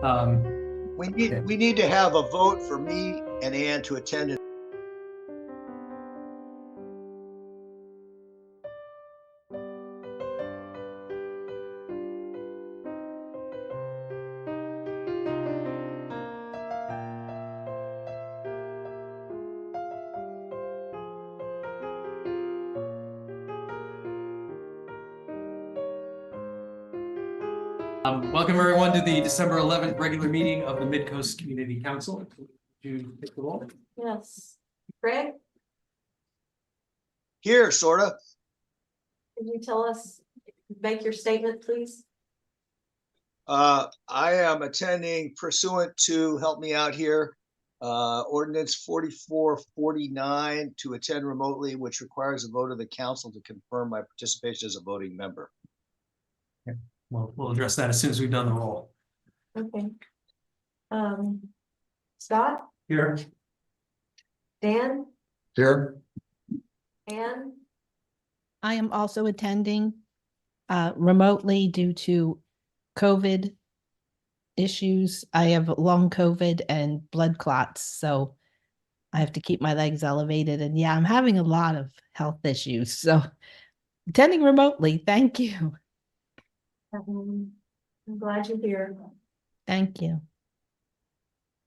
We need to have a vote for me and Ann to attend. Welcome everyone to the December 11th regular meeting of the Midcoast Community Council. Would you take the roll? Yes. Greg, Here, sorta. can you tell us, make your statement, please? I am attending pursuant to, help me out here, ordinance 4449 to attend remotely, which requires a vote of the council to confirm my participation as a voting member. Okay. We'll address that as soon as we've done the roll. Okay. Scott, Here. Dan, Here. Ann, I am also attending remotely due to COVID issues. I have long COVID and blood clots, so I have to keep my legs elevated. And yeah, I'm having a lot of health issues. So attending remotely. Thank you. I'm glad you're here. Thank you.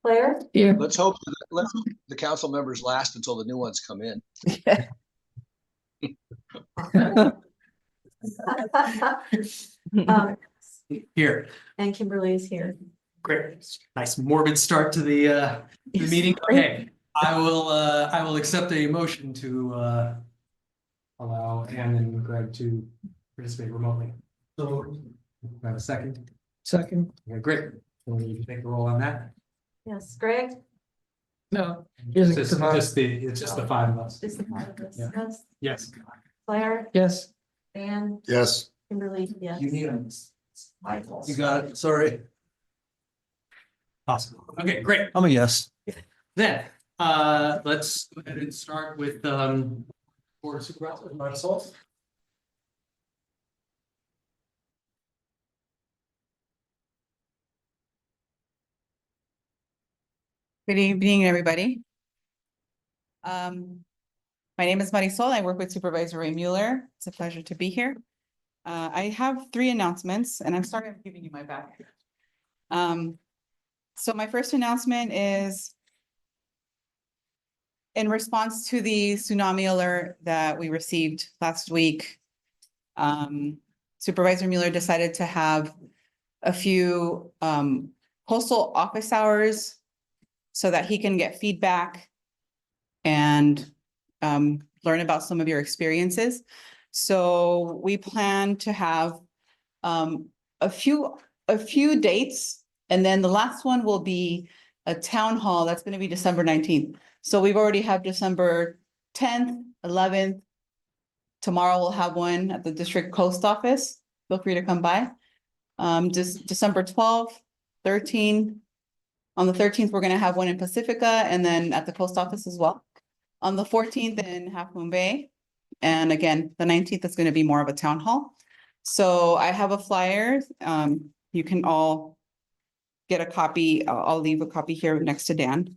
Claire, Here. Let's hope the council members last until the new ones come in. Here. and Kimberly is here. Great. Nice morbid start to the meeting. Okay. I will accept a motion to allow Ann and Greg to participate remotely. So I have a second. Second. Okay, great. Will you take the roll on that? Yes, Greg, No. It's just the five of us. just the five of us. Yeah. Yes. Yes. Claire, Yes. Dan, Yes. Kimberly, yes. You got it. Sorry. Awesome. Okay, great. I'm a yes. Then, let's go ahead and start with, Board of Supervisors, Marisol. Good evening, everybody. My name is Marisol. I work with Supervisor Ray Mueller. It's a pleasure to be here. I have 3 announcements, and I'm sorry I'm giving you my back. So my first announcement is in response to the tsunami alert that we received last week. Supervisor Mueller decided to have a few postal office hours so that he can get feedback and learn about some of your experiences. So we plan to have a few dates, and then the last one will be a town hall. That's going to be December 19th. So we've already have December 10th, 11th. Tomorrow we'll have one at the district post office. Feel free to come by. Just December 12th, 13th. On the 13th, we're going to have one in Pacifica and then at the post office as well. On the 14th in Half Moon Bay. And again, the 19th is going to be more of a town hall. So I have a flyer. You can all get a copy. I'll leave a copy here next to Dan.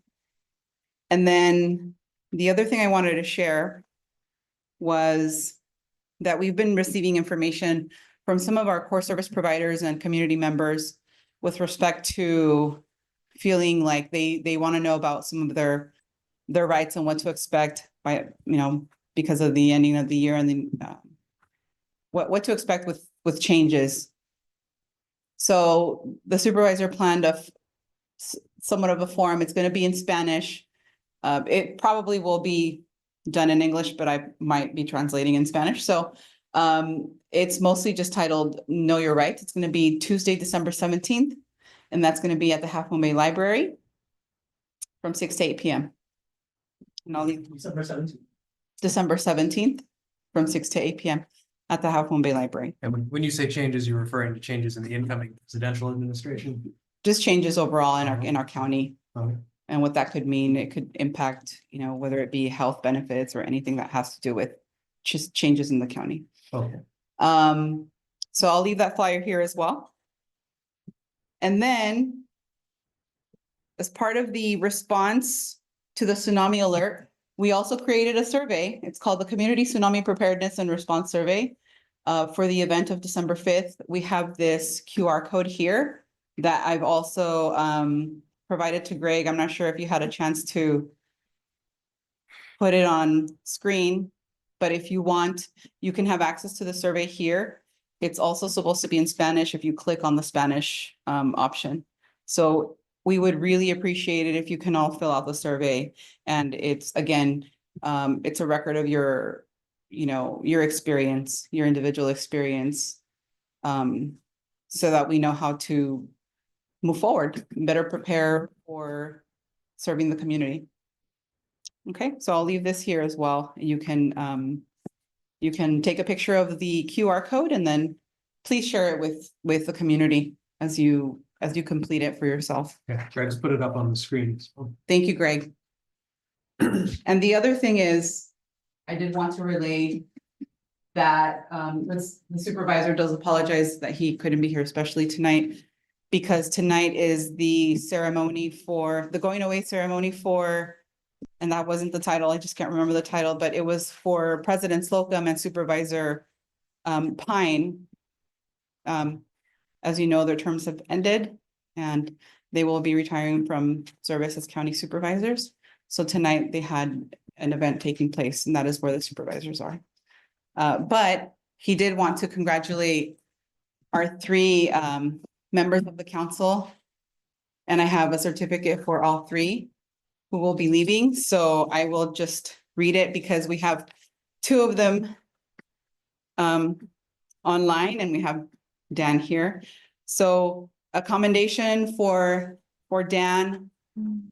And then the other thing I wanted to share was that we've been receiving information from some of our core service providers and community members with respect to feeling like they want to know about some of their rights and what to expect by, because of the ending of the year and then what to expect with changes. So the supervisor planned somewhat of a forum. It's going to be in Spanish. It probably will be done in English, but I might be translating in Spanish. So it's mostly just titled Know Your Rights. It's going to be Tuesday, December 17th. And that's going to be at the Half Moon Bay Library from 6 to 8 p.m. And I'll leave December 17th from 6 to 8 p.m. at the Half Moon Bay Library. And when you say changes, you're referring to changes in the incoming presidential administration? Just changes overall in our county. Okay. And what that could mean. It could impact, whether it be health benefits or anything that has to do with just changes in the county. Okay. So I'll leave that flyer here as well. And then as part of the response to the tsunami alert, we also created a survey. It's called the Community Tsunami Preparedness and Response Survey. For the event of December 5th, we have this QR code here that I've also provided to Greg. I'm not sure if you had a chance to put it on screen, but if you want, you can have access to the survey here. It's also supposed to be in Spanish if you click on the Spanish option. So we would really appreciate it if you can all fill out the survey. And it's, again, it's a record of your, your experience, your individual experience, so that we know how to move forward, better prepare for serving the community. Okay, so I'll leave this here as well. You can take a picture of the QR code and then please share it with the community as you complete it for yourself. Yeah, try to put it up on the screen. Thank you, Greg. And the other thing is, I did want to relay that the supervisor does apologize that he couldn't be here, especially tonight, because tonight is the ceremony for the going away ceremony for, and that wasn't the title, I just can't remember the title, but it was for President Slocum and Supervisor Pine. As you know, their terms have ended and they will be retiring from service as county supervisors. So tonight they had an event taking place, and that is where the supervisors are. But he did want to congratulate our 3 members of the council. And I have a certificate for all 3 who will be leaving. So I will just read it because we have 2 of them online and we have Dan here. So a commendation for Dan,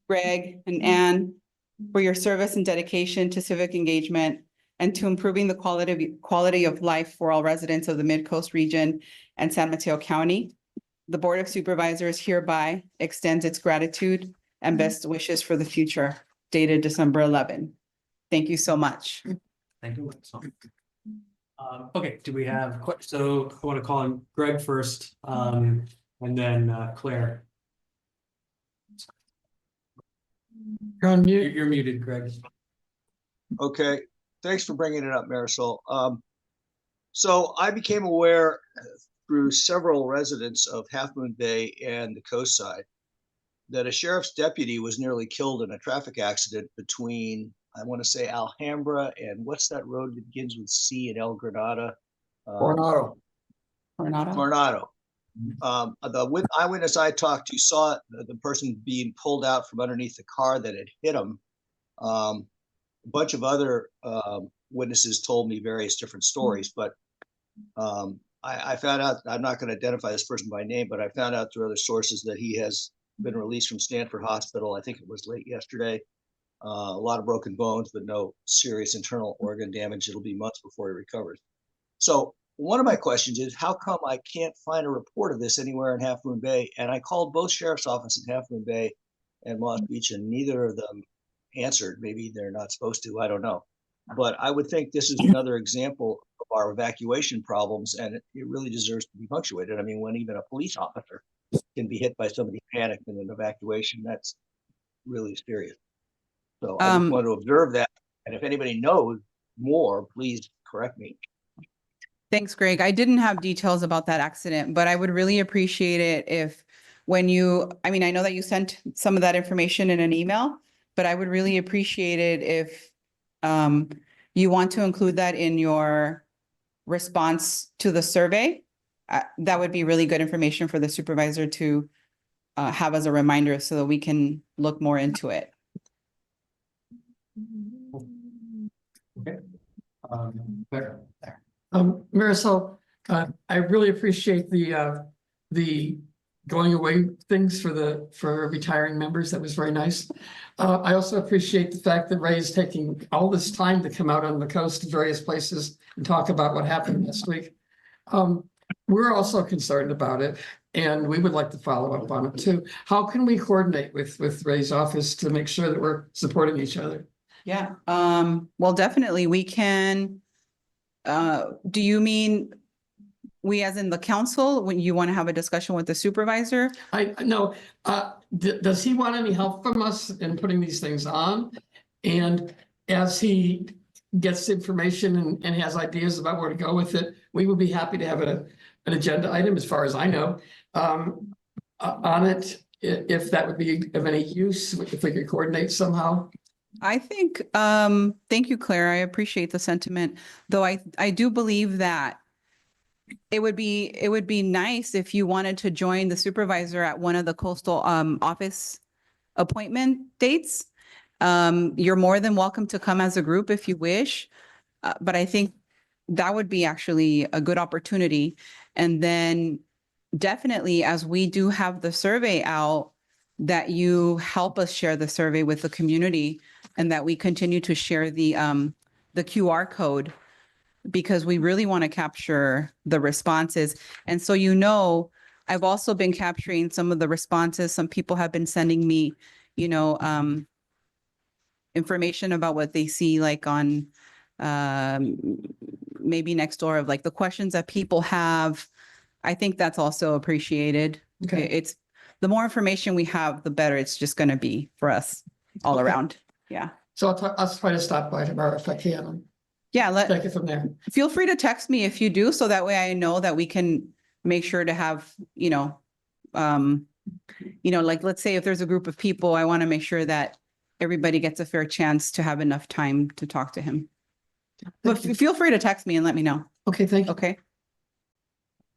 Greg, and Ann for your service and dedication to civic engagement and to improving the quality of life for all residents of the Midcoast region and San Mateo County. The Board of Supervisors hereby extends its gratitude and best wishes for the future, dated December 11. Thank you so much. Thank you. Okay, do we have, so I want to call on Greg first, and then Claire. You're on mute. You're muted, Greg. Okay, thanks for bringing it up, Marisol. So I became aware through several residents of Half Moon Bay and the coast side that a sheriff's deputy was nearly killed in a traffic accident between, I want to say, Alhambra and what's that road that begins with C in El Granada? Coronado. Coronado. The eyewitness I talked to saw the person being pulled out from underneath the car that had hit him. A bunch of other witnesses told me various different stories, but I found out, I'm not going to identify this person by name, but I found out through other sources that he has been released from Stanford Hospital. I think it was late yesterday. A lot of broken bones, but no serious internal organ damage. It'll be months before he recovers. So one of my questions is, how come I can't find a report of this anywhere in Half Moon Bay? And I called both sheriff's offices in Half Moon Bay and Moss Beach, and neither of them answered. Maybe they're not supposed to, I don't know. But I would think this is another example of our evacuation problems, and it really deserves to be punctuated. I mean, when even a police officer can be hit by somebody panicked in an evacuation, that's really serious. So I just want to observe that. And if anybody knows more, please correct me. Thanks, Greg. I didn't have details about that accident, but I would really appreciate it if when you, I mean, I know that you sent some of that information in an email, but I would really appreciate it if you want to include that in your response to the survey. That would be really good information for the supervisor to have as a reminder so that we can look more into it. Okay. Claire. Marisol, I really appreciate the going away things for retiring members. That was very nice. I also appreciate the fact that Ray is taking all this time to come out on the coast to various places and talk about what happened last week. We're also concerned about it, and we would like to follow up on it too. How can we coordinate with Ray's office to make sure that we're supporting each other? Yeah, well, definitely we can. Do you mean We as in the council, when you want to have a discussion with the supervisor? I know, does he want any help from us in putting these things on? And as he gets information and has ideas about where to go with it, we would be happy to have an agenda item, as far as I know, on it, if that would be of any use, if we could coordinate somehow. I think, thank you, Claire. I appreciate the sentiment, though I do believe that it would be nice if you wanted to join the supervisor at one of the coastal office appointment dates. You're more than welcome to come as a group if you wish. But I think that would be actually a good opportunity. And then definitely, as we do have the survey out, that you help us share the survey with the community and that we continue to share the QR code, because we really want to capture the responses. And so, I've also been capturing some of the responses. Some people have been sending me, information about what they see, like on maybe Nextdoor, of like the questions that people have. I think that's also appreciated. Okay. It's the more information we have, the better it's just going to be for us all Okay. around. Yeah. So I'll try to stop by tomorrow if I can, and Yeah. take it from there. Feel free to text me if you do, so that way I know that we can make sure to have, like, let's say if there's a group of people, I want to make sure that everybody gets a fair chance to have enough time to talk to him. But Thank you. feel free to text me and let me know. Okay, thank you. Okay.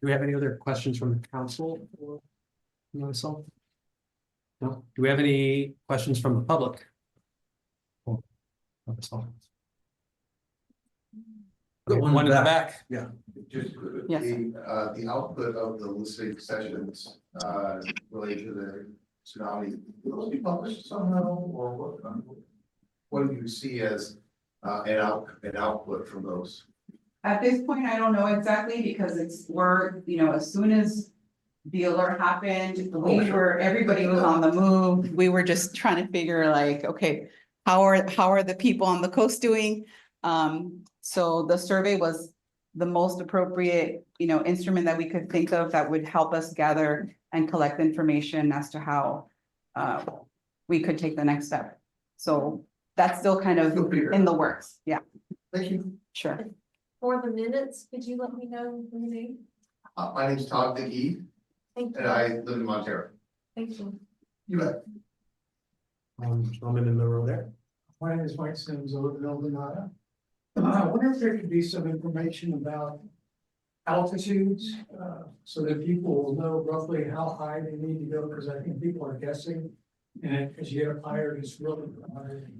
Do we have any other questions from the council or myself? No? Do we have any questions from the public? Oh, that's all. One in the back. Yeah. Just Yes. the output of the listening sessions, related to the tsunami, will those be published somehow, or what do you see as, an output from those? At this point, I don't know exactly, because as soon as the alert happened, everybody was on the move. We were just trying to figure, like, okay, how are the people on the coast doing? So the survey was the most appropriate, instrument that we could think of that would help us gather and collect information as to how we could take the next step. So that's still kind of in the works. Yeah, Thank you. sure. For the minutes, could you let me know your name? My name's Todd Dickey, Thank and you. I live in Montero. Thank you. You bet. Gentleman in the row there. My name is Mike Sims, I live in Eldonado. I wonder if there could be some information about altitudes, so that people will know roughly how high they need to go, because I think people are guessing. And as you get up higher, it's really higher.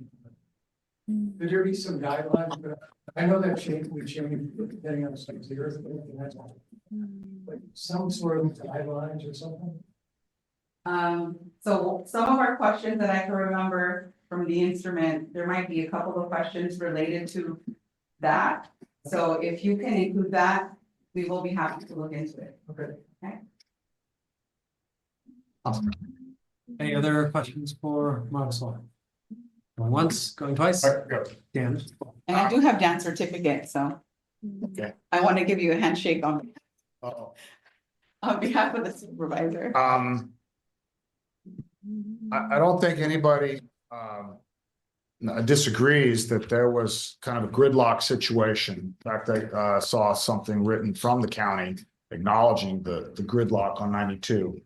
Could there be some guidelines? But I know that we change depending on the state of the earth, and that's all. Like some sort of guidelines or something. So some of our questions that I can remember from the instrument, there might be a couple of questions related to that. So if you can include that, we will be happy to look into it. Okay. Awesome. Any other questions for Marisol? Going once, going twice? Dan? And I do have Dan's certificate, so. Okay. I want to give you a handshake on Uh-oh. behalf of the supervisor. I don't think anybody disagrees that there was kind of a gridlock situation. In fact, I saw something written from the county acknowledging the gridlock on 92.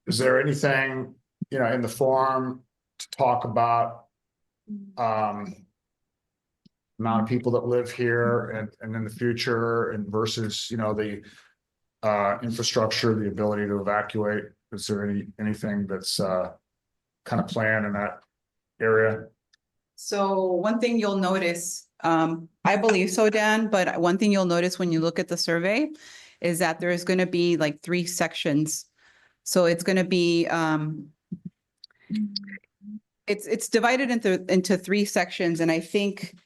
Is there anything, in the forum to talk about amount of people that live here and in the future, and versus, the infrastructure, the ability to evacuate? Is there anything that's kind of planned in that area? So one thing you'll notice, I believe so, Dan, but one thing you'll notice when you look at the survey is that there's going to be like 3 sections. So it's going to be, it's divided into 3 sections, and I think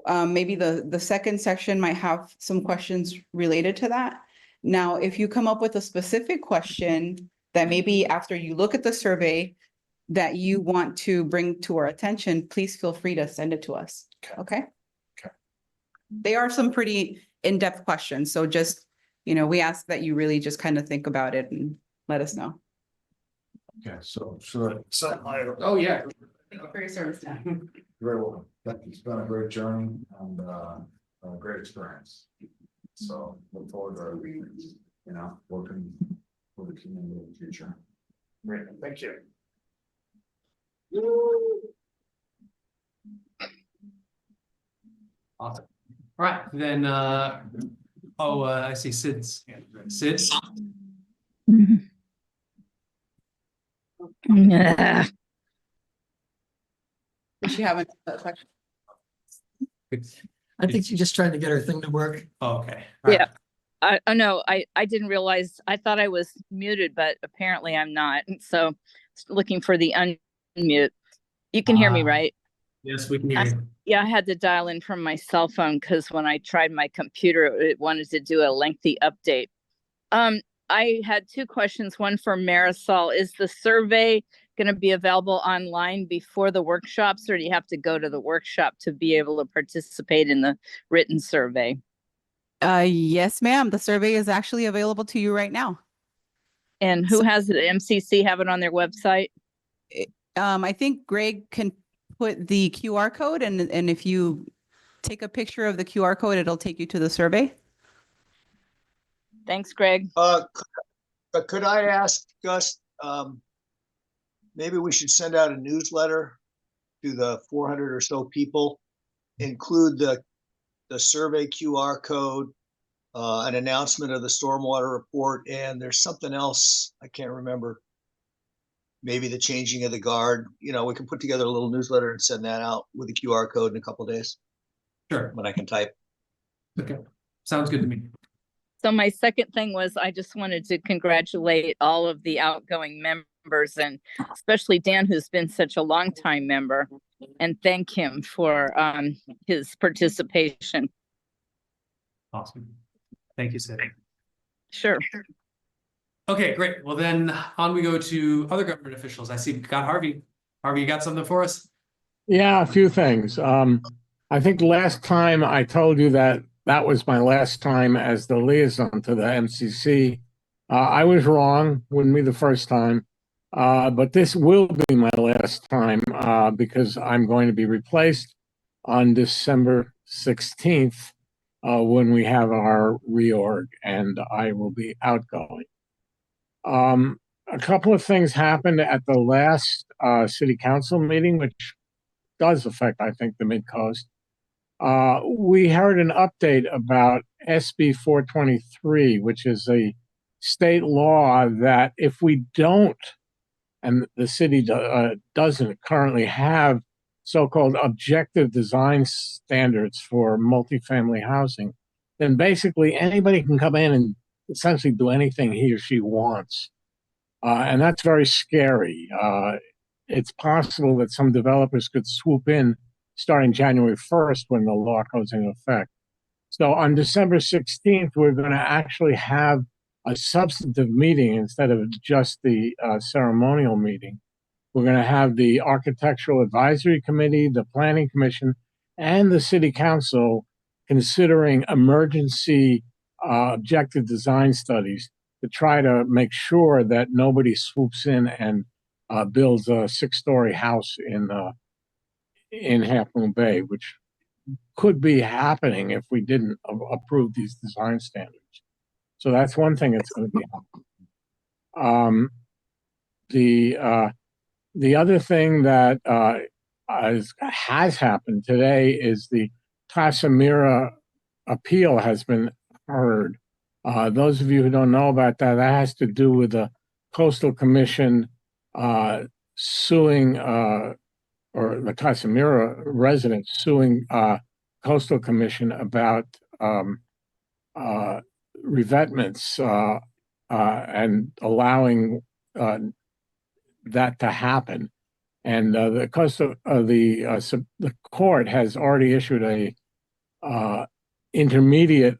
maybe the second section might have some questions related to that. Now, if you come up with a specific question that maybe after you look at the survey, that you want to bring to our attention, please feel free to send it to us. Okay? Okay. They are some pretty in-depth questions, so just, we ask that you really just kind of think about it and let us know. Okay, so, oh, yeah. Thank you for your service, Dan. Very well. It's been a great journey and a great experience. So look forward to, working with the community in the future. Great, thank you. Awesome. All right, then, I see Sid's. Sid? Yeah. Does she have a question? I think she's just trying to get her thing to work. Oh, okay. All right. Yeah. No, I didn't realize, I thought I was muted, but apparently I'm not. So looking for the unmute. You can hear me, right? Yes, we can hear you. Yeah, I had to dial in from my cell phone because when I tried my computer, it wanted to do a lengthy update. I had two questions, one for Marisol. Is the survey going to be available online before the workshops, or do you have to go to the workshop to be able to participate in the written survey? Yes, ma'am. The survey is actually available to you right now. And who has it? MCC have it on their website? I think Greg can put the QR code and if you take a picture of the QR code, it'll take you to the survey. Thanks, Greg. Could I ask Gus, maybe we should send out a newsletter to the 400 or so people, include the survey QR code, an announcement of the stormwater report, and there's something else I can't remember. Maybe the changing of the guard. We can put together a little newsletter and send that out with a QR code in a couple of days Sure. when I can type. Okay. Sounds good to me. So my second thing was I just wanted to congratulate all of the outgoing members and especially Dan, who's been such a long time member, and thank him for his participation. Awesome. Thank you, Sid. Sure. Okay, great. Well, then on we go to other government officials. I see we got Harvey. Harvey, you got something for us? Yeah, a few things. I think last time I told you that was my last time as the liaison to the MCC. I was wrong. Wouldn't be the first time. But this will be my last time because I'm going to be replaced on December 16th when we have our reorg, and I will be outgoing. A couple of things happened at the last city council meeting, which does affect, I think, the Midcoast. We heard an update about SB 423, which is a state law that if we don't, and the city doesn't currently have so-called objective design standards for multifamily housing, then basically anybody can come in and essentially do anything he or she wants. And that's very scary. It's possible that some developers could swoop in starting January 1st when the law goes into effect. So on December 16th, we're going to actually have a substantive meeting instead of just the ceremonial meeting. We're going to have the Architectural Advisory Committee, the Planning Commission, and the City Council considering emergency objective design studies to try to make sure that nobody swoops in and builds a 6-story house in Half Moon Bay, which could be happening if we didn't approve these design standards. So that's one thing that's going to be happening. The other thing that has happened today is the Casimira appeal has been heard. Those of you who don't know about that, that has to do with the Coastal Commission suing, or the Casimira residents suing Coastal Commission about revetments and allowing that to happen. And the court has already issued a intermediate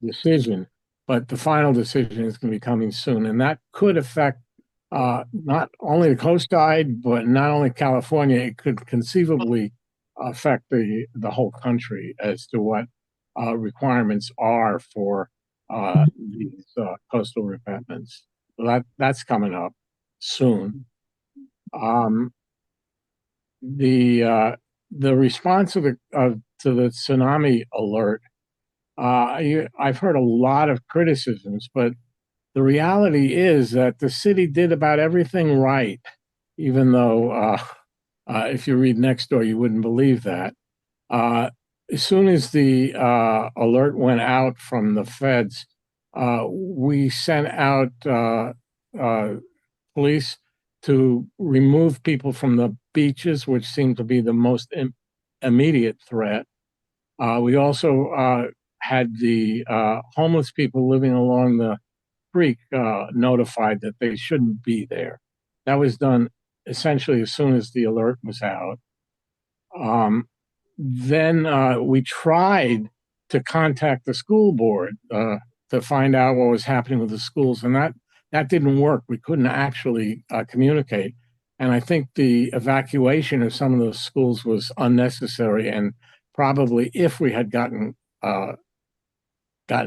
decision, but the final decision is going to be coming soon, and that could affect not only the Coast Guard, but not only California, it could conceivably affect the whole country as to what requirements are for these coastal revetments. So that's coming up soon. The response to the tsunami alert, I've heard a lot of criticisms, but the reality is that the city did about everything right, even though if you read next door, you wouldn't believe that. As soon as the alert went out from the feds, we sent out police to remove people from the beaches, which seemed to be the most immediate threat. We also had the homeless people living along the creek notified that they shouldn't be there. That was done essentially as soon as the alert was out. Then we tried to contact the school board to find out what was happening with the schools, and that didn't work. We couldn't actually communicate. And I think the evacuation of some of those schools was unnecessary, and probably if we had gotten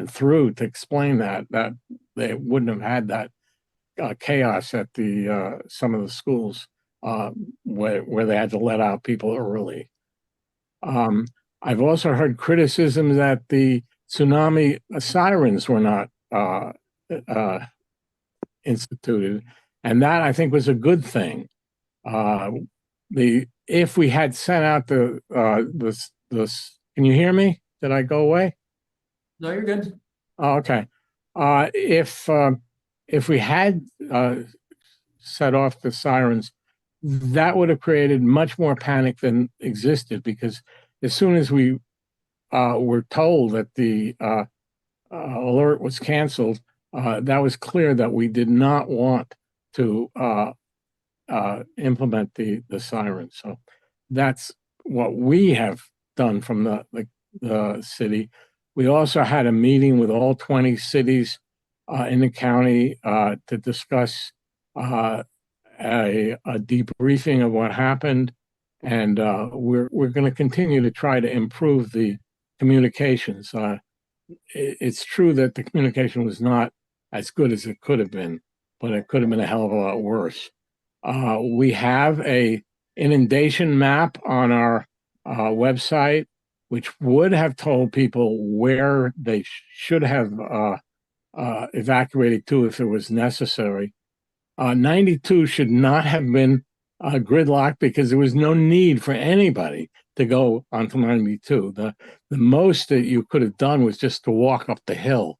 through to explain that they wouldn't have had that chaos at the some of the schools where they had to let out people early. I've also heard criticism that the tsunami sirens were not instituted, and that I think was a good thing. If we had sent out the can you hear me? Did I go away? No, you're good. Oh, okay. If we had set off the sirens, that would have created much more panic than existed, because as soon as we were told that the alert was canceled, that was clear that we did not want to implement the sirens. So that's what we have done from the city. We also had a meeting with all 20 cities in the county to discuss a debriefing of what happened, and we're going to continue to try to improve the communications. It's true that the communication was not as good as it could have been, but it could have been a hell of a lot worse. We have an inundation map on our website, which would have told people where they should have evacuated to if it was necessary. 92 should not have been gridlocked because there was no need for anybody to go onto 92. The most that you could have done was just to walk up the hill.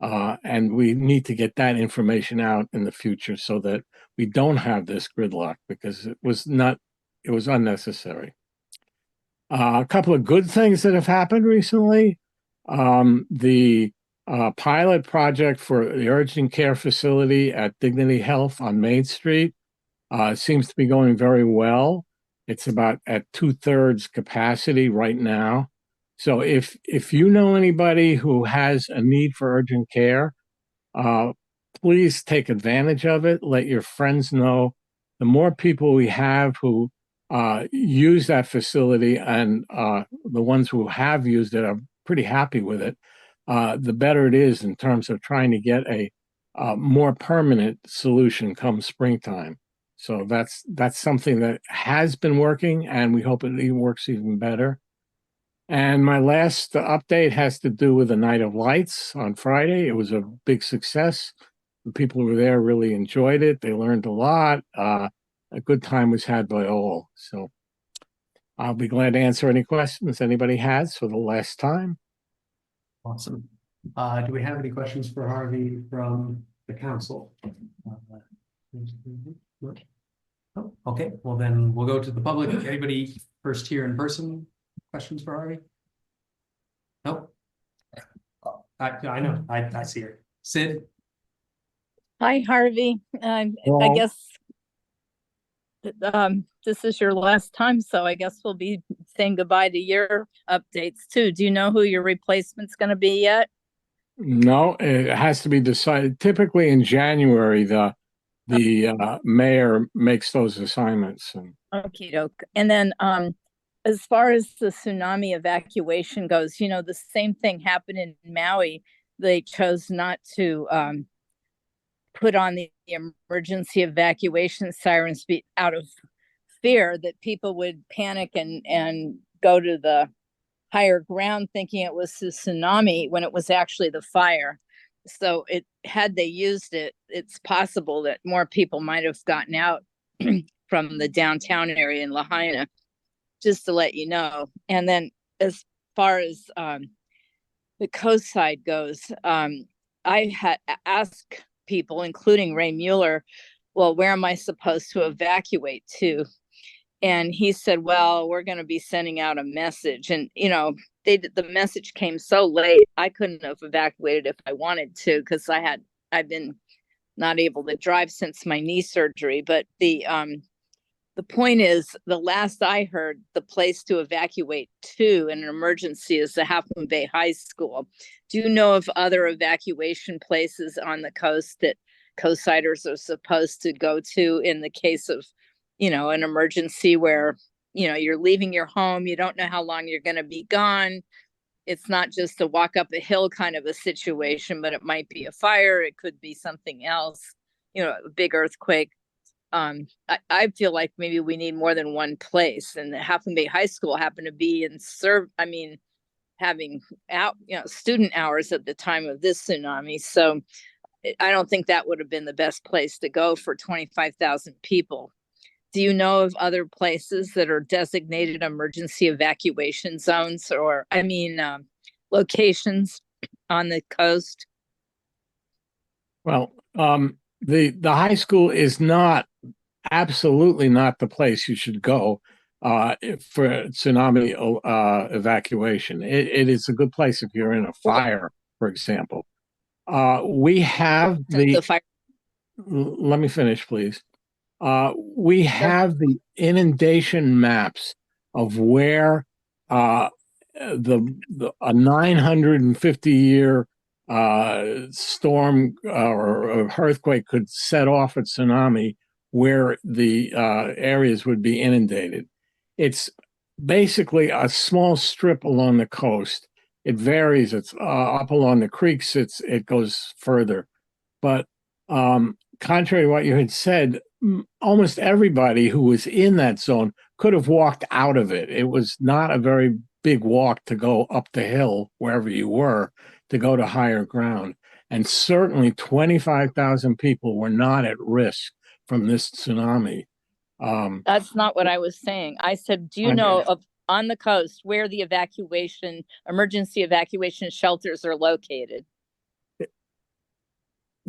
And we need to get that information out in the future so that we don't have this gridlock, because it was unnecessary. A couple of good things that have happened recently. The pilot project for the urgent care facility at Dignity Health on Main Street seems to be going very well. It's about at 2/3 capacity right now. So if you know anybody who has a need for urgent care, please take advantage of it. Let your friends know. The more people we have who use that facility, and the ones who have used it are pretty happy with it, the better it is in terms of trying to get a more permanent solution come springtime. So that's something that has been working, and we hope it works even better. And my last update has to do with the Night of Lights on Friday. It was a big success. The people who were there really enjoyed it. They learned a lot. A good time was had by all. So I'll be glad to answer any questions anybody has for the last time. Awesome. Do we have any questions for Harvey from the council? Oh, okay, well then we'll go to the public. Anybody first here in person? Questions for Harvey? Nope. I know, I see her. Sid? Hi, Harvey. I Hello. guess this is your last time, so I guess we'll be saying goodbye to your updates too. Do you know who your replacement's going to be yet? No, it has to be decided. Typically in January, the the mayor makes those assignments. And Okie doke. And then, as far as the tsunami evacuation goes, you know, the same thing happened in Maui. They chose not to, put on the emergency evacuation sirens out of fear that people would panic and go to the higher ground thinking it was the tsunami when it was actually the fire. So had they used it, it's possible that more people might have gotten out from the downtown area in Lahaina, just to let you know. And then as far as the coast side goes, I had asked people, including Ray Mueller, well, where am I supposed to evacuate to? And he said, well, we're going to be sending out a message. And, you know, the message came so late, I couldn't have evacuated if I wanted to, because I've been not able to drive since my knee surgery. But the point is, the last I heard, the place to evacuate to in an emergency is the Half Moon Bay High School. Do you know of other evacuation places on the coast that coastsiders are supposed to go to in the case of, you know, an emergency where, you know, you're leaving your home, you don't know how long you're going to be gone. It's not just a walk up a hill kind of a situation, but it might be a fire. It could be something else, you know, a big earthquake. I feel like maybe we need more than one place, and the Half Moon Bay High School happened to be having out, you know, student hours at the time of this tsunami. So I don't think that would have been the best place to go for 25,000 people. Do you know of other places that are designated emergency evacuation zones or, locations on the coast? well, the high school is absolutely not the place you should go for tsunami evacuation. It is a good place if you're in a fire, for example. We have The fire. let me finish, please. We have the inundation maps of where a 950-year storm or earthquake could set off a tsunami, where the areas would be inundated. It's basically a small strip along the coast. It varies. It's up along the creeks. It goes further, but contrary to what you had said, almost everybody who was in that zone could have walked out of it. It was not a very big walk to go up the hill wherever you were to go to higher ground. And certainly 25,000 people were not at risk from this tsunami. That's not what I was saying. I said, do you know of on the coast where the emergency evacuation shelters are located?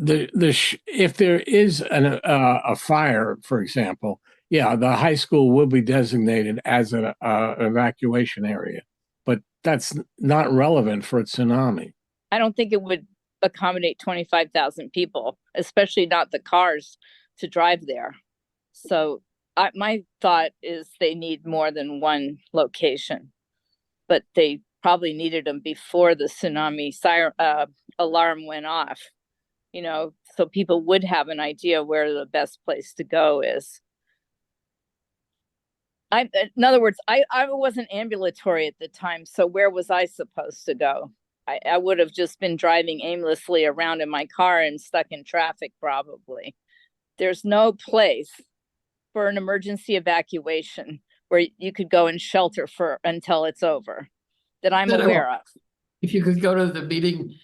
If there is a fire, for example, yeah, the high school will be designated as an evacuation area, but that's not relevant for a tsunami. I don't think it would accommodate 25,000 people, especially not the cars to drive there. So my thought is they need more than one location, but they probably needed them before the tsunami alarm went off, you know, so people would have an idea where the best place to go is. In other words, I wasn't ambulatory at the time, so where was I supposed to go? I would have just been driving aimlessly around in my car and stuck in traffic probably. There's no place for an emergency evacuation where you could go and shelter until it's over that I'm aware of. If you could go to the meeting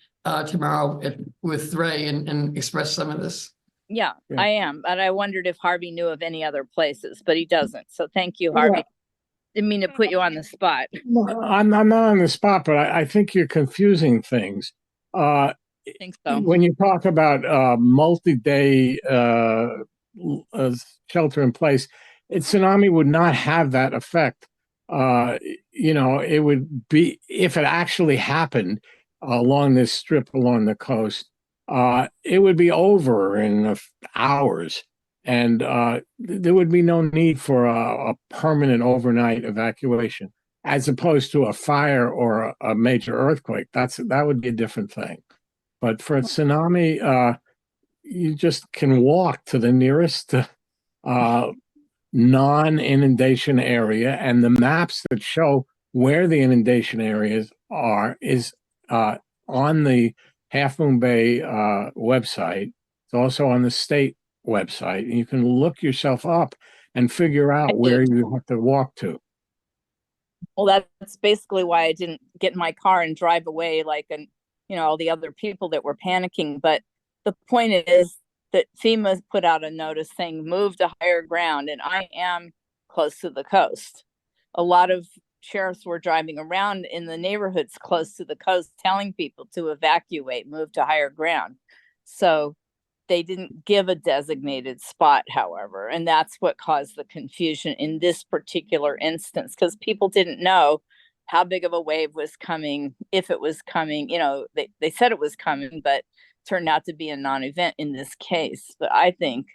tomorrow with Ray and express some of this. Yeah, I am. But I wondered if Harvey knew of any other places, but he doesn't. So thank you, Harvey. Didn't mean to put you on the spot. I'm not on the spot, but I think you're confusing things. I think so. When you talk about multi-day shelter in place, tsunami would not have that effect. You know, it would be, if it actually happened along this strip along the coast, it would be over in hours. And there would be no need for a permanent overnight evacuation, as opposed to a fire or a major earthquake. That would be a different thing. But for a tsunami, you just can walk to the nearest non-inundation area, and the maps that show where the inundation areas are is on the Half Moon Bay website. It's also on the state website, and you can look yourself up and figure I out where did. you have to walk to. Well, that's basically why I didn't get in my car and drive away like, and all the other people that were panicking. But the point is that FEMA put out a notice saying move to higher ground, and I am close to the coast. A lot of sheriffs were driving around in the neighborhoods close to the coast telling people to evacuate, move to higher ground. So they didn't give a designated spot, however, and that's what caused the confusion in this particular instance, because people didn't know how big of a wave was coming, if it was coming. They said it was coming, but turned out to be a non-event in this case. But I think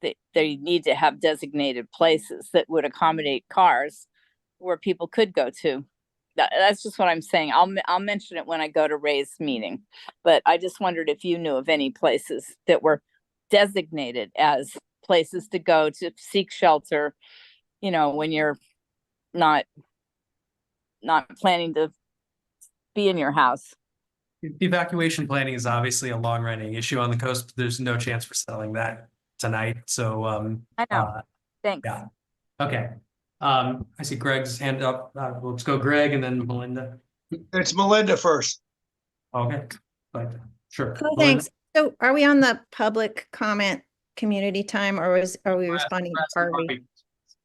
that they need to have designated places that would accommodate cars where people could go to. That's just what I'm saying. I'll mention it when I go to Ray's meeting, but I just wondered if you knew of any places that were designated as places to go to seek shelter, when you're not planning to be in your house. Evacuation planning is obviously a long-running issue on the coast. But there's no chance for selling that tonight. So, I know. Thanks. yeah. Okay. I see Greg's hand up. Let's go Greg and then Melinda. It's Melinda first. Okay, but sure. Cool, Melinda? thanks. So are we on the public comment community time, or are we responding to Harvey?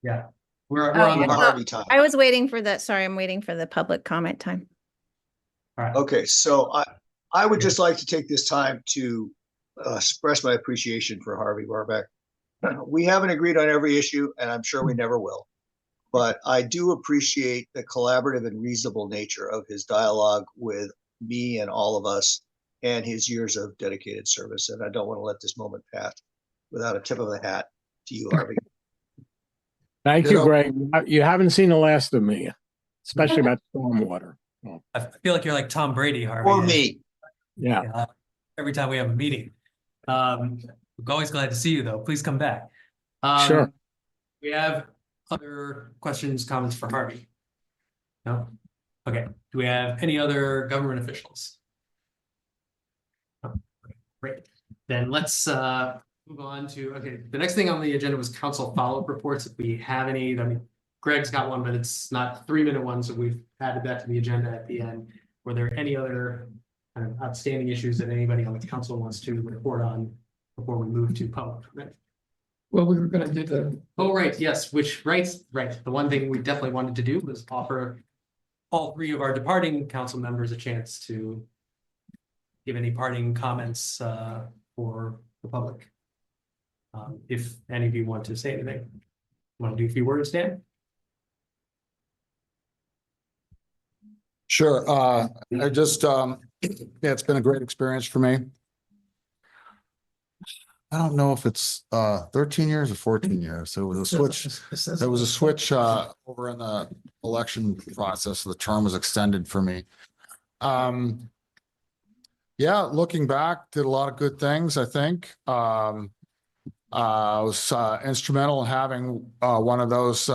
Yeah, we're Oh, on the yeah. Harvey time. I was waiting for that. Sorry, I'm waiting for the public comment time. All right. Okay, so I would just like to take this time to express my appreciation for Harvey Warbeck. We haven't agreed on every issue, and I'm sure we never will. But I do appreciate the collaborative and reasonable nature of his dialogue with me and all of us, and his years of dedicated service. And I don't want to let this moment pass without a tip of the hat to you, Harvey. Thank you, Greg. You haven't seen the last of me, especially about stormwater. I feel like you're like Tom Brady, Harvey. Or me. Yeah. Every time we have a meeting. We're always glad to see you, though. Please come back. Sure. We have other questions, comments for Harvey? No? Okay. Do we have any other government officials? No? Okay, great. Then let's move on to, okay, the next thing on the agenda was council follow-up reports. If we have any, I mean, Greg's got one, but it's not 3-minute one, so we've added that to the agenda at the end. Were there any other kind of outstanding issues that anybody on the council wants to report on before we move to public? Well, we were gonna do the, Oh, right, yes, right. The one thing we definitely wanted to do was offer all 3 of our departing council members a chance to give any parting comments for the public. If any of you want to say anything. Want to do a few words, Dan? Sure. I just, yeah, it's been a great experience for me. I don't know if it's 13 years or 14 years. So it was a switch. There was a switch over in the election process. The term was extended for me. Yeah, looking back, did a lot of good things, I think. I was instrumental in having one of those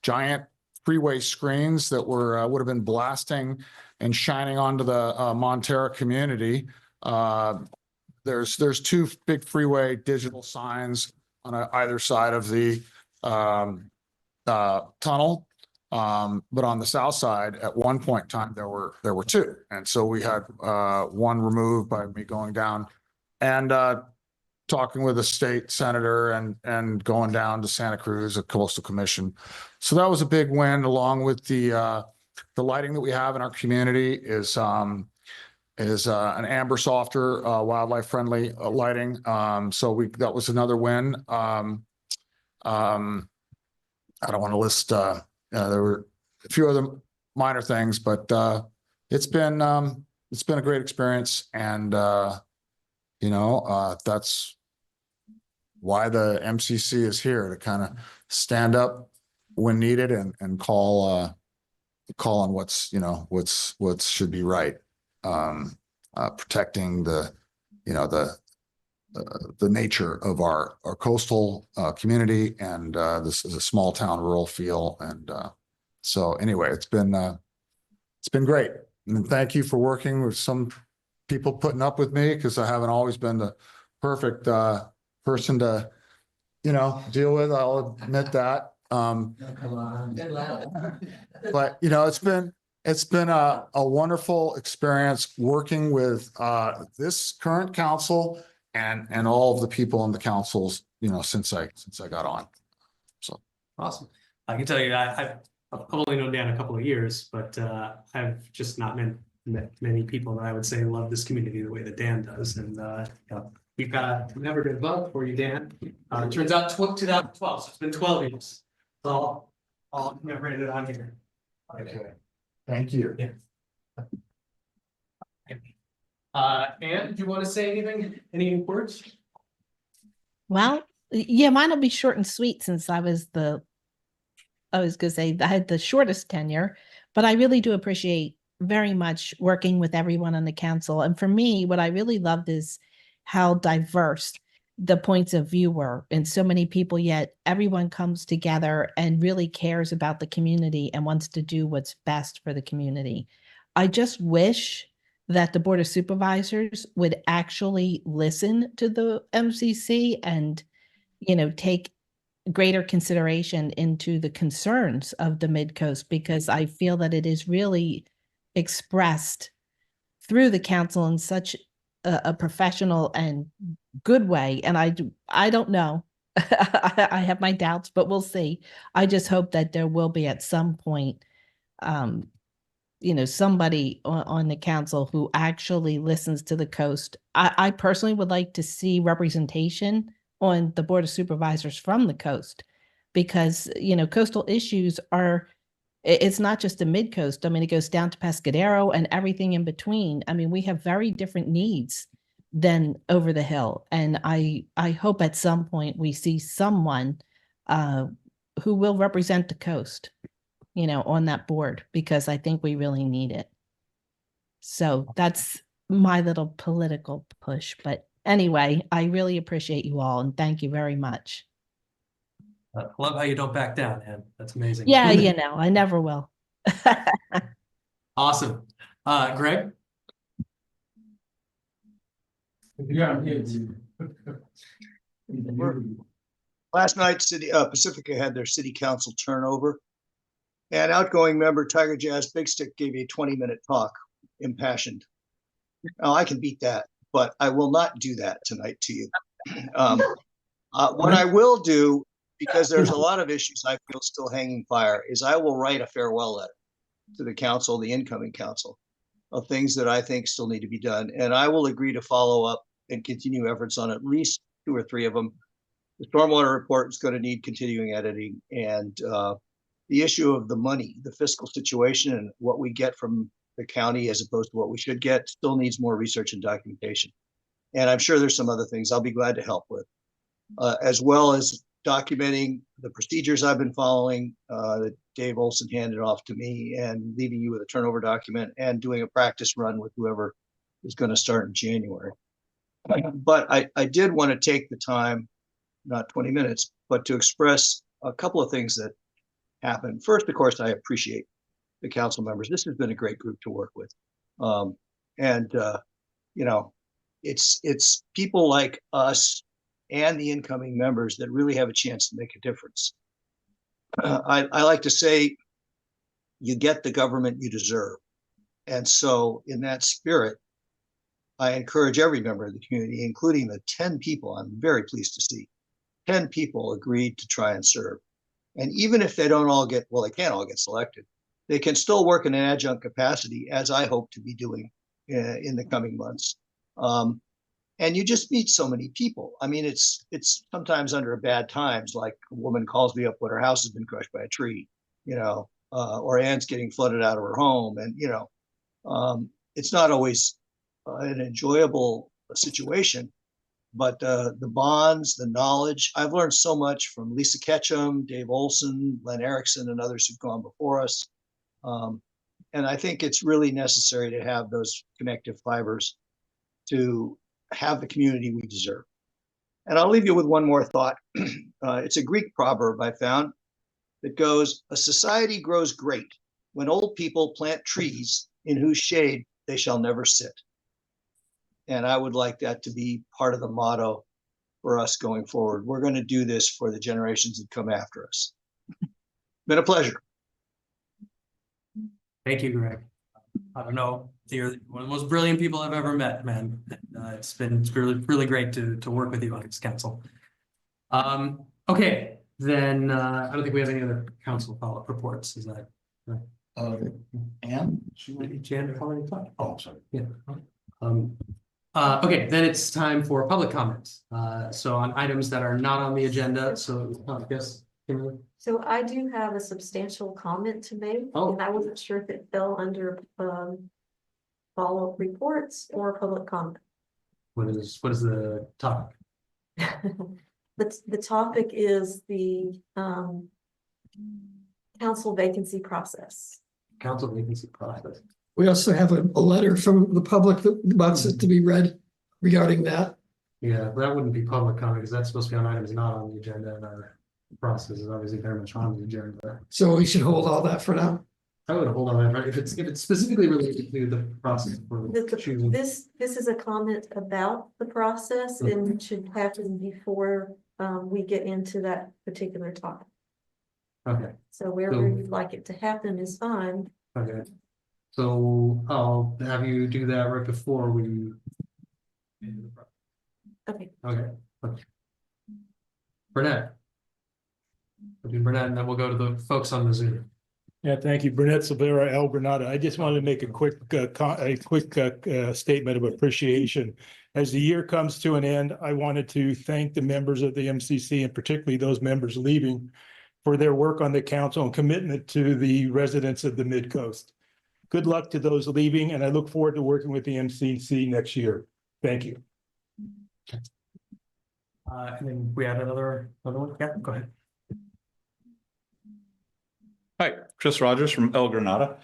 giant freeway screens that would have been blasting and shining onto the Montera community. There's 2 big freeway digital signs on either side of the tunnel. But on the south side, at one point in time, there were 2. And so we had one removed by me going down and talking with a state senator and going down to Santa Cruz, a coastal commission. So that was a big win, along with the lighting that we have in our community is an amber softer, wildlife friendly lighting. So that was another win. I don't want to list, there were a few other minor things, but it's been a great experience. And, that's why the MCC is here, to kind of stand up when needed and call on what should be right. Protecting the the nature of our coastal community, and this is a small town rural feel. And so anyway, it's been great. And thank you for working with some people putting up with me, because I haven't always been the perfect person to, deal with. I'll admit that. But it's been a wonderful experience working with this current council and all of the people on the councils, since I got on. So Awesome. I can tell you, I've only known Dan a couple of years, but I've just not met many people that I would say love this community the way that Dan does. And we've got a never good vote for you, Dan. It turns out 2012, so it's been 12 years. So I'll commemorate it on here. okay, thank you. Yeah. Anne, do you want to say anything? Any words? Well, yeah, mine will be short and sweet since I was gonna say I had the shortest tenure, but I really do appreciate very much working with everyone on the council. And for me, what I really loved is how diverse the points of view were, and so many people, yet everyone comes together and really cares about the community and wants to do what's best for the community. I just wish that the Board of Supervisors would actually listen to the MCC and, take greater consideration into the concerns of the Midcoast, because I feel that it is really expressed through the council in such a professional and good way. And I don't know. I have my doubts, but we'll see. I just hope that there will be at some point, somebody on the council who actually listens to the coast. I personally would like to see representation on the Board of Supervisors from the coast, because, coastal issues it's not just the Midcoast. I mean, it goes down to Pescadero and everything in between. I mean, we have very different needs than over the hill. And I hope at some point we see someone who will represent the coast, on that board, because I think we really need it. So that's my little political push. But anyway, I really appreciate you all and thank you very much. I love how you don't back down, Anne. That's amazing. Yeah, I never will. Awesome. Greg? Last night, Pacifica had their city council turnover, and outgoing member Tiger Jazz Big Stick gave a 20-minute talk, impassioned. Now, I can beat that, but I will not do that tonight to you. What I will do, because there's a lot of issues I feel still hanging fire, is I will write a farewell letter to the council, the incoming council, of things that I think still need to be done. And I will agree to follow up and continue efforts on at least 2 or 3 of them. The stormwater report is going to need continuing editing, and the issue of the money, the fiscal situation, and what we get from the county as opposed to what we should get still needs more research and documentation. And I'm sure there's some other things I'll be glad to help with, as well as documenting the procedures I've been following that Dave Olson handed off to me, and leaving you with a turnover document and doing a practice run with whoever is going to start in January. But I did want to take the time, not 20 minutes, but to express a couple of things that happened. First, of course, I appreciate the council members. This has been a great group to work with. It's people like us and the incoming members that really have a chance to make a difference. I like to say, you get the government you deserve. And so in that spirit, I encourage every member of the community, including the 10 people I'm very pleased to see, 10 people agreed to try and serve. And even if they don't all get, well, they can't all get selected, they can still work in an adjunct capacity, as I hope to be doing in the coming months. And you just meet so many people. I mean, it's sometimes under bad times, like a woman calls me up when her house has been crushed by a tree, or Anne's getting flooded out of her home. And, it's not always an enjoyable situation, but the bonds, the knowledge, I've learned so much from Lisa Ketchum, Dave Olson, Len Erickson, and others who've gone before us. And I think it's really necessary to have those connective fibers to have the community we deserve. And I'll leave you with one more thought. It's a Greek proverb I found that goes, "A society grows great when old people plant trees in whose shade they shall never sit." And I would like that to be part of the motto for us going forward. We're going to do this for the generations that come after us. Been a pleasure. Thank you, Greg. I don't know, you're one of the most brilliant people I've ever met, man. It's really great to work with you on this council. Okay, then I don't think we have any other council follow-up reports. Is that right? And Jan, already talked? oh, sorry. Yeah. Okay, then it's time for public comments. So on items that are not on the agenda, so I guess, Kimberly? So I do have a substantial comment to make, Oh. and I wasn't sure if it fell under follow-up reports or public comment. What is the topic? The topic is the council vacancy process. Council vacancy process. We also have a letter from the public that wants it to be read regarding that. Yeah, that wouldn't be public comment because that's supposed to be on items not on the agenda, and our process is obviously very much on the agenda. So we should hold all that for now. I would hold on that, right? If it's specifically related to the process for choosing. This is a comment about the process and should happen before we get into that particular topic. Okay, So wherever you'd like it to happen is fine. okay. So I'll have you do that right before we. Okay. Okay. Burnett. We'll do Burnett, and then we'll go to the folks on the Zoom. Yeah, thank you. Burnett Silvera, El Granada. I just wanted to make a quick statement of appreciation. As the year comes to an end, I wanted to thank the members of the MCC and particularly those members leaving for their work on the council and commitment to the residents of the Midcoast. Good luck to those leaving, and I look forward to working with the MCC next year. Thank you. And then we had another one. Yeah, go ahead. Hi, Chris Rogers from El Granada.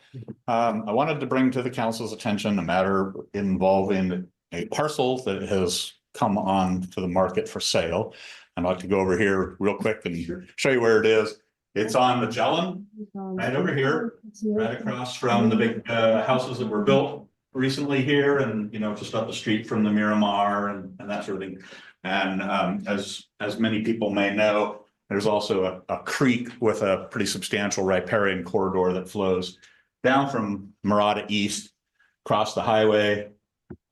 I wanted to bring to the council's attention a matter involving a parcel that has come on to the market for sale. I'd like to go over here real quick and show you where it is. It's on Magellan, right over here, right across from the big houses that were built recently here, and just up the street from the Miramar and that sort of thing. And as many people may know, there's also a creek with a pretty substantial riparian corridor that flows down from Murata East, across the highway,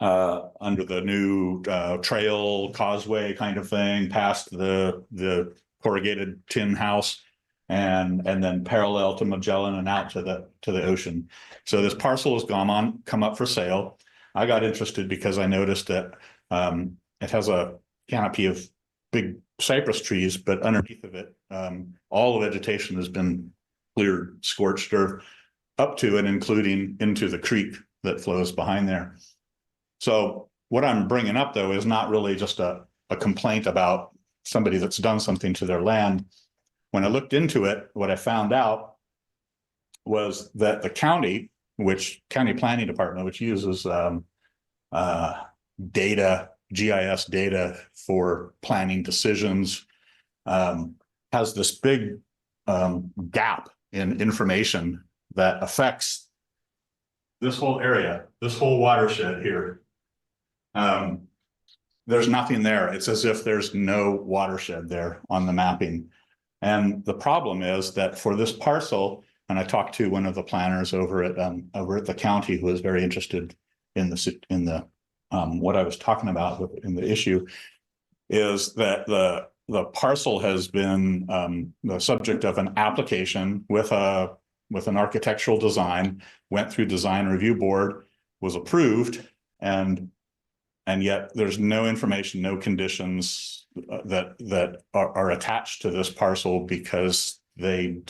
under the new trail causeway kind of thing, past the corrugated tin house, and then parallel to Magellan and out to the ocean. So this parcel has come up for sale. I got interested because I noticed that it has a canopy of big cypress trees, but underneath of it, all the vegetation has been cleared, scorched earth up to and including into the creek that flows behind there. So what I'm bringing up, though, is not really just a complaint about somebody that's done something to their land. When I looked into it, what I found out was that the county planning department, which uses GIS data for planning decisions, has this big gap in information that affects this whole area, this whole watershed here. There's nothing there. It's as if there's no watershed there on the mapping. And the problem is that for this parcel, and I talked to one of the planners over at the county who was very interested in the what I was talking about in the issue, is that the parcel has been the subject of an application with an architectural design, went through design review board, was approved, and yet there's no information, no conditions that are attached to this parcel because they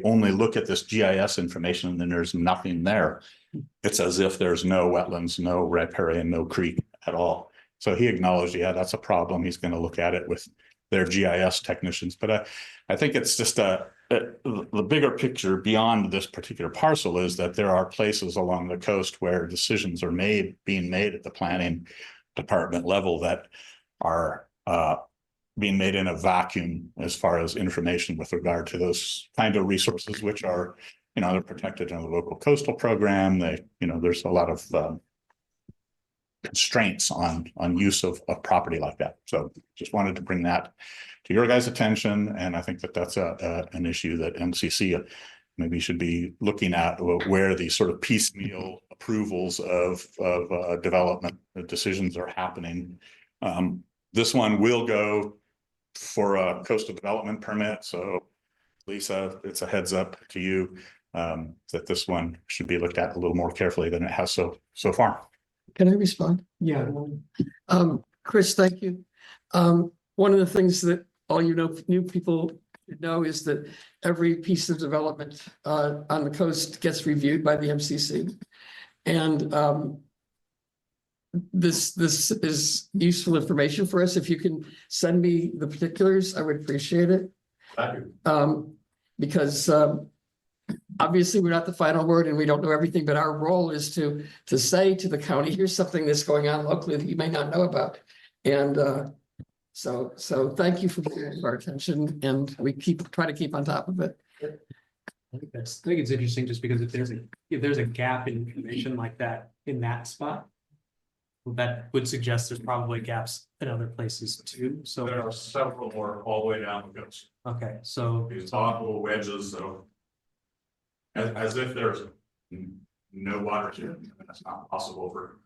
only look at this GIS information and then there's nothing there. It's as if there's no wetlands, no riparian, no creek at all. So he acknowledged, yeah, that's a problem. He's going to look at it with their GIS technicians. But I think it's just the bigger picture beyond this particular parcel is that there are places along the coast where decisions are being made at the planning department level that are being made in a vacuum as far as information with regard to those kind of resources, which are, they're protected in the local coastal program. There's a lot of constraints on use of property like that. So just wanted to bring that to your guys' attention. And I think that that's an issue that MCC maybe should be looking at, where these sort of piecemeal approvals of development decisions are happening. This one will go for a coastal development permit. So Lisa, it's a heads up to you that this one should be looked at a little more carefully than it has so far. Can I respond? Yeah. Chris, thank you. One of the things that all new people know is that every piece of development on the coast gets reviewed by the MCC. And this is useful information for us. If you can send me the particulars, I would appreciate it. Thank you. Because obviously we're not the final word and we don't know everything, but our role is to say to the county, here's something that's going on locally that you may not know about. And so thank you for bringing it to our attention, and we try to keep on top of it. I think it's interesting, just because if there's a gap in information like that in that spot, well, that would suggest there's probably gaps in other places too. So There are several more all the way down the coast. okay, so These odd little wedges of, as if there's no watershed. That's not possible for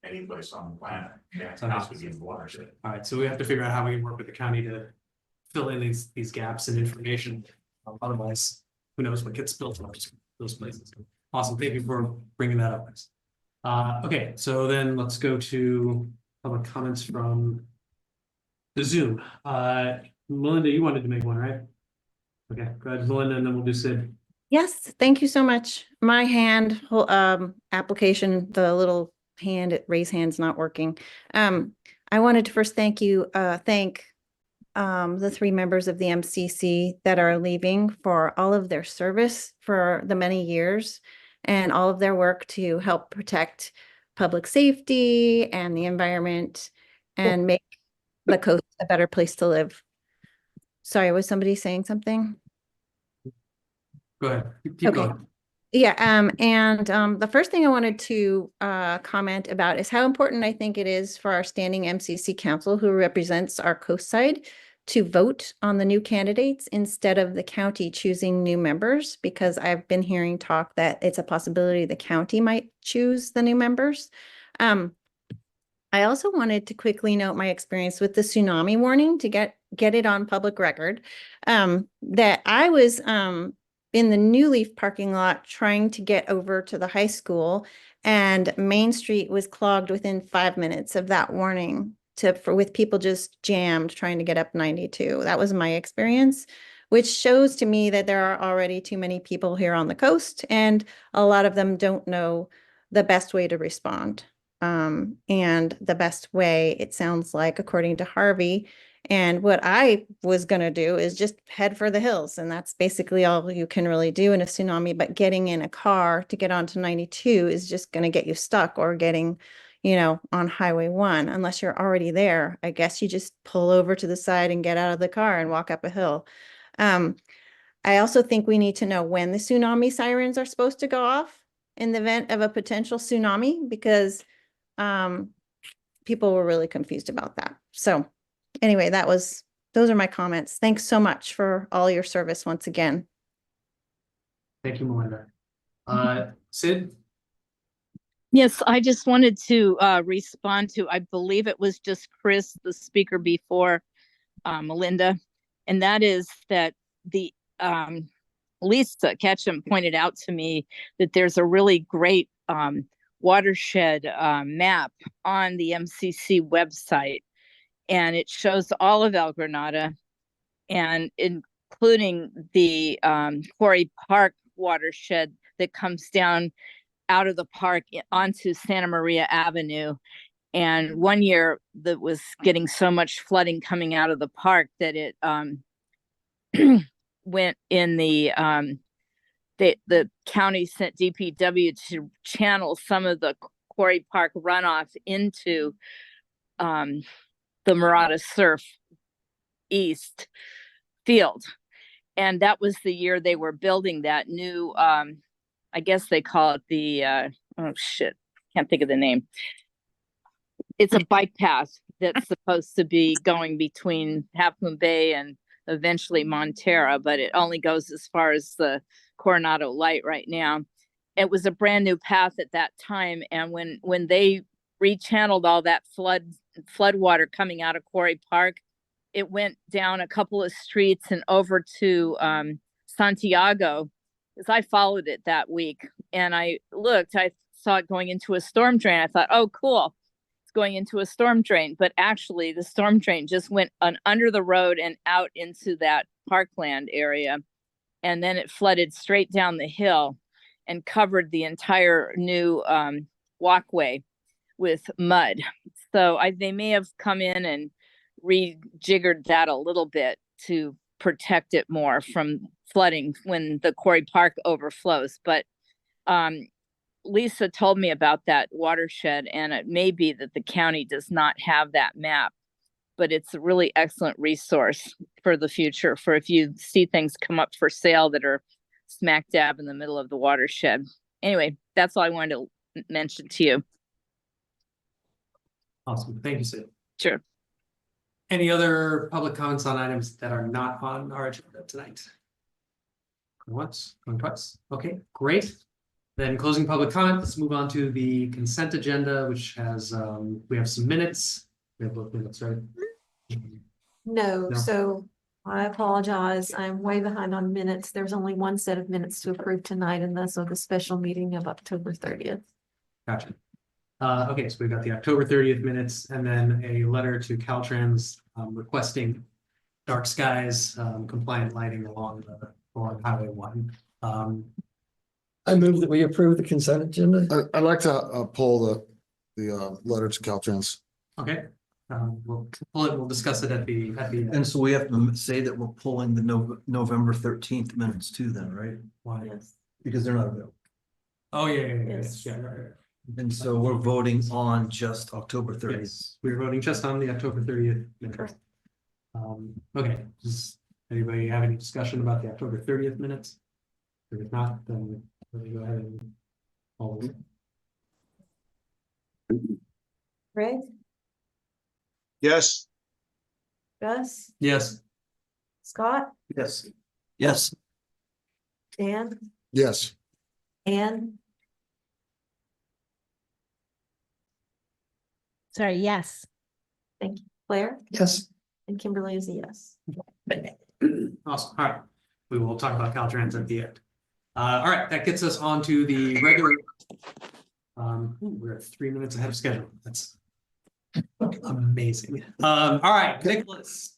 any place on the planet. Yeah, it has to be in the watershed. all right, so we have to figure out how we can work with the county to fill in these gaps in information. Otherwise, who knows what gets built in those places. Awesome, thank you for bringing that up. Okay, so then let's go to public comments from the Zoom. Melinda, you wanted to make one, right? Okay, go ahead, Melinda, and then we'll do Sid. Yes, thank you so much. My application, the little raise hand's not working. I wanted to first thank the 3 members of the MCC that are leaving for all of their service for the many years and all of their work to help protect public safety and the environment and make the coast a better place to live. Sorry, was somebody saying something? Go ahead. Keep Okay. going. Yeah, the first thing I wanted to comment about is how important I think it is for our standing MCC council, who represents our coast side, to vote on the new candidates instead of the county choosing new members, because I've been hearing talk that it's a possibility the county might choose the new members. I also wanted to quickly note my experience with the tsunami warning to get it on public record, that I was in the New Leaf parking lot trying to get over to the high school, and Main Street was clogged within 5 minutes of that warning with people just jammed trying to get up 92. That was my experience, which shows to me that there are already too many people here on the coast, and a lot of them don't know the best way to respond. And the best way, it sounds like, according to Harvey, and what I was going to do is just head for the hills. And that's basically all you can really do in a tsunami. But getting in a car to get onto 92 is just going to get you stuck, or getting, on Highway 1, unless you're already there. I guess you just pull over to the side and get out of the car and walk up a hill. I also think we need to know when the tsunami sirens are supposed to go off in the event of a potential tsunami, because people were really confused about that. So anyway, those are my comments. Thanks so much for all your service once again. Thank you, Melinda. Sid? Yes, I just wanted to respond to, I believe it was just Chris, the speaker before Melinda, and that is that the Lisa Ketchum pointed out to me that there's a really great watershed map on the MCC website, and it shows all of El Granada, and including the Quarry Park watershed that comes down out of the park onto Santa Maria Avenue. And one year that was getting so much flooding coming out of the park that it went in the county sent DPW to channel some of the Quarry Park runoff into the Murata Surf East field. And that was the year they were building that new, I guess they call it the, oh shit, can't think of the name. It's a bike path that's supposed to be going between Half Moon Bay and eventually Montera, but it only goes as far as the Coronado Light right now. It was a brand new path at that time. And when they rechanneled all that flood water coming out of Quarry Park, it went down a couple of streets and over to Santiago, because I followed it that week. And I saw it going into a storm drain. I thought, oh, cool, it's going into a storm drain. But actually, the storm drain just went under the road and out into that parkland area. And then it flooded straight down the hill and covered the entire new walkway with mud. So they may have come in and rejiggered that a little bit to protect it more from flooding when the Quarry Park overflows. But Lisa told me about that watershed, and it may be that the county does not have that map, but it's a really excellent resource for the future, for if you see things come up for sale that are smack dab in the middle of the watershed. Anyway, that's all I wanted to mention to you. Awesome. Thank you, Sue. Sure. Any other public comments on items that are not on our agenda tonight? Going once, going twice. Okay, great. Then closing public comment, let's move on to the consent agenda, which has, we have some minutes. We have both minutes, right? No, No. so I apologize. I'm way behind on minutes. There's only one set of minutes to approve tonight, and that's of the special meeting of October 30th. Gotcha. Okay, so we've got the October 30th minutes and then a letter to Caltrans requesting dark skies compliant lighting along Highway 1. I move that we approve the consent agenda. I'd like to pull the letter to Caltrans. Okay, we'll pull it. We'll discuss it at the And so we have to say that we're pulling the November 13th minutes too then, right? Why? Yes. Because they're not available. Oh, yeah. Yes. Right. And so we're voting on just October 30th. Yes, we're voting just on the October 30th. minutes. Correct. Okay, does anybody have any discussion about the October 30th minutes? If not, then let me go ahead and follow. Greg, Yes. Gus, Yes. Scott, Yes. Yes. Dan, Yes. Ann, Sorry, yes. thank you, Claire, Yes. and Kimberly is a yes. Awesome. All right. We will talk about Caltrans at the end. All right, that gets us on to the regular. We're at 3 minutes ahead of schedule. That's amazing. All right, Nicholas.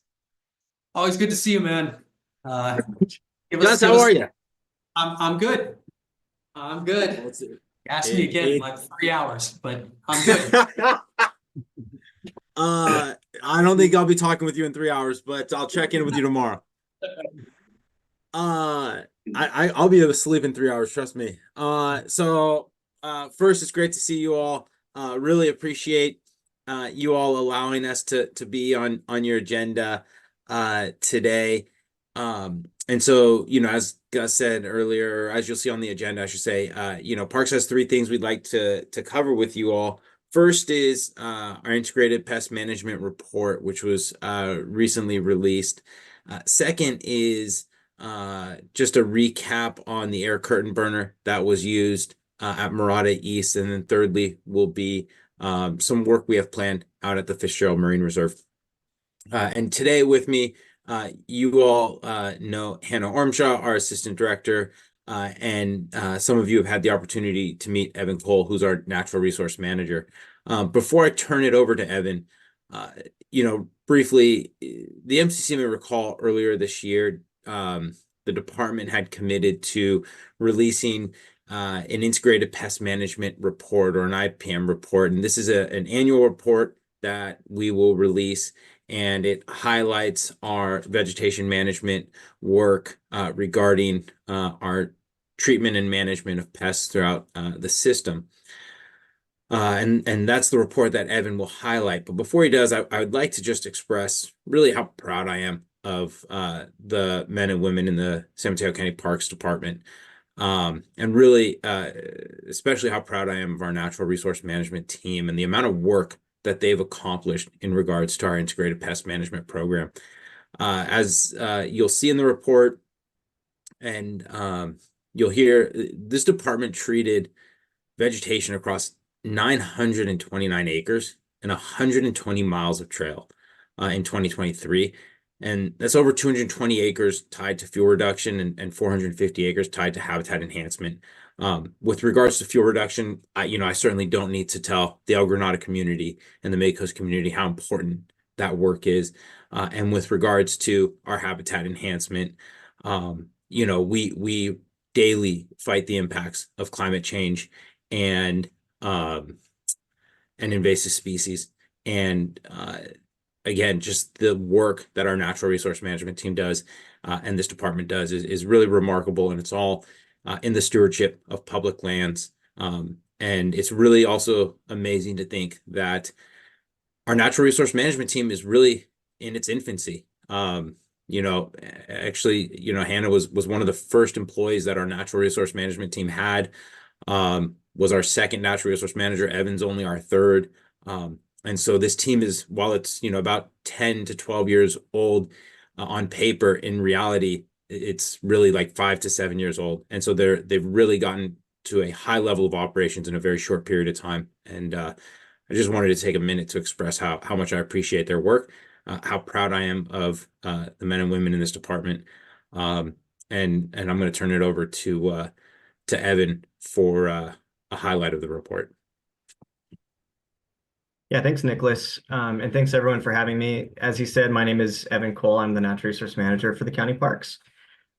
Always good to see you, man. Gus, how are you? I'm good. I'm good. Ask me again in like 3 hours, but I'm good. I don't think I'll be talking with you in 3 hours, but I'll check in with you tomorrow. I'll be able to sleep in 3 hours, trust me. So first, it's great to see you all. Really appreciate you all allowing us to be on your agenda today. And so, as Gus said earlier, as you'll see on the agenda, I should say, Parks has 3 things we'd like to cover with you all. First is our integrated pest management report, which was recently released. Second is just a recap on the air curtain burner that was used at Murata East. And then thirdly will be some work we have planned out at the Fitzgerald Marine Reserve. And today with me, you all know Hannah Ormshaw, our assistant director, and some of you have had the opportunity to meet Evan Cole, who's our natural resource manager. Before I turn it over to Evan, briefly, the MCC may recall earlier this year, the department had committed to releasing an integrated pest management report, or an IPM report. And this is an annual report that we will release, and it highlights our vegetation management work regarding our treatment and management of pests throughout the system. And that's the report that Evan will highlight. But before he does, I would like to just express really how proud I am of the men and women in the San Mateo County Parks Department. And really, especially how proud I am of our natural resource management team and the amount of work that they've accomplished in regards to our integrated pest management program. As you'll see in the report, and you'll hear, this department treated vegetation across 929 acres and 120 miles of trail in 2023. And that's over 220 acres tied to fuel reduction and 450 acres tied to habitat enhancement. With regards to fuel reduction, I certainly don't need to tell the El Granada community and the Midcoast community how important that work is. And with regards to our habitat enhancement, we daily fight the impacts of climate change and invasive species. And again, just the work that our natural resource management team does and this department does is really remarkable. And it's all in the stewardship of public lands. And it's really also amazing to think that our natural resource management team is really in its infancy. Actually, Hannah was one of the first employees that our natural resource management team had. Was our second natural resource manager. Evan's only our third. And so this team is, while it's, about 10 to 12 years old on paper, in reality, it's really like 5 to 7 years old. And so they've really gotten to a high level of operations in a very short period of time. And I just wanted to take a minute to express how much I appreciate their work, how proud I am of the men and women in this department. And I'm going to turn it over to Evan for a highlight of the report. Yeah, thanks, Nicholas. And thanks everyone for having me. As he said, my name is Evan Cole. I'm the natural resource manager for the county parks.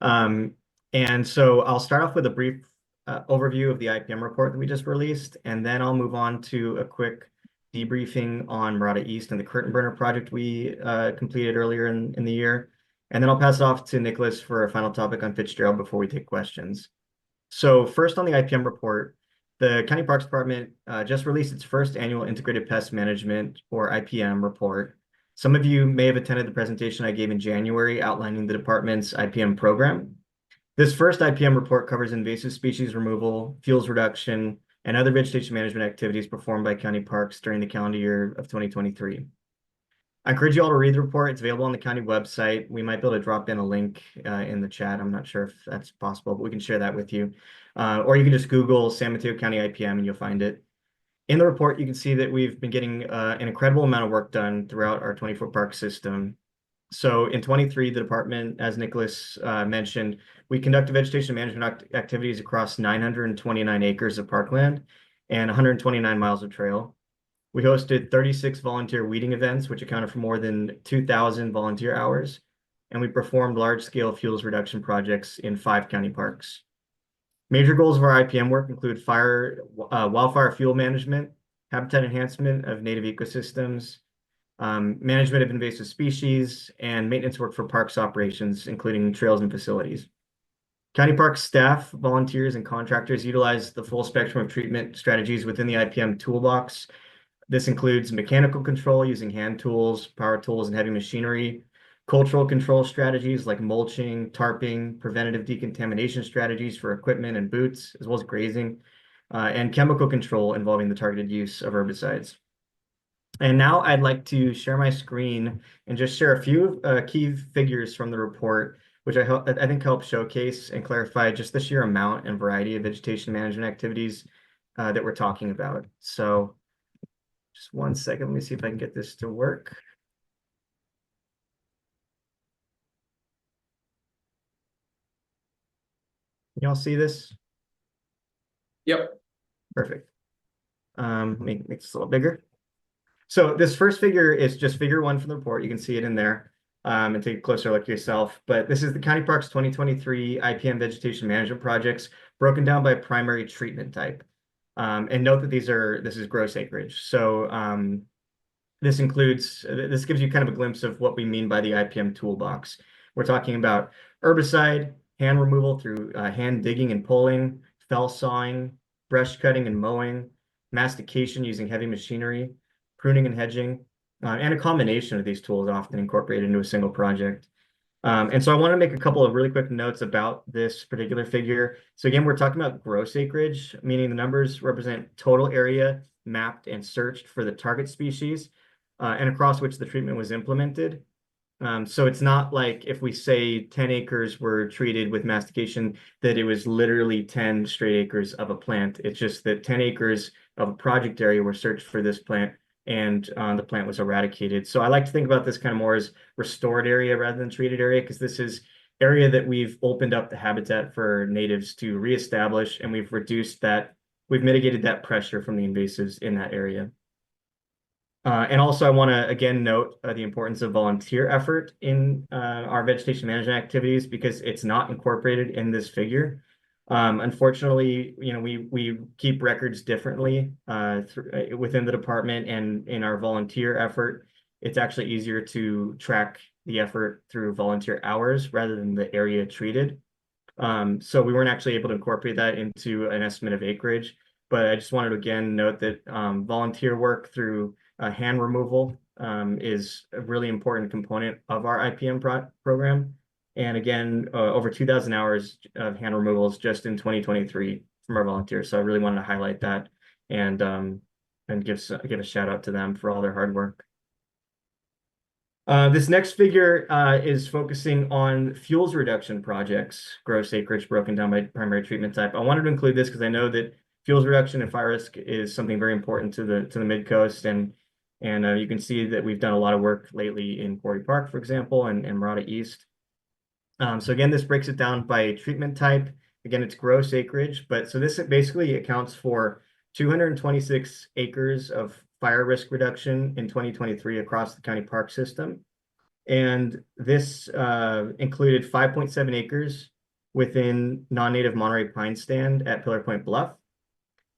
And so I'll start off with a brief overview of the IPM report that we just released, and then I'll move on to a quick debriefing on Murata East and the curtain burner project we completed earlier in the year. And then I'll pass it off to Nicholas for a final topic on Fitzgerald before we take questions. So first on the IPM report, the County Parks Department just released its first annual Integrated Pest Management, or IPM, report. Some of you may have attended the presentation I gave in January outlining the department's IPM program. This first IPM report covers invasive species removal, fuels reduction, and other vegetation management activities performed by county parks during the calendar year of 2023. I encourage you all to read the report. It's available on the county website. We might be able to drop in a link in the chat. I'm not sure if that's possible, but we can share that with you. Or you can just Google San Mateo County IPM and you'll find it. In the report, you can see that we've been getting an incredible amount of work done throughout our 24-park system. So in 23, the department, as Nicholas mentioned, we conducted vegetation management activities across 929 acres of parkland and 129 miles of trail. We hosted 36 volunteer weeding events, which accounted for more than 2,000 volunteer hours. And we performed large-scale fuels reduction projects in 5 county parks. Major goals of our IPM work include wildfire fuel management, habitat enhancement of native ecosystems, management of invasive species, and maintenance work for parks operations, including trails and facilities. County park staff, volunteers, and contractors utilize the full spectrum of treatment strategies within the IPM toolbox. This includes mechanical control using hand tools, power tools, and heavy machinery, cultural control strategies like mulching, tarping, preventative decontamination strategies for equipment and boots, as well as grazing, and chemical control involving the targeted use of herbicides. And now I'd like to share my screen and just share a few key figures from the report, which I think help showcase and clarify just the sheer amount and variety of vegetation management activities that we're talking about. So just one second, let me see if I can get this to work. Y'all see this? Yep. Perfect. Make this a little bigger. So this first figure is just figure 1 from the report. You can see it in there and take a closer look yourself. But this is the County Parks 2023 IPM vegetation management projects broken down by primary treatment type. And note that this is gross acreage. So this gives you kind of a glimpse of what we mean by the IPM toolbox. We're talking about herbicide, hand removal through hand digging and pulling, fell sawing, brush cutting and mowing, mastication using heavy machinery, pruning and hedging, and a combination of these tools often incorporated into a single project. And so I want to make a couple of really quick notes about this particular figure. So again, we're talking about gross acreage, meaning the numbers represent total area mapped and searched for the target species and across which the treatment was implemented. So it's not like if we say 10 acres were treated with mastication, that it was literally 10 straight acres of a plant. It's just that 10 acres of a project area were searched for this plant, and the plant was eradicated. So I like to think about this kind of more as restored area rather than treated area, because this is area that we've opened up the habitat for natives to reestablish, and we've mitigated that pressure from the invasives in that area. And also I want to again note the importance of volunteer effort in our vegetation management activities, because it's not incorporated in this figure. Unfortunately, we keep records differently within the department, and in our volunteer effort, it's actually easier to track the effort through volunteer hours rather than the area treated. So we weren't actually able to incorporate that into an estimate of acreage, but I just wanted to again note that volunteer work through hand removal is a really important component of our IPM program. And again, over 2,000 hours of hand removals just in 2023 from our volunteers. So I really wanted to highlight that and give a shout out to them for all their hard work. This next figure is focusing on fuels reduction projects, gross acreage broken down by primary treatment type. I wanted to include this because I know that fuels reduction and fire risk is something very important to the Midcoast, and you can see that we've done a lot of work lately in Quarry Park, for example, and Murata East. So again, this breaks it down by treatment type. Again, it's gross acreage, but so this basically accounts for 226 acres of fire risk reduction in 2023 across the county park system. And this included 5.7 acres within non-native Monterey pine stand at Pillar Point Bluff,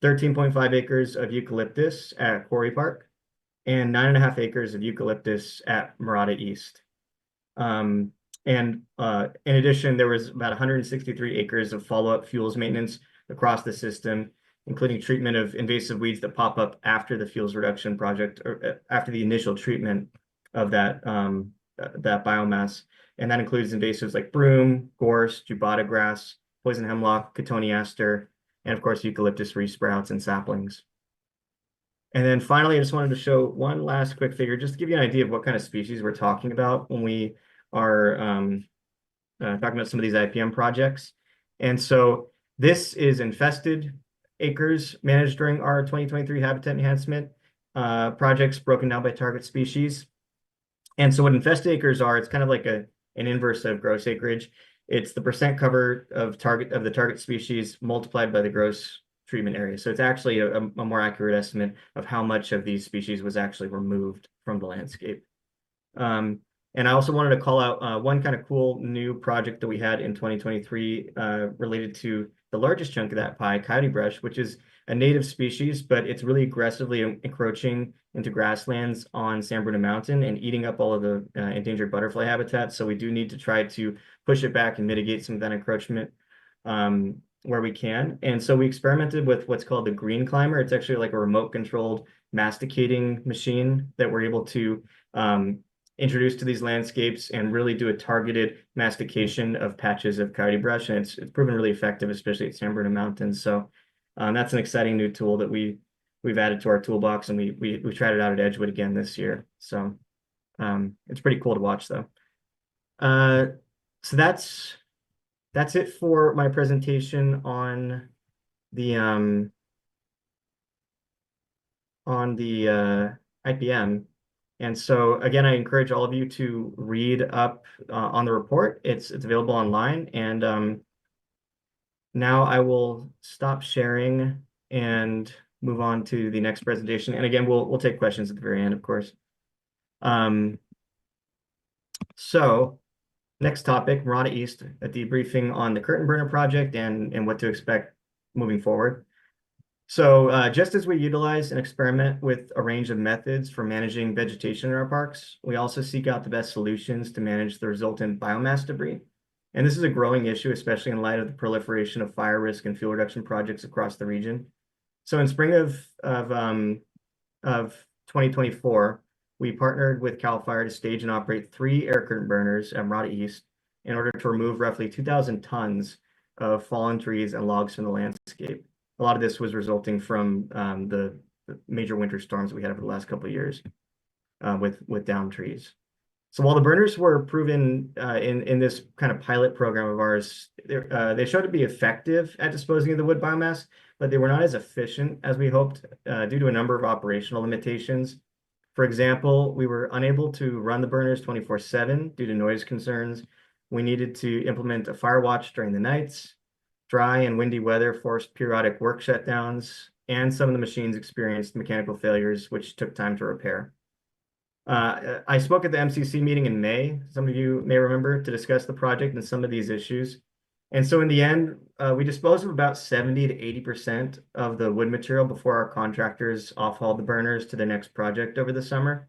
13.5 acres of eucalyptus at Quarry Park, and 9.5 acres of eucalyptus at Murata East. And in addition, there was about 163 acres of follow-up fuels maintenance across the system, including treatment of invasive weeds that pop up after the fuels reduction project, or after the initial treatment of that biomass. And that includes invasives like broom, gorse, jubata grass, poison hemlock, cotoneaster, and of course, eucalyptus resprouts and saplings. And then finally, I just wanted to show one last quick figure, just to give you an idea of what kind of species we're talking about when we are talking about some of these IPM projects. And so this is infested acres managed during our 2023 habitat enhancement projects broken down by target species. And so what infested acres are, it's kind of like an inverse of gross acreage. It's the percent cover of the target species multiplied by the gross treatment area. So it's actually a more accurate estimate of how much of these species was actually removed from the landscape. And I also wanted to call out one kind of cool new project that we had in 2023 related to the largest chunk of that pie, coyote brush, which is a native species, but it's really aggressively encroaching into grasslands on San Bruno Mountain and eating up all of the endangered butterfly habitat. So we do need to try to push it back and mitigate some of that encroachment where we can. And so we experimented with what's called the green climber. It's actually like a remote controlled masticating machine that we're able to introduce to these landscapes and really do a targeted mastication of patches of coyote brush. And it's proven really effective, especially at San Bruno Mountains. So that's an exciting new tool that we've added to our toolbox, and we tried it out at Edgewood again this year. So it's pretty cool to watch though. So that's it for my presentation on the IPM. And so again, I encourage all of you to read up on the report. It's available online. And now I will stop sharing and move on to the next presentation. And again, we'll take questions at the very end, of course. So next topic, Murata East, a debriefing on the curtain burner project and what to expect moving forward. So just as we utilize and experiment with a range of methods for managing vegetation in our parks, we also seek out the best solutions to manage the resultant biomass debris. And this is a growing issue, especially in light of the proliferation of fire risk and fuel reduction projects across the region. So in spring of 2024, we partnered with CAL FIRE to stage and operate 3 air current burners at Marata East in order to remove roughly 2,000 tons of fallen trees and logs from the landscape. A lot of this was resulting from the major winter storms that we had over the last couple of years with downed trees. So while the burners were proven in this kind of pilot program of ours, they showed to be effective at disposing of the wood biomass, but they were not as efficient as we hoped due to a number of operational limitations. For example, we were unable to run the burners 24/7 due to noise concerns. We needed to implement a fire watch during the nights. Dry and windy weather forced periodic work shutdowns, and some of the machines experienced mechanical failures, which took time to repair. I spoke at the MCC meeting in May, some of you may remember, to discuss the project and some of these issues. And so in the end, we disposed of about 70 to 80% of the wood material before our contractors off-hauled the burners to the next project over the summer.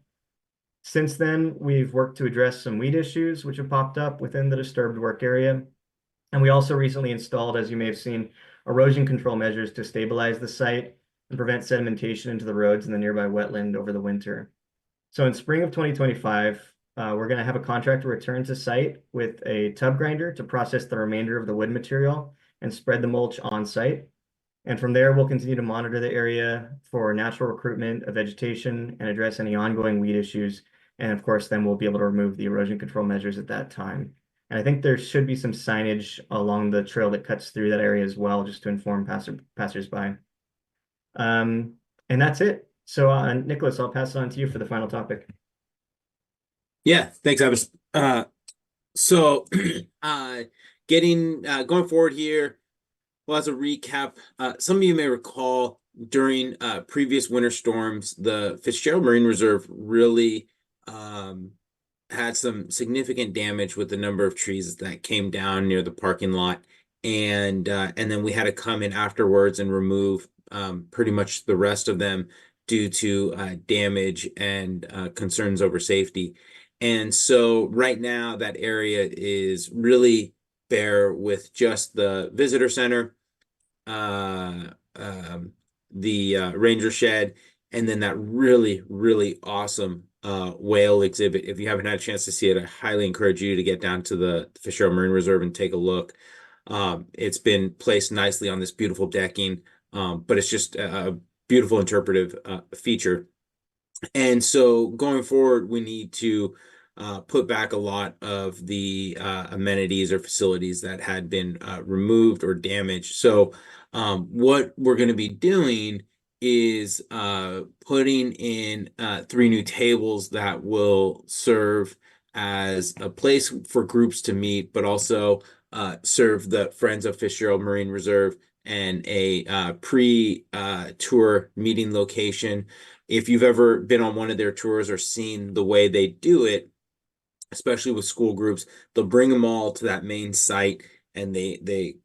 Since then, we've worked to address some weed issues which have popped up within the disturbed work area. And we also recently installed, as you may have seen, erosion control measures to stabilize the site and prevent sedimentation into the roads in the nearby wetland over the winter. So in spring of 2025, we're going to have a contractor return to site with a tub grinder to process the remainder of the wood material and spread the mulch on site. And from there, we'll continue to monitor the area for natural recruitment of vegetation and address any ongoing weed issues. And of course, then we'll be able to remove the erosion control measures at that time. And I think there should be some signage along the trail that cuts through that area as well, just to inform passersby. And that's it. So Nicholas, I'll pass it on to you for the final topic. Yeah, thanks, Avis. So going forward here, well, as a recap, some of you may recall during previous winter storms, the Fitzgerald Marine Reserve really had some significant damage with the number of trees that came down near the parking lot, and then we had to come in afterwards and remove pretty much the rest of them due to damage and concerns over safety. And so right now that area is really bare with just the visitor center, the ranger shed, and then that really, really awesome whale exhibit. If you haven't had a chance to see it, I highly encourage you to get down to the Fitzgerald Marine Reserve and take a look. It's been placed nicely on this beautiful decking, but it's just a beautiful interpretive feature. And so going forward, we need to put back a lot of the amenities or facilities that had been removed or damaged. So what we're going to be doing is putting in 3 new tables that will serve as a place for groups to meet, but also serve the Friends of Fitzgerald Marine Reserve and a pre-tour meeting location. If you've ever been on one of their tours or seen the way they do it, especially with school groups, they'll bring them all to that main site and they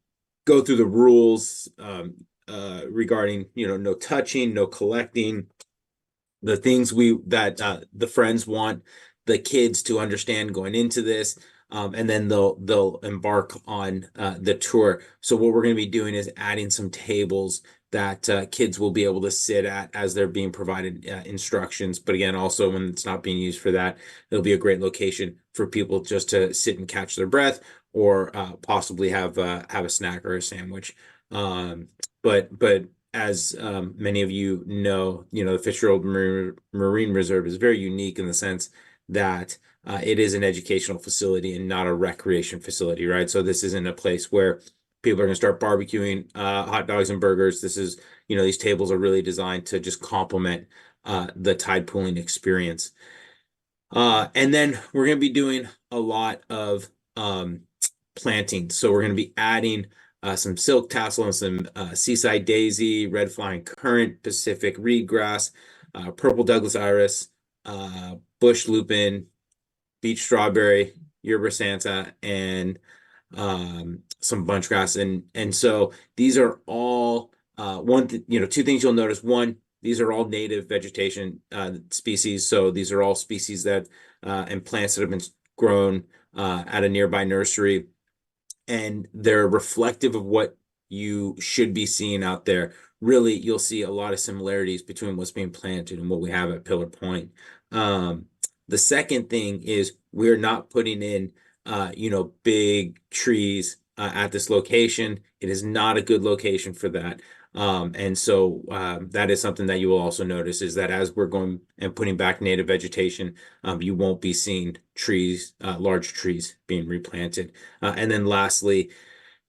go through the rules regarding, no touching, no collecting, the things that the friends want the kids to understand going into this. And then they'll embark on the tour. So what we're going to be doing is adding some tables that kids will be able to sit at as they're being provided instructions. But again, also when it's not being used for that, it'll be a great location for people just to sit and catch their breath, or possibly have a snack or a sandwich. But as many of you know, the Fitzgerald Marine Reserve is very unique in the sense that it is an educational facility and not a recreation facility, right? So this isn't a place where people are going to start barbecuing hot dogs and burgers. This is, these tables are really designed to just complement the tide pooling experience. And then we're going to be doing a lot of planting. So we're going to be adding some silk tassel and some seaside daisy, red flying currant, Pacific reedgrass, purple Douglas iris, bush lupin, beach strawberry, yerba santa, and some bunch grass. And so these are all two things you'll notice. One, these are all native vegetation species. So these are all species that and plants that have been grown at a nearby nursery, and they're reflective of what you should be seeing out there. Really, you'll see a lot of similarities between what's being planted and what we have at Pillar Point. The second thing is we're not putting in, big trees at this location. It is not a good location for that. And so that is something that you will also notice is that as we're going and putting back native vegetation, you won't be seeing trees, large trees being replanted. And then lastly,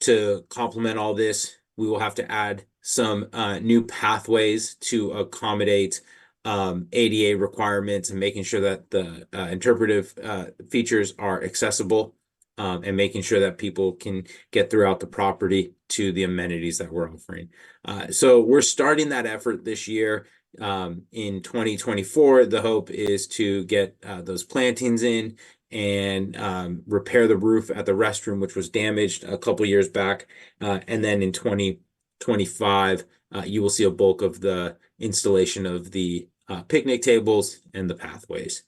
to complement all this, we will have to add some new pathways to accommodate ADA requirements and making sure that the interpretive features are accessible, and making sure that people can get throughout the property to the amenities that we're offering. So we're starting that effort this year. In 2024, the hope is to get those plantings in and repair the roof at the restroom, which was damaged a couple years back. And then in 2025, you will see a bulk of the installation of the picnic tables and the pathways.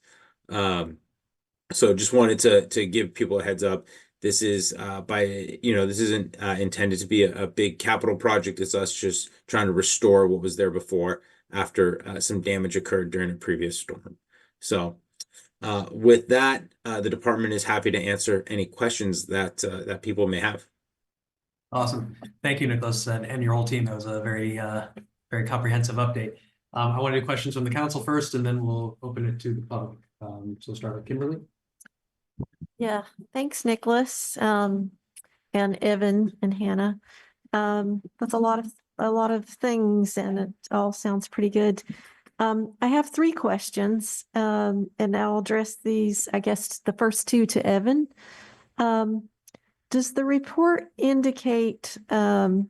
So just wanted to give people a heads up. This is this isn't intended to be a big capital project. It's us just trying to restore what was there before after some damage occurred during a previous storm. So with that, the department is happy to answer any questions that people may have. Awesome. Thank you, Nicholas, and your whole team. That was a very, very comprehensive update. I want to do questions from the council first, and then we'll open it to the public. So we'll start with Kimberly. Yeah, thanks, Nicholas, and Evan and Hannah. That's a lot of things, and it all sounds pretty good. I have 3 questions, and I'll address these, I guess, the first 2 to Evan. Does the report indicate the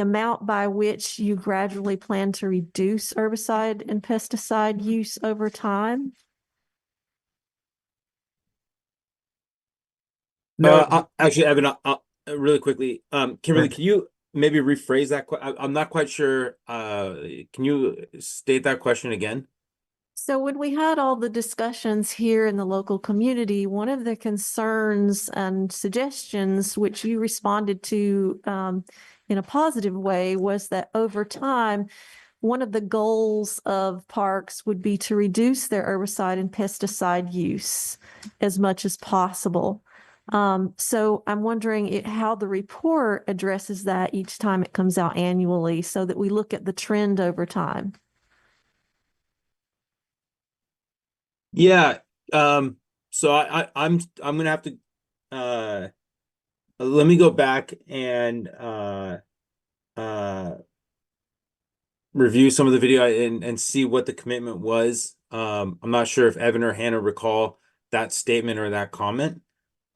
amount by which you gradually plan to reduce herbicide and pesticide use over time? No, actually, Evan, really quickly, Kimberly, can you maybe rephrase that? I'm not quite sure. Can you state that question again? So when we had all the discussions here in the local community, one of the concerns and suggestions which you responded to in a positive way was that over time, one of the goals of parks would be to reduce their herbicide and pesticide use as much as possible. So I'm wondering how the report addresses that each time it comes out annually so that we look at the trend over time. Yeah. So I'm gonna have to let me go back and review some of the video and see what the commitment was. I'm not sure if Evan or Hannah recall that statement or that comment.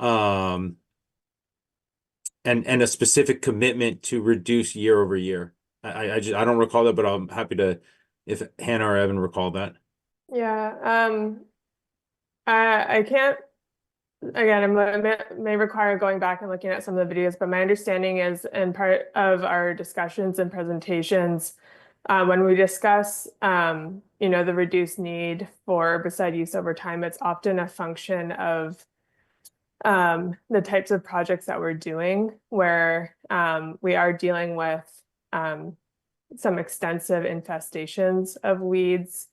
And a specific commitment to reduce year over year. I don't recall that, but I'm happy to if Hannah or Evan recall that. Yeah, I can't, again, it may require going back and looking at some of the videos, but my understanding is in part of our discussions and presentations, when we discuss, the reduced need for herbicide use over time, it's often a function of the types of projects that we're doing where we are dealing with some extensive infestations of weeds,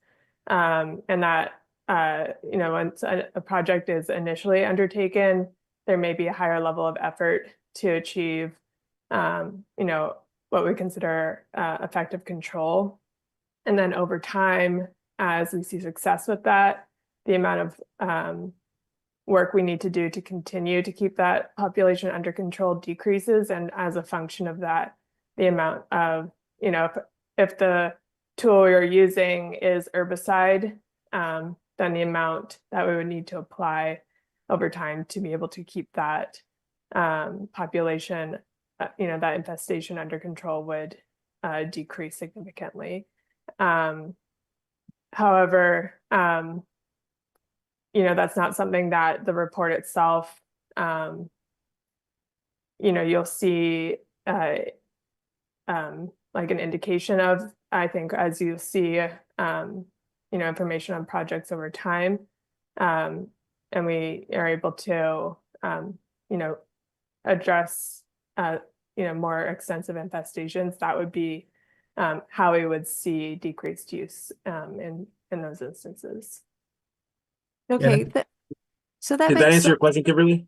and that once a project is initially undertaken, there may be a higher level of effort to achieve what we consider effective control. And then over time, as we see success with that, the amount of work we need to do to continue to keep that population under control decreases. And as a function of that, the amount of, if the tool you're using is herbicide, then the amount that we would need to apply over time to be able to keep that population, that infestation under control would decrease significantly. However, that's not something that the report itself, you'll see like an indication of, I think, as you see, information on projects over time. And we are able to, address, more extensive infestations, that would be how we would see decreased use in those instances. Okay, so that Did that makes answer your question, Kimberly?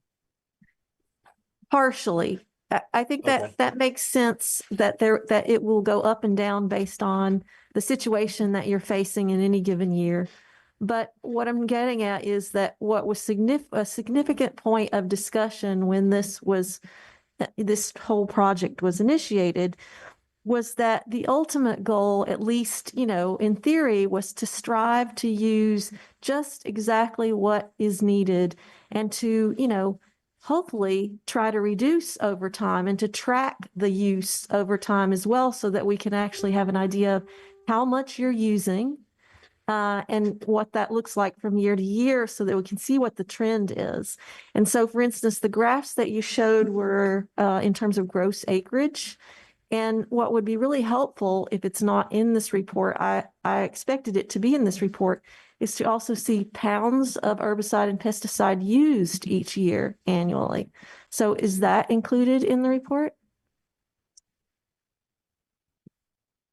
partially. I think that Okay. that makes sense that that it will go up and down based on the situation that you're facing in any given year. But what I'm getting at is that what was a significant point of discussion when this whole project was initiated was that the ultimate goal, at least, in theory, was to strive to use just exactly what is needed and to, hopefully try to reduce over time and to track the use over time as well so that we can actually have an idea of how much you're using and what that looks like from year to year so that we can see what the trend is. And so, for instance, the graphs that you showed were in terms of gross acreage. And what would be really helpful if it's not in this report, I expected it to be in this report, is to also see pounds of herbicide and pesticide used each year annually. So is that included in the report?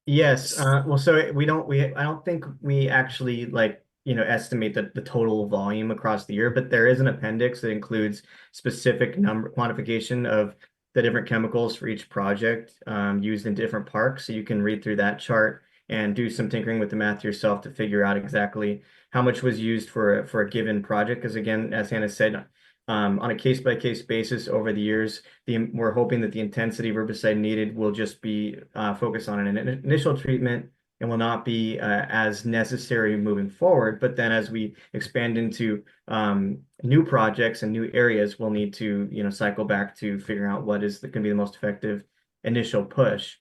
Yes, well, so I don't think we actually estimate the total volume across the year, but there is an appendix that includes specific quantification of the different chemicals for each project used in different parks. So you can read through that chart and do some tinkering with the math yourself to figure out exactly how much was used for a given project. Because again, as Hannah said, on a case-by-case basis over the years, we're hoping that the intensity of herbicide needed will just be focused on an initial treatment and will not be as necessary moving forward. But then as we expand into new projects and new areas, we'll need to cycle back to figure out what is going to be the most effective initial push.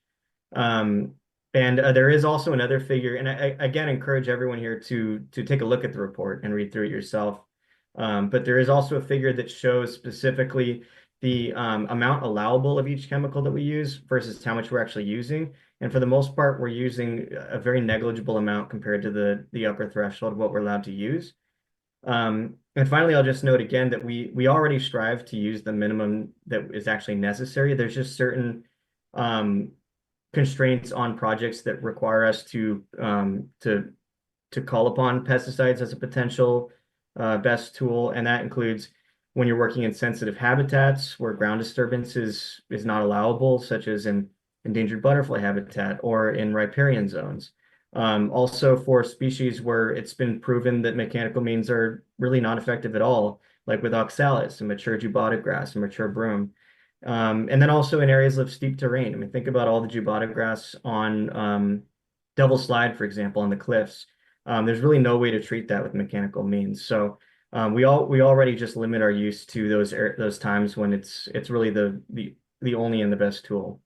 And there is also another figure, and I again encourage everyone here to take a look at the report and read through it yourself. But there is also a figure that shows specifically the amount allowable of each chemical that we use versus how much we're actually using. And for the most part, we're using a very negligible amount compared to the upper threshold of what we're allowed to use. And finally, I'll just note again that we already strive to use the minimum that is actually necessary. There's just certain constraints on projects that require us to call upon pesticides as a potential best tool, and that includes when you're working in sensitive habitats where ground disturbance is not allowable, such as in endangered butterfly habitat or in riparian zones. Also for species where it's been proven that mechanical means are really not effective at all, like with oxalis and mature jubata grass and mature broom. And then also in areas of steep terrain. I mean, think about all the jubata grass on Devil Slide, for example, on the cliffs. There's really no way to treat that with mechanical means. So we already just limit our use to those times when it's really the only and the best tool.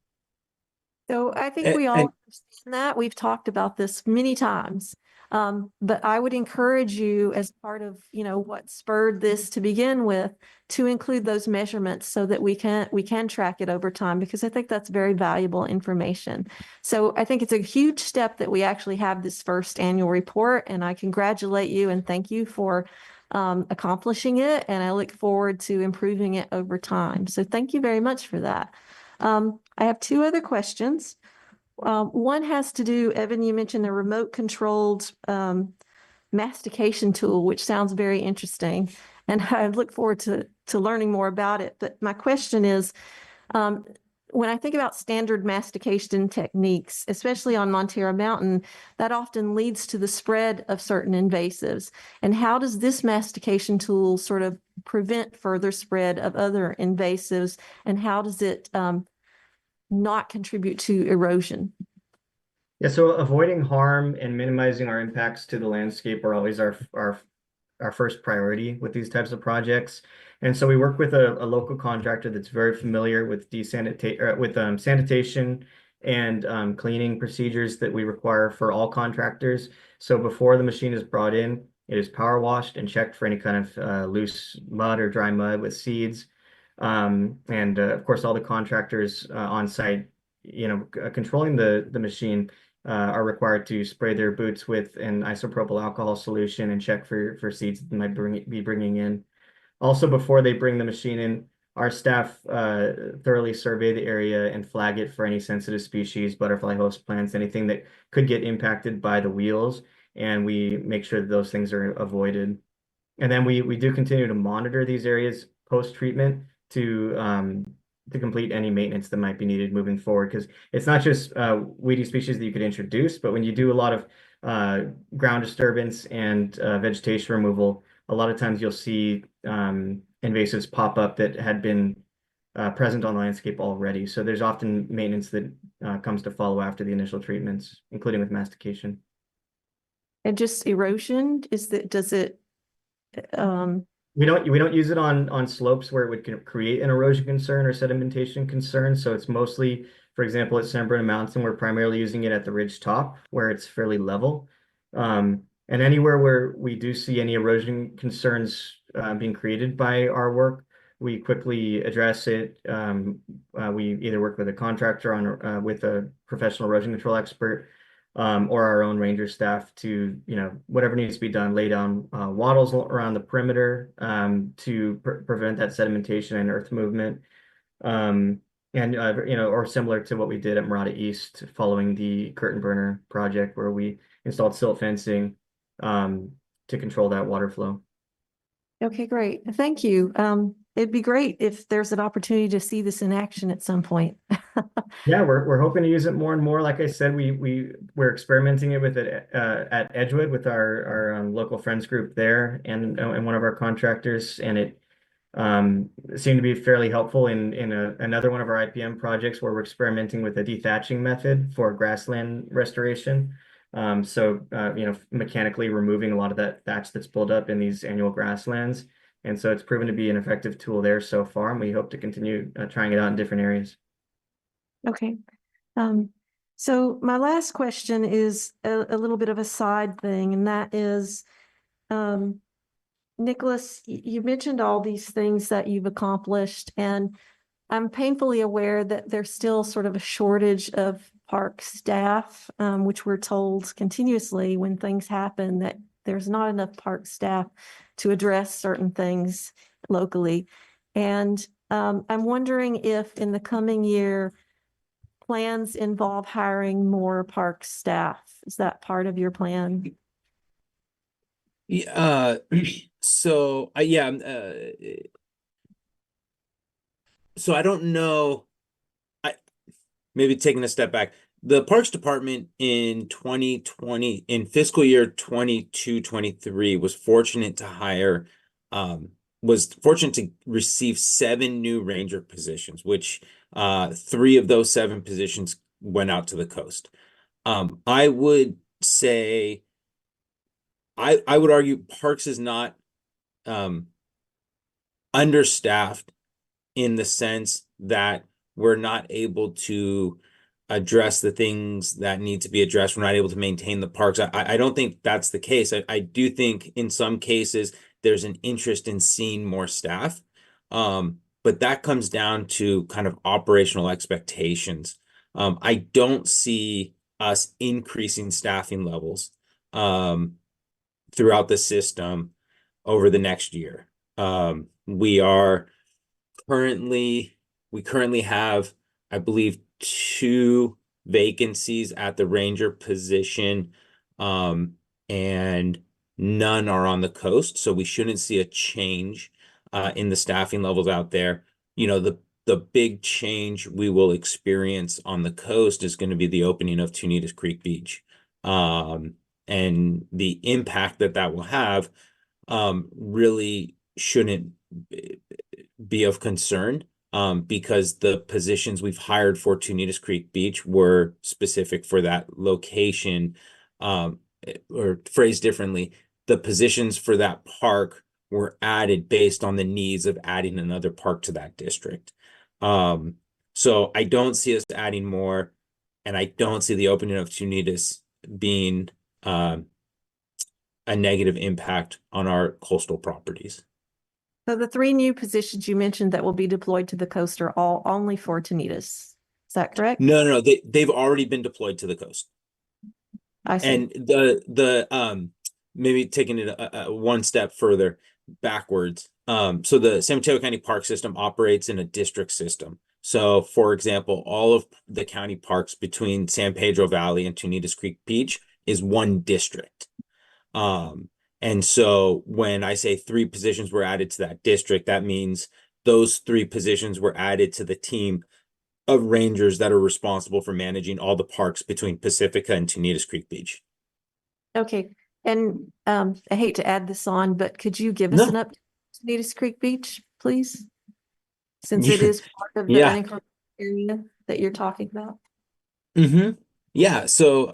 So I think we all understand that. We've talked about this many times. But I would encourage you, as part of, what spurred this to begin with, to include those measurements so that we can track it over time, because I think that's very valuable information. So I think it's a huge step that we actually have this first annual report, and I congratulate you and thank you for accomplishing it. And I look forward to improving it over time. So thank you very much for that. I have two other questions. One has to do, Evan, you mentioned the remote controlled mastication tool, which sounds very interesting. And I look forward to learning more about it. But my question is, when I think about standard mastication techniques, especially on Montero Mountain, that often leads to the spread of certain invasives. And how does this mastication tool sort of prevent further spread of other invasives? And how does it not contribute to erosion? Yeah, so avoiding harm and minimizing our impacts to the landscape are always our first priority with these types of projects. And so we work with a local contractor that's very familiar with sanitation and cleaning procedures that we require for all contractors. So before the machine is brought in, it is power washed and checked for any kind of loose mud or dry mud with seeds. And of course, all the contractors on site, controlling the machine are required to spray their boots with an isopropyl alcohol solution and check for seeds that they might be bringing in. Also, before they bring the machine in, our staff thoroughly survey the area and flag it for any sensitive species, butterfly host plants, anything that could get impacted by the wheels, and we make sure that those things are avoided. And then we do continue to monitor these areas post-treatment to complete any maintenance that might be needed moving forward, because it's not just weedy species that you could introduce, but when you do a lot of ground disturbance and vegetation removal, a lot of times you'll see invasives pop up that had been present on the landscape already. So there's often maintenance that comes to follow after the initial treatments, including with mastication. And just erosion, does it we don't use it on slopes where it would create an erosion concern or sedimentation concern. So it's mostly, for example, at San Bruno Mountain, we're primarily using it at the ridge top where it's fairly level. And anywhere where we do see any erosion concerns being created by our work, we quickly address it. We either work with a contractor on with a professional erosion control expert, or our own ranger staff to, whatever needs to be done, lay down wattles around the perimeter to prevent that sedimentation and earth movement. Or similar to what we did at Murata East following the curtain burner project, where we installed silt fencing to control that water flow. Okay, great. Thank you. It'd be great if there's an opportunity to see this in action at some point. Yeah, we're hoping to use it more and more. Like I said, we're experimenting it with it at Edgewood with our local friends group there and one of our contractors, and it seemed to be fairly helpful in another one of our IPM projects where we're experimenting with a dethatching method for grassland restoration. Mechanically removing a lot of that thatch that's built up in these annual grasslands. And so it's proven to be an effective tool there so far, and we hope to continue trying it out in different areas. Okay. So my last question is a little bit of a side thing, and that is, Nicholas, you mentioned all these things that you've accomplished, and I'm painfully aware that there's still sort of a shortage of park staff, which we're told continuously when things happen that there's not enough park staff to address certain things locally. And I'm wondering if in the coming year, plans involve hiring more park staff. Is that part of your plan? Yeah. So I don't know. Maybe taking a step back. The Parks Department in 2020, in fiscal year 22-23, was fortunate to receive 7 new ranger positions, which 3 of those 7 positions went out to the coast. I would say, I would argue Parks is not understaffed in the sense that we're not able to address the things that need to be addressed. We're not able to maintain the parks. I don't think that's the case. I do think in some cases there's an interest in seeing more staff. But that comes down to kind of operational expectations. I don't see us increasing staffing levels throughout the system over the next year. We currently have, I believe, 2 vacancies at the ranger position, and none are on the coast. So we shouldn't see a change in the staffing levels out there. The big change we will experience on the coast is going to be the opening of Tunitas Creek Beach. And the impact that will have really shouldn't be of concern. Because the positions we've hired for Tunitas Creek Beach were specific for that location, or phrased differently, the positions for that park were added based on the needs of adding another park to that district. So I don't see us adding more, and I don't see the opening of Tunitas being a negative impact on our coastal properties. So the 3 new positions you mentioned that will be deployed to the coast are all only for Tunitas. Is that correct? No, they've already been deployed to the coast. I see. And maybe taking it one step further backwards, So the San Mateo County Park System operates in a district system. So for example, all of the county parks between San Pedro Valley and Tunitas Creek Beach is one district. And so when I say 3 positions were added to that district, that means those 3 positions were added to the team of rangers that are responsible for managing all the parks between Pacifica and Tunitas Creek Beach. Okay, and I hate to add this on, but could you give us No. an update to Tunitas Creek Beach, please? Since it Yeah. is part of the Yeah. unincorporated area that you're talking about. Mm-hmm. Yeah. So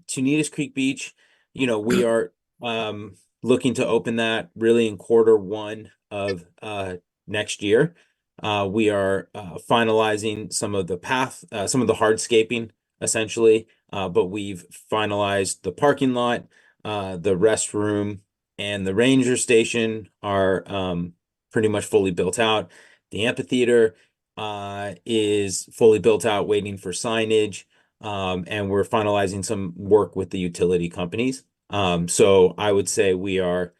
Tunitas Creek Beach, we are looking to open that really in quarter 1 of next year. We are finalizing some of the some of the hardscaping essentially, but we've finalized the parking lot, the restroom, and the ranger station are pretty much fully built out. The amphitheater is fully built out, waiting for signage. And we're finalizing some work with the utility companies. So I would say we are,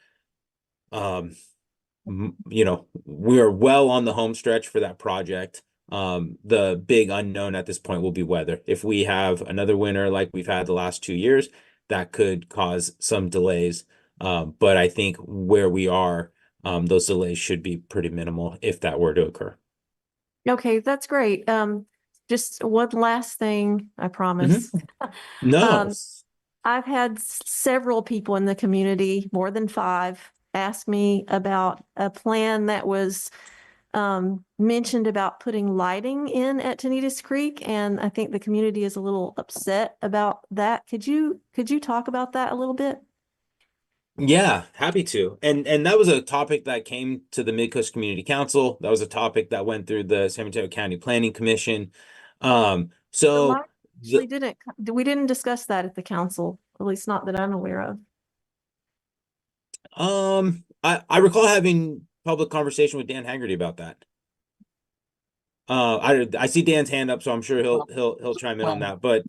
we are well on the home stretch for that project. The big unknown at this point will be weather. If we have another winter like we've had the last 2 years, that could cause some delays. But I think where we are, those delays should be pretty minimal if that were to occur. Okay, that's great. Just one last thing, I promise. No. I've had several people in the community, more than 5, ask me about a plan that was mentioned about putting lighting in at Tunitas Creek, and I think the community is a little upset about that. Could you talk about that a little bit? Yeah, happy to. And that was a topic that came to the Midcoast Community Council. That was a topic that went through the San Mateo County Planning Commission. So we didn't discuss that at the council, at least not that I'm aware of. I recall having public conversation with Dan Haggerty about that. I see Dan's hand up, so I'm sure he'll chime in on that. But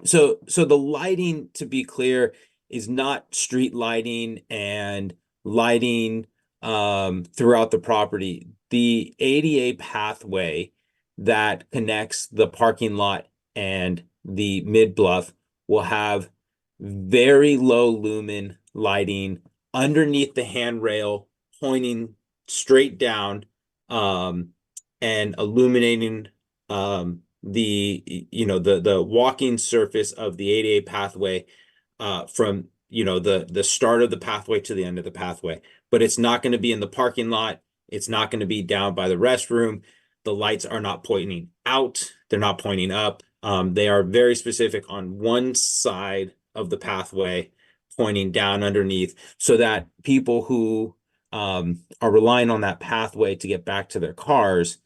so the lighting, to be clear, is not street lighting and lighting throughout the property. The ADA pathway that connects the parking lot and the mid bluff will have very low lumen lighting underneath the handrail, pointing straight down and illuminating the walking surface of the ADA pathway from the start of the pathway to the end of the pathway. But it's not going to be in the parking lot. It's not going to be down by the restroom. The lights are not pointing out. They're not pointing up. They are very specific on one side of the pathway, pointing down underneath, so that people who are relying on that pathway to get back to their cars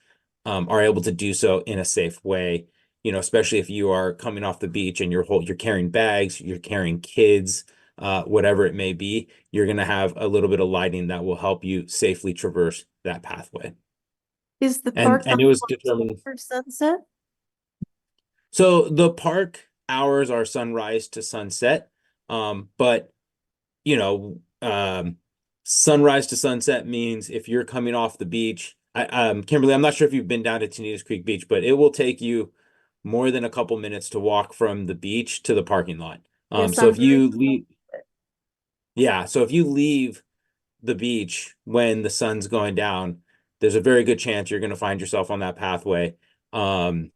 are able to do so in a safe way. Especially if you are coming off the beach and you're carrying bags, you're carrying kids, whatever it may be, you're going to have a little bit of lighting that will help you safely traverse that pathway. Is the park and it was determined for sunset? So the park hours are sunrise to sunset. But sunrise to sunset means if you're coming off the beach, Kimberly, I'm not sure if you've been down to Tunitas Creek Beach, but it will take you more than a couple minutes to walk from the beach to the parking lot. So if you leave, so if you leave the beach when the sun's going down, there's a very good chance you're going to find yourself on that pathway when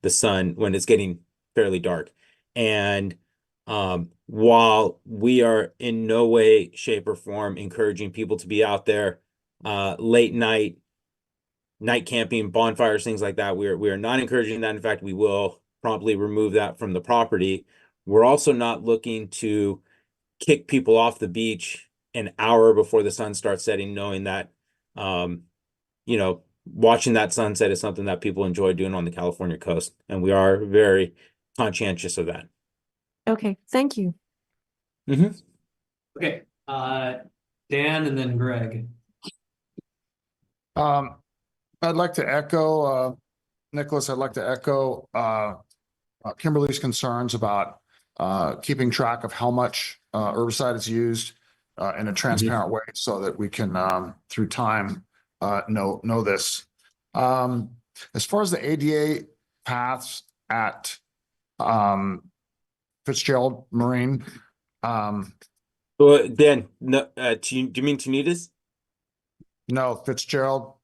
it's getting fairly dark. And while we are in no way, shape, or form encouraging people to be out there late night camping, bonfires, things like that, we are not encouraging that. In fact, we will promptly remove that from the property. We're also not looking to kick people off the beach an hour before the sun starts setting, knowing that watching that sunset is something that people enjoy doing on the California coast, and we are very conscientious of that. Okay, thank you. Okay, Dan and then Greg. I'd like to echo, Nicholas, I'd like to echo Kimberly's concerns about keeping track of how much herbicide is used in a transparent way so that we can, through time, know this. As far as the ADA paths at Fitzgerald Marine, Well, Dan, no, do you mean Tunitas? no, Fitzgerald.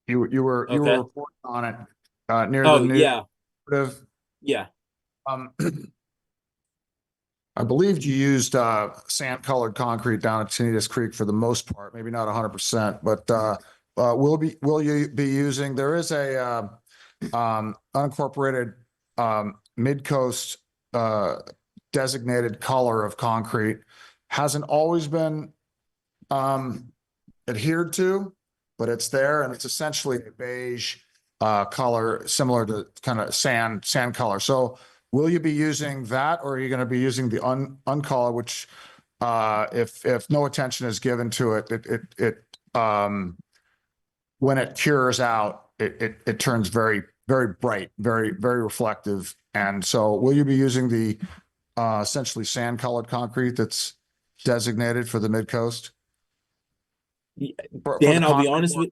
You were Okay. reporting on it near Oh, the new. yeah. Yeah. I believed you used sand colored concrete down at Tunitas Creek for the most part, maybe not 100%, but will you be using, there is a unincorporated Midcoast designated color of concrete. Hasn't always been adhered to, but it's there, and it's essentially a beige color, similar to kind of sand color. So will you be using that, or are you going to be using the uncolor, which if no attention is given to it, when it cures out, it turns very, very bright, very, very reflective. And so will you be using the essentially sand colored concrete that's designated for the Midcoast? Dan, I'll be honest with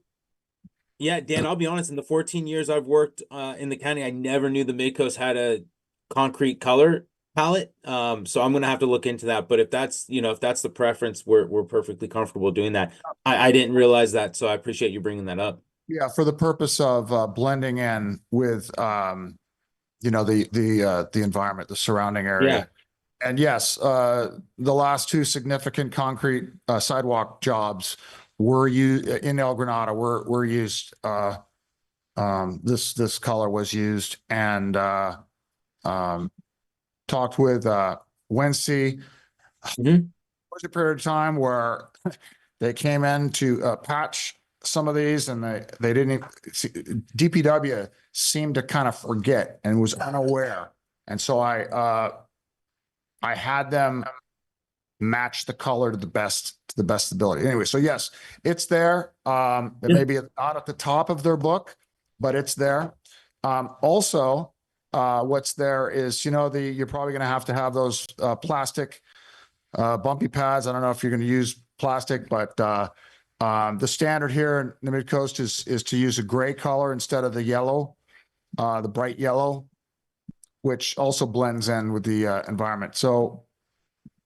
Dan, I'll be honest, in the 14 years I've worked in the county, I never knew the Midcoast had a concrete color palette. So I'm gonna have to look into that. But if that's, if that's the preference, we're perfectly comfortable doing that. I didn't realize that, so I appreciate you bringing that up. Yeah, for the purpose of blending in with the environment, the surrounding area. Yeah. And yes, the last two significant concrete sidewalk jobs were used in El Granada, were used. This color was used, and talked with Wency. There was a period of time where they came in to patch some of these, and they didn't. DPW seemed to kind of forget and was unaware, and so I had them match the color to the best ability. Anyway, so yes, it's there. It may be not at the top of their book, but it's there. Also, what's there is, you're probably going to have those plastic bumpy pads. I don't know if you're going to use plastic, but the standard here in the Midcoast is to use a gray color instead of the yellow, the bright yellow, which also blends in with the environment. So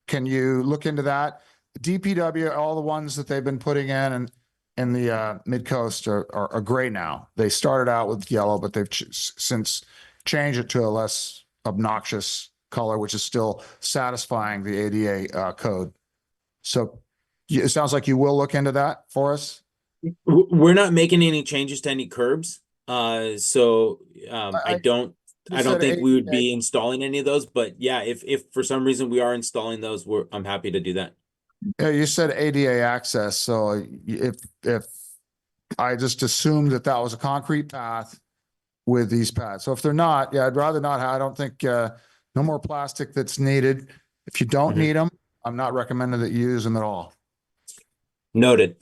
can you look into that? DPW, all the ones that they've been putting in the Midcoast are gray now. They started out with yellow, but they've since changed it to a less obnoxious color, which is still satisfying the ADA code. So it sounds like you will look into that for us. We're not making any changes to any curbs. So I don't think we would be installing any of those, but yeah, if for some reason we are installing those, I'm happy to do that. Yeah, you said ADA access, so if I just assumed that was a concrete path with these pads. So if they're not, I'd rather not have. I don't think no more plastic that's needed. If you don't need them, I'm not recommending that you use them at all. Noted.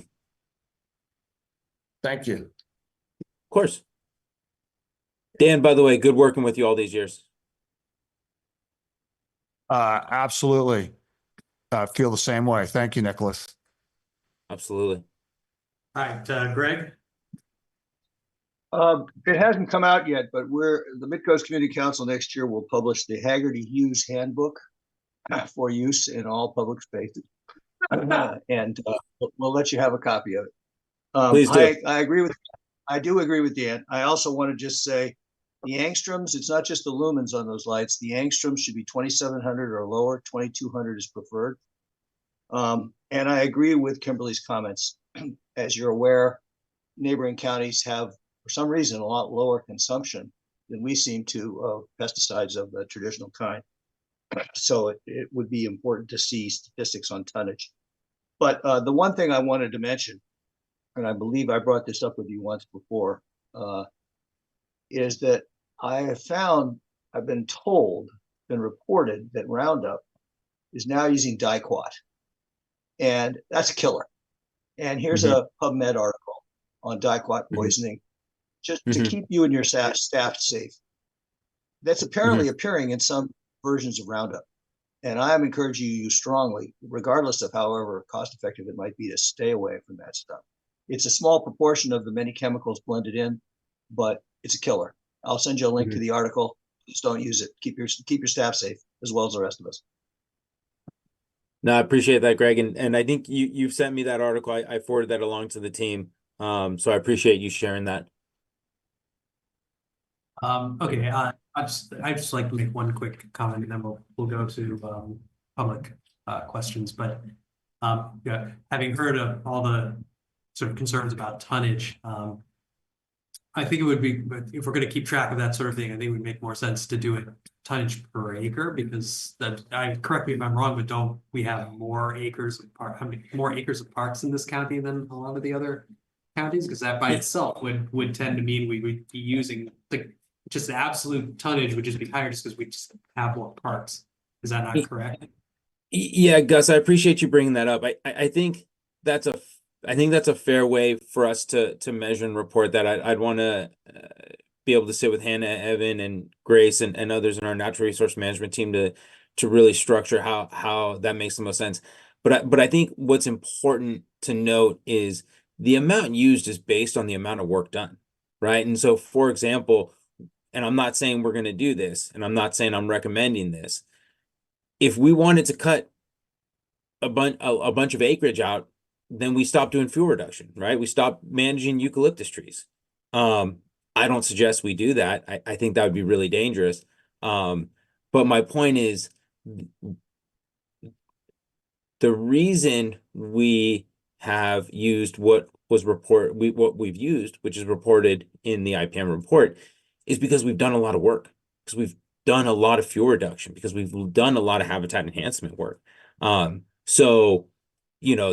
Thank you. Of course. Dan, by the way, good working with you all these years. Absolutely. Feel the same way. Thank you, Nicholas. Absolutely. All right, Greg? It hasn't come out yet, but the Midcoast Community Council next year will publish the Haggerty Hughes Handbook for use in all public spaces. And we'll let you have a copy of it. Please do. I do agree with Dan. I also want to just say the angstroms, it's not just the lumens on those lights. The angstroms should be 2,700 or lower. 2,200 is preferred. And I agree with Kimberly's comments. As you're aware, neighboring counties have, for some reason, a lot lower consumption than we seem to of pesticides of the traditional kind. So it would be important to see statistics on tonnage. But the one thing I wanted to mention, and I believe I brought this up with you once before, is that I've been reported that Roundup is now using diquat, and that's a killer. And here's a PubMed article on diquat poisoning, just to keep you and your staff safe. That's apparently appearing in some versions of Roundup. And I'm encouraging you strongly, regardless of however cost effective it might be, to stay away from that stuff. It's a small proportion of the many chemicals blended in, but it's a killer. I'll send you a link to the article. Just don't use it. Keep your staff safe as well as the rest of us. No, I appreciate that, Greg. And I think you've sent me that article. I forwarded that along to the team. So I appreciate you sharing that. Okay, I'd just like to make one quick comment and then we'll go to public questions. But yeah, having heard of all the sort of concerns about tonnage, I think it would be, if we're going to keep track of that sort of thing, I think it would make more sense to do it tonnage per acre, because correct me if I'm wrong, but don't we have more acres of parks in this county than a lot of the other counties? Because that by itself would tend to mean we would be using just the absolute tonnage would just be higher just because we just have more parks. Is that not correct? Yeah, Gus, I appreciate you bringing that up. I think that's a fair way for us to measure and report that. I'd want to be able to sit with Hannah, Evan, and Grace and others in our natural resource management team to really structure how that makes the most sense. But I think what's important to note is the amount used is based on the amount of work done, right? And so, for example, and I'm not saying we're going to do this, and I'm not saying I'm recommending this. If we wanted to cut a bunch of acreage out, then we stop doing fuel reduction, right? We stop managing eucalyptus trees. I don't suggest we do that. I think that would be really dangerous. But my point is, the reason we have used what we've used, which is reported in the IPM report, is because we've done a lot of work, because we've done a lot of fuel reduction, because we've done a lot of habitat enhancement work. So, you know,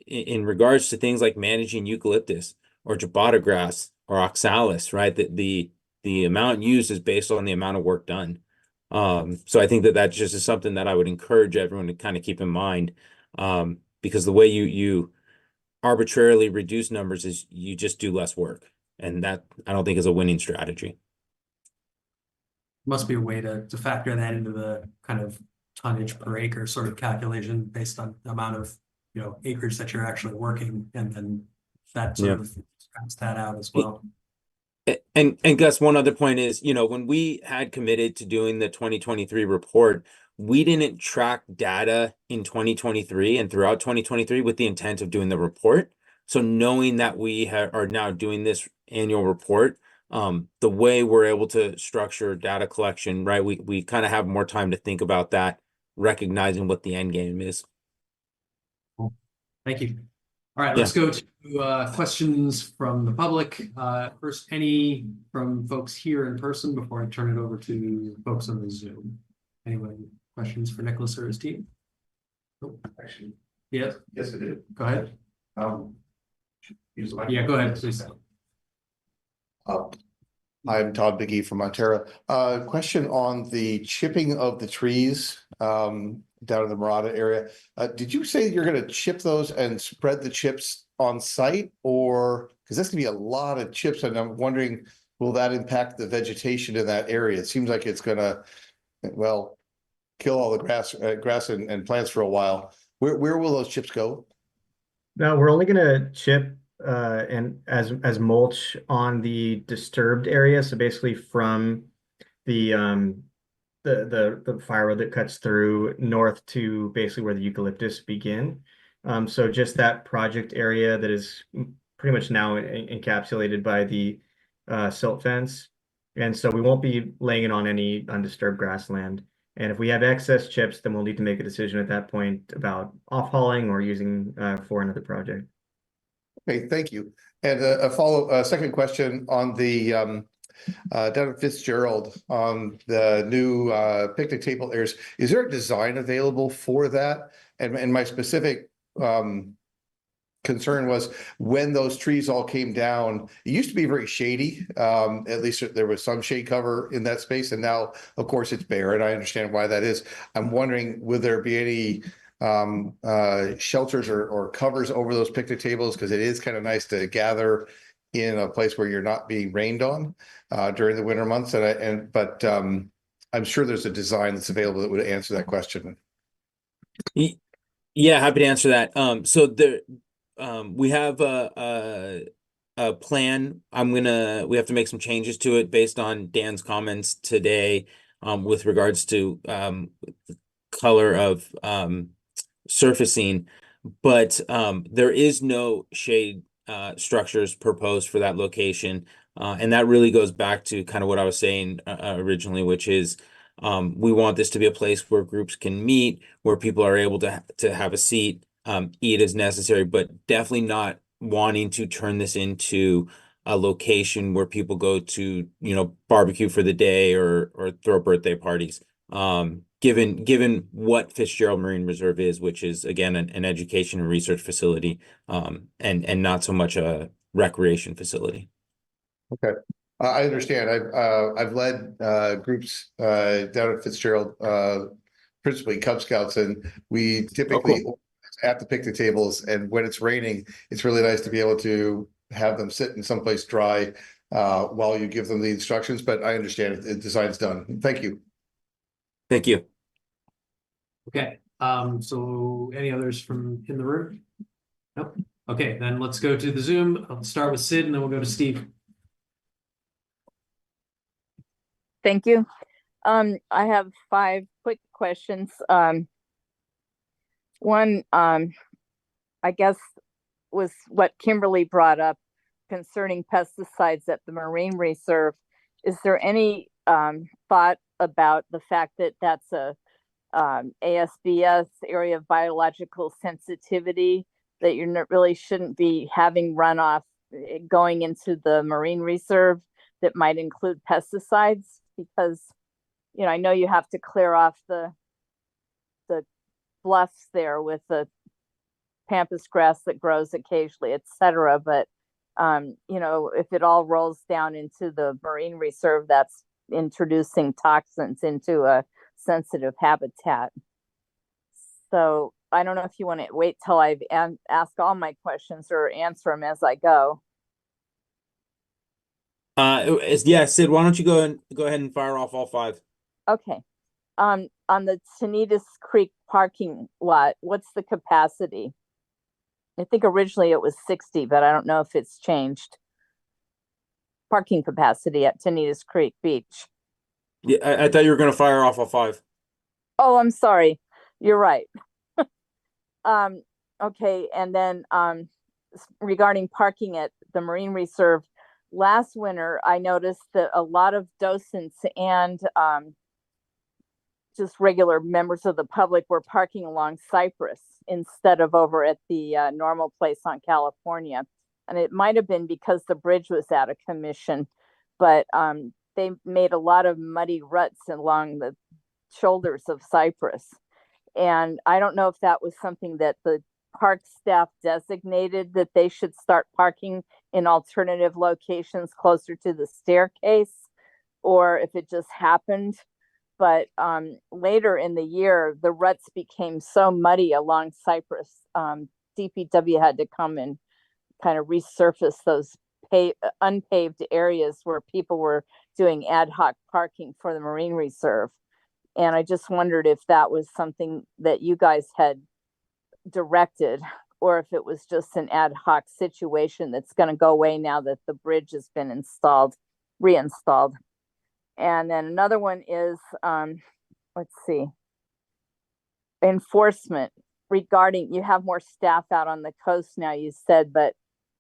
in regards to things like managing eucalyptus or jabata grass or oxalis, right? The amount used is based on the amount of work done. So I think that just is something that I would encourage everyone to kind of keep in mind, because the way you arbitrarily reduce numbers is you just do less work, and that I don't think is a winning strategy. Must be a way to factor that into the kind of tonnage per acre sort of calculation based on the amount of acreage that you're actually working, and then that sort of cuts that out as well. And Gus, one other point is, when we had committed to doing the 2023 report, we didn't track data in 2023 and throughout 2023 with the intent of doing the report. So knowing that we are now doing this annual report, the way we're able to structure data collection, right? We kind of have more time to think about that, recognizing what the end game is. Thank you. All right, let's go to questions from the public. First, any from folks here in person before I turn it over to folks on the Zoom. Anyone questions for Nicholas or his team? Actually, yes, I do. Go ahead. Yeah, go ahead, please. I'm Todd McGee from Ontario. Question on the chipping of the trees down in the Marada area. Did you say you're going to chip those and spread the chips on site, or because that's going to be a lot of chips, and I'm wondering, will that impact the vegetation in that area? It seems like it's going to, well, kill all the grass and plants for a while. Where will those chips go? No, we're only going to chip and as mulch on the disturbed area. So basically from the firewood that cuts through north to basically where the eucalyptus begin. So just that project area that is pretty much now encapsulated by the silt fence. And so we won't be laying it on any undisturbed grassland. And if we have excess chips, then we'll need to make a decision at that point about off-hauling or using for another project. Okay, thank you. And a second question on the down at Fitzgerald on the new picnic table areas. Is there a design available for that? And my specific concern was when those trees all came down, it used to be very shady. At least there was some shade cover in that space. And now, of course, it's bare, and I understand why that is. I'm wondering, will there be any shelters or covers over those picnic tables? Because it is kind of nice to gather in a place where you're not being rained on during the winter months. But I'm sure there's a design that's available that would answer that question. Yeah, happy to answer that. So there, we have a plan. We have to make some changes to it based on Dan's comments today, with regards to color of surfacing, but there is no shade structures proposed for that location. And that really goes back to kind of what I was saying originally, which is we want this to be a place where groups can meet, where people are able to have a seat, eat as necessary, but definitely not wanting to turn this into a location where people go to, barbecue for the day or throw birthday parties. Given what Fitzgerald Marine Reserve is, which is again an education and research facility, and not so much a recreation facility. Okay, I understand. I've led groups down at Fitzgerald, principally Cub Scouts, and we typically at the picnic tables. And when it's raining, it's really nice to be able to have them sit in someplace dry while you give them the instructions. But I understand it. The design's done. Thank you. Thank you. Okay, so any others from in the room? Nope. Okay, then let's go to the Zoom. I'll start with Sid and then we'll go to Steve. Thank you. I have 5 quick questions. One, I guess, was what Kimberly brought up concerning pesticides at the Marine Reserve. Is there any thought about the fact that that's a ASBS, area of biological sensitivity, that you really shouldn't be having runoff going into the Marine Reserve that might include pesticides? Because, I know you have to clear off the bluffs there with the pampas grass that grows occasionally, etc. But, if it all rolls down into the Marine Reserve, that's introducing toxins into a sensitive habitat. So I don't know if you want to wait till I've asked all my questions or answer them as I go. Yeah, Sid, why don't you go ahead and fire off all 5? Okay. On the Tanitas Creek parking lot, what's the capacity? I think originally it was 60, but I don't know if it's changed. Parking capacity at Tanitas Creek Beach. Yeah, I thought you were going to fire off all 5. Oh, I'm sorry. You're right. Okay, and then regarding parking at the Marine Reserve, last winter I noticed that a lot of docents and just regular members of the public were parking along Cypress instead of over at the normal place on California. And it might have been because the bridge was out of commission, but they made a lot of muddy ruts along the shoulders of Cypress. And I don't know if that was something that the park staff designated, that they should start parking in alternative locations closer to the staircase, or if it just happened. But later in the year, the ruts became so muddy along Cypress. DPW had to come and kind of resurface those unpaved areas where people were doing ad hoc parking for the Marine Reserve. And I just wondered if that was something that you guys had directed, or if it was just an ad hoc situation that's going to go away now that the bridge has been reinstalled. And then another one is, let's see, enforcement regarding, you have more staff out on the coast now, you said, but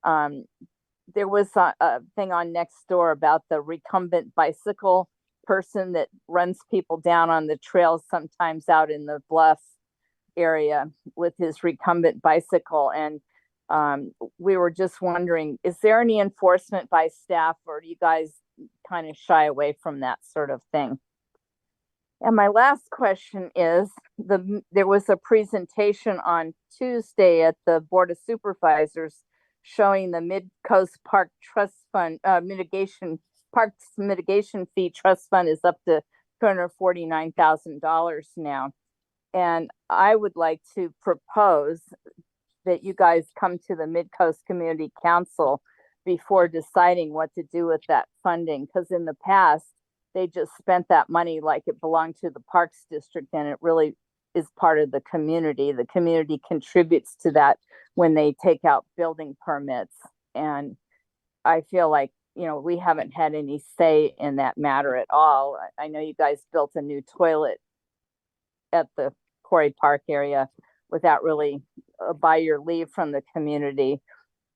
there was a thing on Nextdoor about the recumbent bicycle person that runs people down on the trails, sometimes out in the bluff area with his recumbent bicycle. And we were just wondering, is there any enforcement by staff, or do you guys kind of shy away from that sort of thing? And my last question is, there was a presentation on Tuesday at the Board of Supervisors showing the Midcoast Park Trust Fund Parks Mitigation Fee Trust Fund is up to $249,000 now. And I would like to propose that you guys come to the Midcoast Community Council before deciding what to do with that funding. Because in the past, they just spent that money like it belonged to the Parks District, and it really is part of the community. The community contributes to that when they take out building permits. And I feel like, you know, we haven't had any say in that matter at all. I know you guys built a new toilet at the Quarry Park area without really by your leave from the community.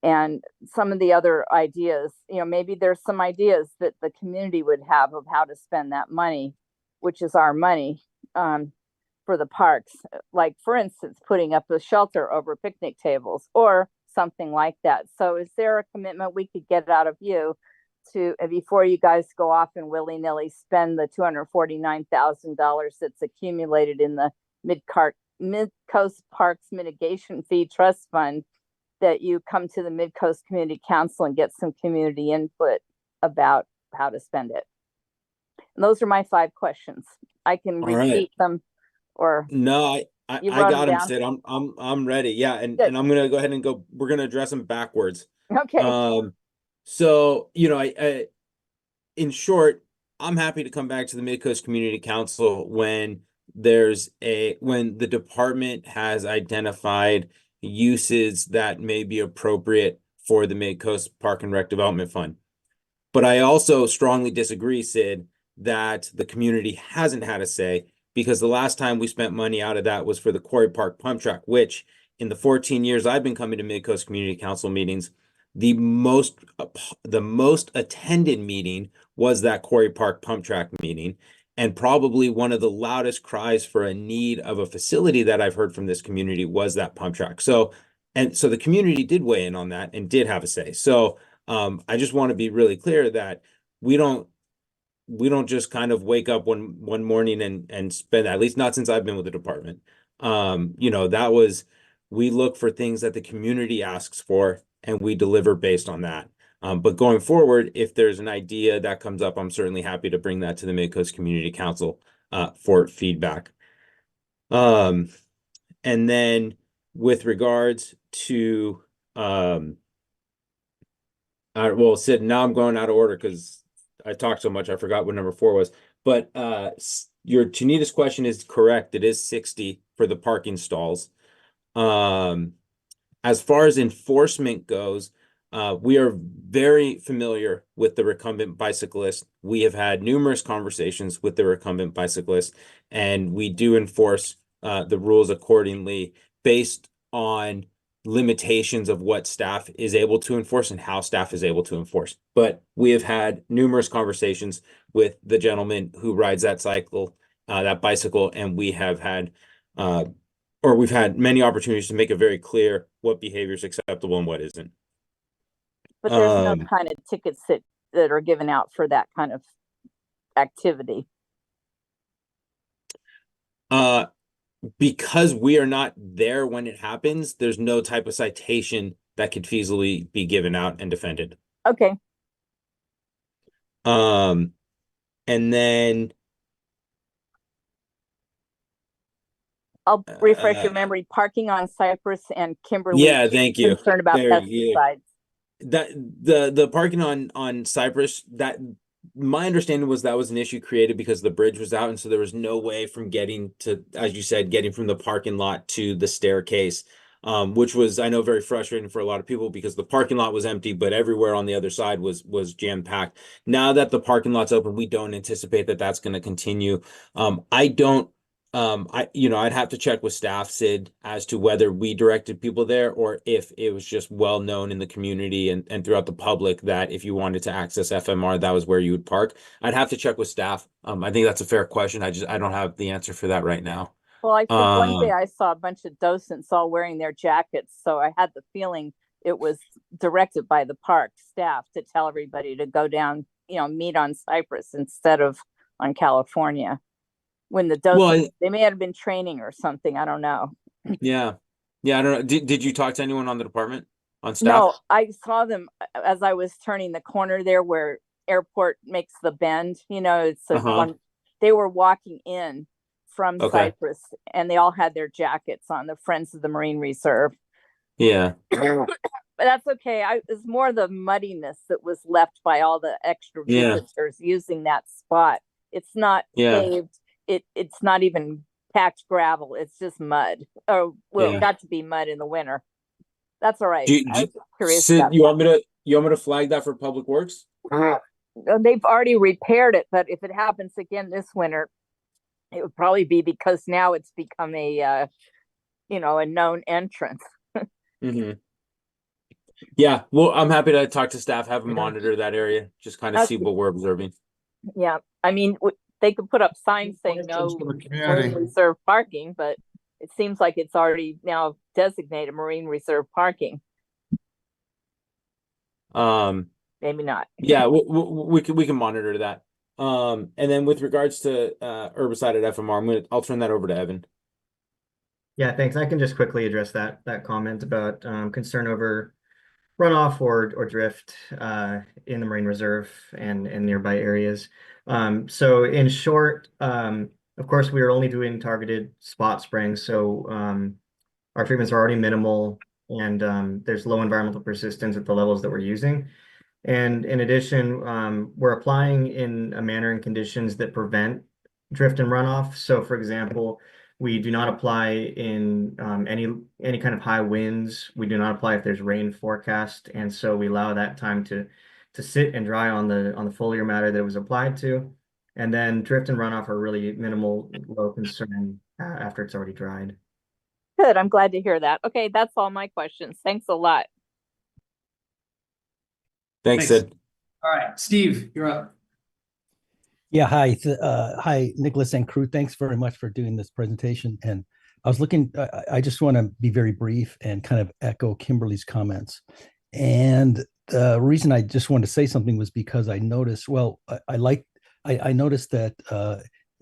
And some of the other ideas, you know, maybe there's some ideas that the community would have of how to spend that money, which is our money, for the parks. Like, for instance, putting up a shelter over picnic tables or something like that. So is there a commitment we could get out of you to, before you guys go off and willy-nilly spend the $249,000 that's accumulated in the Midcoast Parks Mitigation Fee Trust Fund, that you come to the Midcoast Community Council and get some community input about how to spend it? And those are my 5 questions. I can repeat them, or No, I you I wrote got them them, down? Sid. I'm ready. Yeah, and Good. I'm gonna go ahead and go. We're gonna address them backwards. Okay. So you know, I in short, I'm happy to come back to the Midcoast Community Council when when the department has identified uses that may be appropriate for the Midcoast Park and Rec Development Fund. But I also strongly disagree, Sid, that the community hasn't had a say, because the last time we spent money out of that was for the Quarry Park Pump Track, which in the 14 years I've been coming to Midcoast Community Council meetings, the most attended meeting was that Quarry Park Pump Track meeting. And probably one of the loudest cries for a need of a facility that I've heard from this community was that pump track. So the community did weigh in on that and did have a say. So I just want to be really clear that we don't just kind of wake up one morning and spend, at least not since I've been with the department. You know, we look for things that the community asks for and we deliver based on that. But going forward, if there's an idea that comes up, I'm certainly happy to bring that to the Midcoast Community Council for feedback. And then with regards to well, Sid, now I'm going out of order because I talked so much I forgot what number 4 was. But your Chinita's question is correct. It is 60 for the parking stalls. As far as enforcement goes, we are very familiar with the recumbent bicyclist. We have had numerous conversations with the recumbent bicyclist, and we do enforce the rules accordingly based on limitations of what staff is able to enforce and how staff is able to enforce. But we have had numerous conversations with the gentleman who rides that bicycle, and we have had we've had many opportunities to make it very clear what behavior is acceptable and what isn't. But there's no kind of tickets that are given out for that kind of activity. Because we are not there when it happens, there's no type of citation that could feasibly be given out and defended. Okay. And then I'll refresh your memory. Parking on Cypress and Kimberly. Yeah, thank you. Concerned about pesticides. That the parking on Cypress, that my understanding was that was an issue created because the bridge was out, and so there was no way from getting to, as you said, getting from the parking lot to the staircase, which was, I know, very frustrating for a lot of people because the parking lot was empty, but everywhere on the other side was jam-packed. Now that the parking lot's open, we don't anticipate that that's going to continue. I'd have to check with staff, Sid, as to whether we directed people there or if it was just well known in the community and throughout the public that if you wanted to access FMR, that was where you would park. I'd have to check with staff. I think that's a fair question. I don't have the answer for that right now. Well, I think one day I saw a bunch of docents all wearing their jackets, so I had the feeling it was directed by the park staff to tell everybody to go down, meet on Cypress instead of on California. When the docents, they may have been training or something. I don't know. Yeah. I don't know. Did you talk to anyone on the department, on staff? No, I saw them as I was turning the corner there where airport makes the bend. It's one. They were walking in from Cypress, and they all had their jackets on, the Friends of the Marine Reserve. Yeah. but that's okay. It's more the muddiness that was left by all the extra Yeah. visitors using that spot. It's not Yeah. paved. It's not even packed gravel. It's just mud. Oh, well, Yeah. it got to be mud in the winter. That's all right. Do you, I was curious Sid, about you that. want me to flag that for Public Works? They've already repaired it, but if it happens again this winter, it would probably be because now it's become a a known entrance. Mm-hmm. Yeah, well, I'm happy to talk to staff, have them Okay. monitor that area, just kind of see Okay. what we're observing. Yeah, I mean, they could put up signs saying no marine reserve parking, but it seems like it's already now designated marine reserve parking. Maybe not. Yeah, we can monitor that. And then with regards to herbicide at FMR, I'll turn that over to Evan. Yeah, thanks. I can just quickly address that comment about concern over runoff or drift in the marine reserve and nearby areas. So in short, of course, we are only doing targeted spot spraying, so our treatments are already minimal, and there's low environmental persistence at the levels that we're using. And in addition, we're applying in a manner and conditions that prevent drift and runoff. So for example, we do not apply in any kind of high winds. We do not apply if there's rain forecast. And so we allow that time to sit and dry on the foliar matter that it was applied to. And then drift and runoff are really minimal, low concern after it's already dried. Good. I'm glad to hear that. Okay, that's all my questions. Thanks a lot. Thanks, Sid. All right, Steve, you're up. Yeah, hi, hi, Nicholas and crew. Thanks very much for doing this presentation. And I was looking, I just want to be very brief and kind of echo Kimberly's comments. And the reason I just wanted to say something was because I noticed, well, I noticed that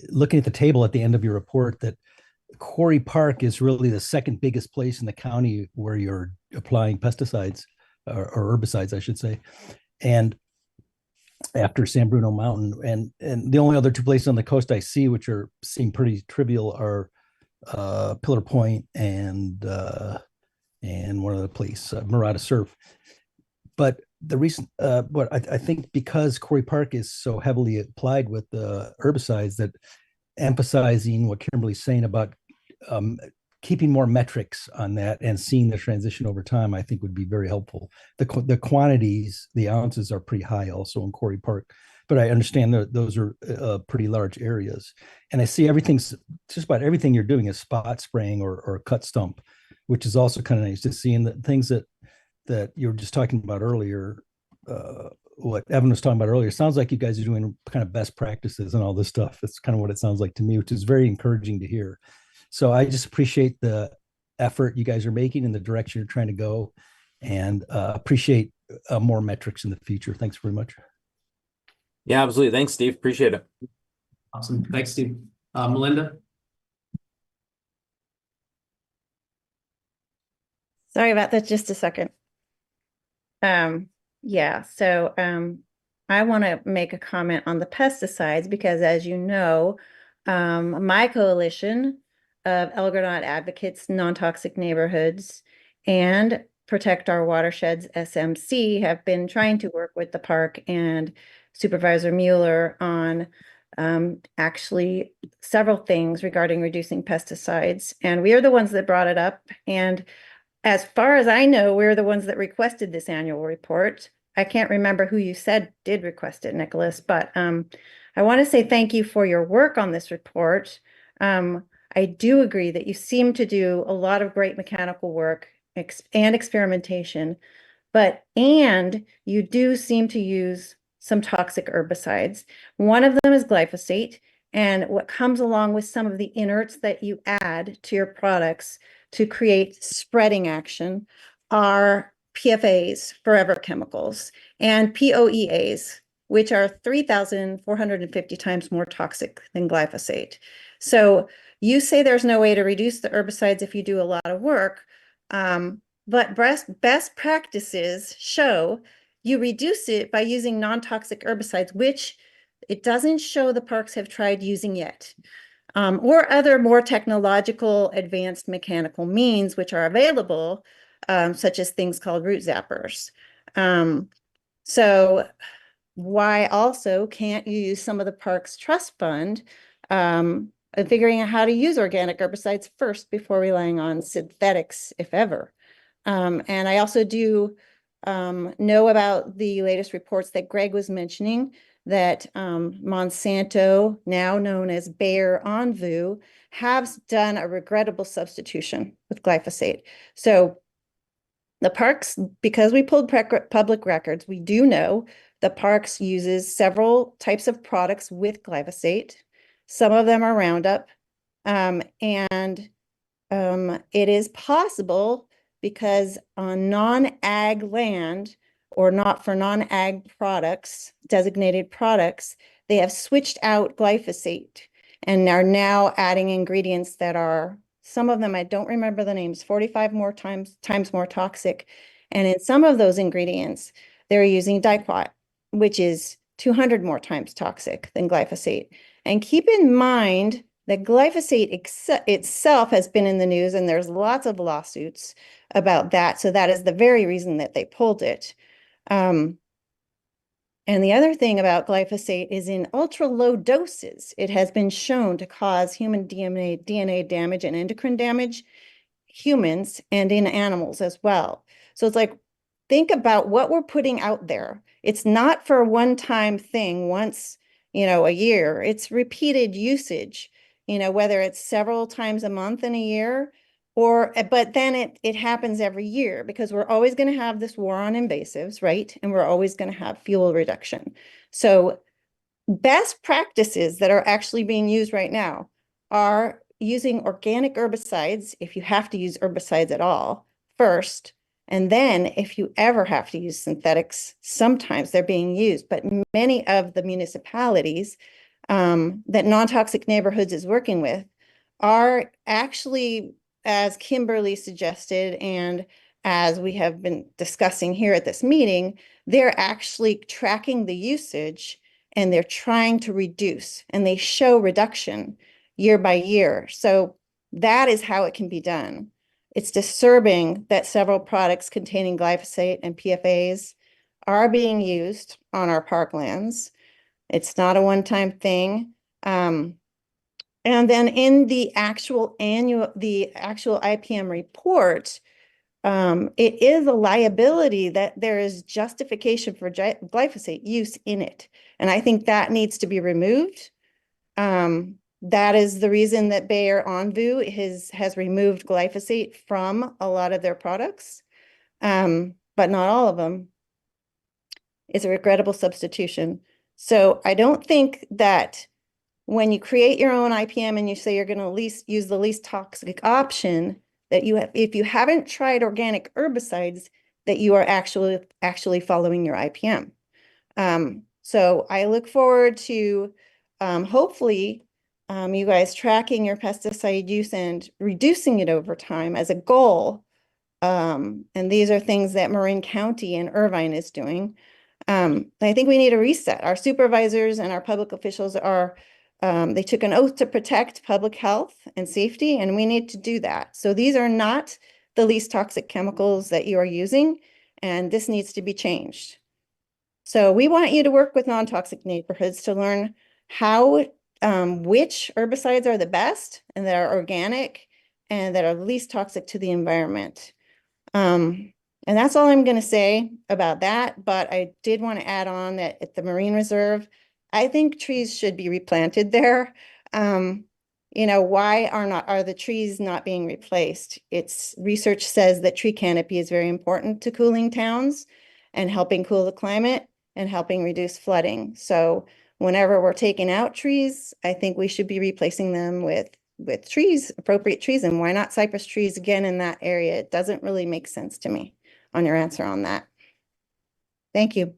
looking at the table at the end of your report that Quarry Park is really the second biggest place in the county where you're applying pesticides or herbicides, I should say. And after San Bruno Mountain, and the only other two places on the coast I see which seem pretty trivial are Pillar Point and one other place, Murata Surf. But the reason, but I think because Quarry Park is so heavily applied with the herbicides, that emphasizing what Kimberly's saying about keeping more metrics on that and seeing the transition over time, I think would be very helpful. The quantities, the ounces are pretty high also in Quarry Park, but I understand that those are pretty large areas. And I see just about everything you're doing is spot spraying or cut stump, which is also kind of nice to see. And the things that you were just talking about earlier, what Evan was talking about earlier, it sounds like you guys are doing kind of best practices and all this stuff. That's kind of what it sounds like to me, which is very encouraging to hear. So I just appreciate the effort you guys are making and the direction you're trying to go, and appreciate more metrics in the future. Thanks very much. Yeah, absolutely. Thanks, Steve. Appreciate it. Awesome. Thanks, Steve. Melinda? Sorry about that, just a second. Yeah, so I want to make a comment on the pesticides because, as you know, my coalition of Elgonaut Advocates, Non-Toxic Neighborhoods, and Protect Our Watersheds SMC have been trying to work with the park and Supervisor Mueller on actually several things regarding reducing pesticides. And we are the ones that brought it up. And as far as I know, we're the ones that requested this annual report. I can't remember who you said did request it, Nicholas, but I want to say thank you for your work on this report. I do agree that you seem to do a lot of great mechanical work and experimentation, and you do seem to use some toxic herbicides. One of them is glyphosate, and what comes along with some of the inerts that you add to your products to create spreading action are PFAs, forever chemicals, and POEAs, which are 3,450 times more toxic than glyphosate. So you say there's no way to reduce the herbicides if you do a lot of work, but best practices show you reduce it by using non-toxic herbicides, which it doesn't show the parks have tried using yet, or other more technological advanced mechanical means which are available, such as things called root zappers. So why also can't you use some of the park's trust fund and figuring out how to use organic herbicides first before relying on synthetics, if ever. And I also do know about the latest reports that Greg was mentioning that Monsanto, now known as Bayer Envu, has done a regrettable substitution with glyphosate. So the parks, because we pulled public records, we do know the parks uses several types of products with glyphosate. Some of them are Roundup. It is possible because on non-ag land or not for non-ag products, designated products, they have switched out glyphosate and are now adding ingredients that are, some of them, I don't remember the names, 45 more times more toxic. And in some of those ingredients, they're using diquat, which is 200 more times toxic than glyphosate. And keep in mind that glyphosate itself has been in the news, and there's lots of lawsuits about that. So that is the very reason that they pulled it. And the other thing about glyphosate is in ultra low doses, it has been shown to cause human DNA damage and endocrine damage, humans and in animals as well. So it's like, think about what we're putting out there. It's not for a one-time thing once, a year. It's repeated usage, whether it's several times a month in a year but then it happens every year because we're always going to have this war on invasives, right? And we're always going to have fuel reduction. So best practices that are actually being used right now are using organic herbicides, if you have to use herbicides at all, first. And then if you ever have to use synthetics, sometimes they're being used. But many of the municipalities that Non-Toxic Neighborhoods is working with are actually, as Kimberly suggested, and as we have been discussing here at this meeting, they're actually tracking the usage and they're trying to reduce, and they show reduction year by year. So that is how it can be done. It's disturbing that several products containing glyphosate and PFAs are being used on our parklands. It's not a one-time thing. And then in the actual IPM report, it is a liability that there is justification for glyphosate use in it. And I think that needs to be removed. That is the reason that Bayer Envu has removed glyphosate from a lot of their products, but not all of them. It's a regrettable substitution. So I don't think that when you create your own IPM and you say you're going to use the least toxic option, that if you haven't tried organic herbicides, that you are actually following your IPM. So I look forward to hopefully you guys tracking your pesticide use and reducing it over time as a goal. And these are things that Marin County and Irvine is doing. I think we need a reset. Our supervisors and our public officials they took an oath to protect public health and safety, and we need to do that. So these are not the least toxic chemicals that you are using, and this needs to be changed. So we want you to work with Non-Toxic Neighborhoods to learn which herbicides are the best and that are organic and that are least toxic to the environment. And that's all I'm going to say about that. But I did want to add on that at the Marine Reserve, I think trees should be replanted there. Why are the trees not being replaced? Research says that tree canopy is very important to cooling towns and helping cool the climate and helping reduce flooding. So whenever we're taking out trees, I think we should be replacing them with trees, appropriate trees. And why not cypress trees again in that area? It doesn't really make sense to me on your answer on that. Thank you.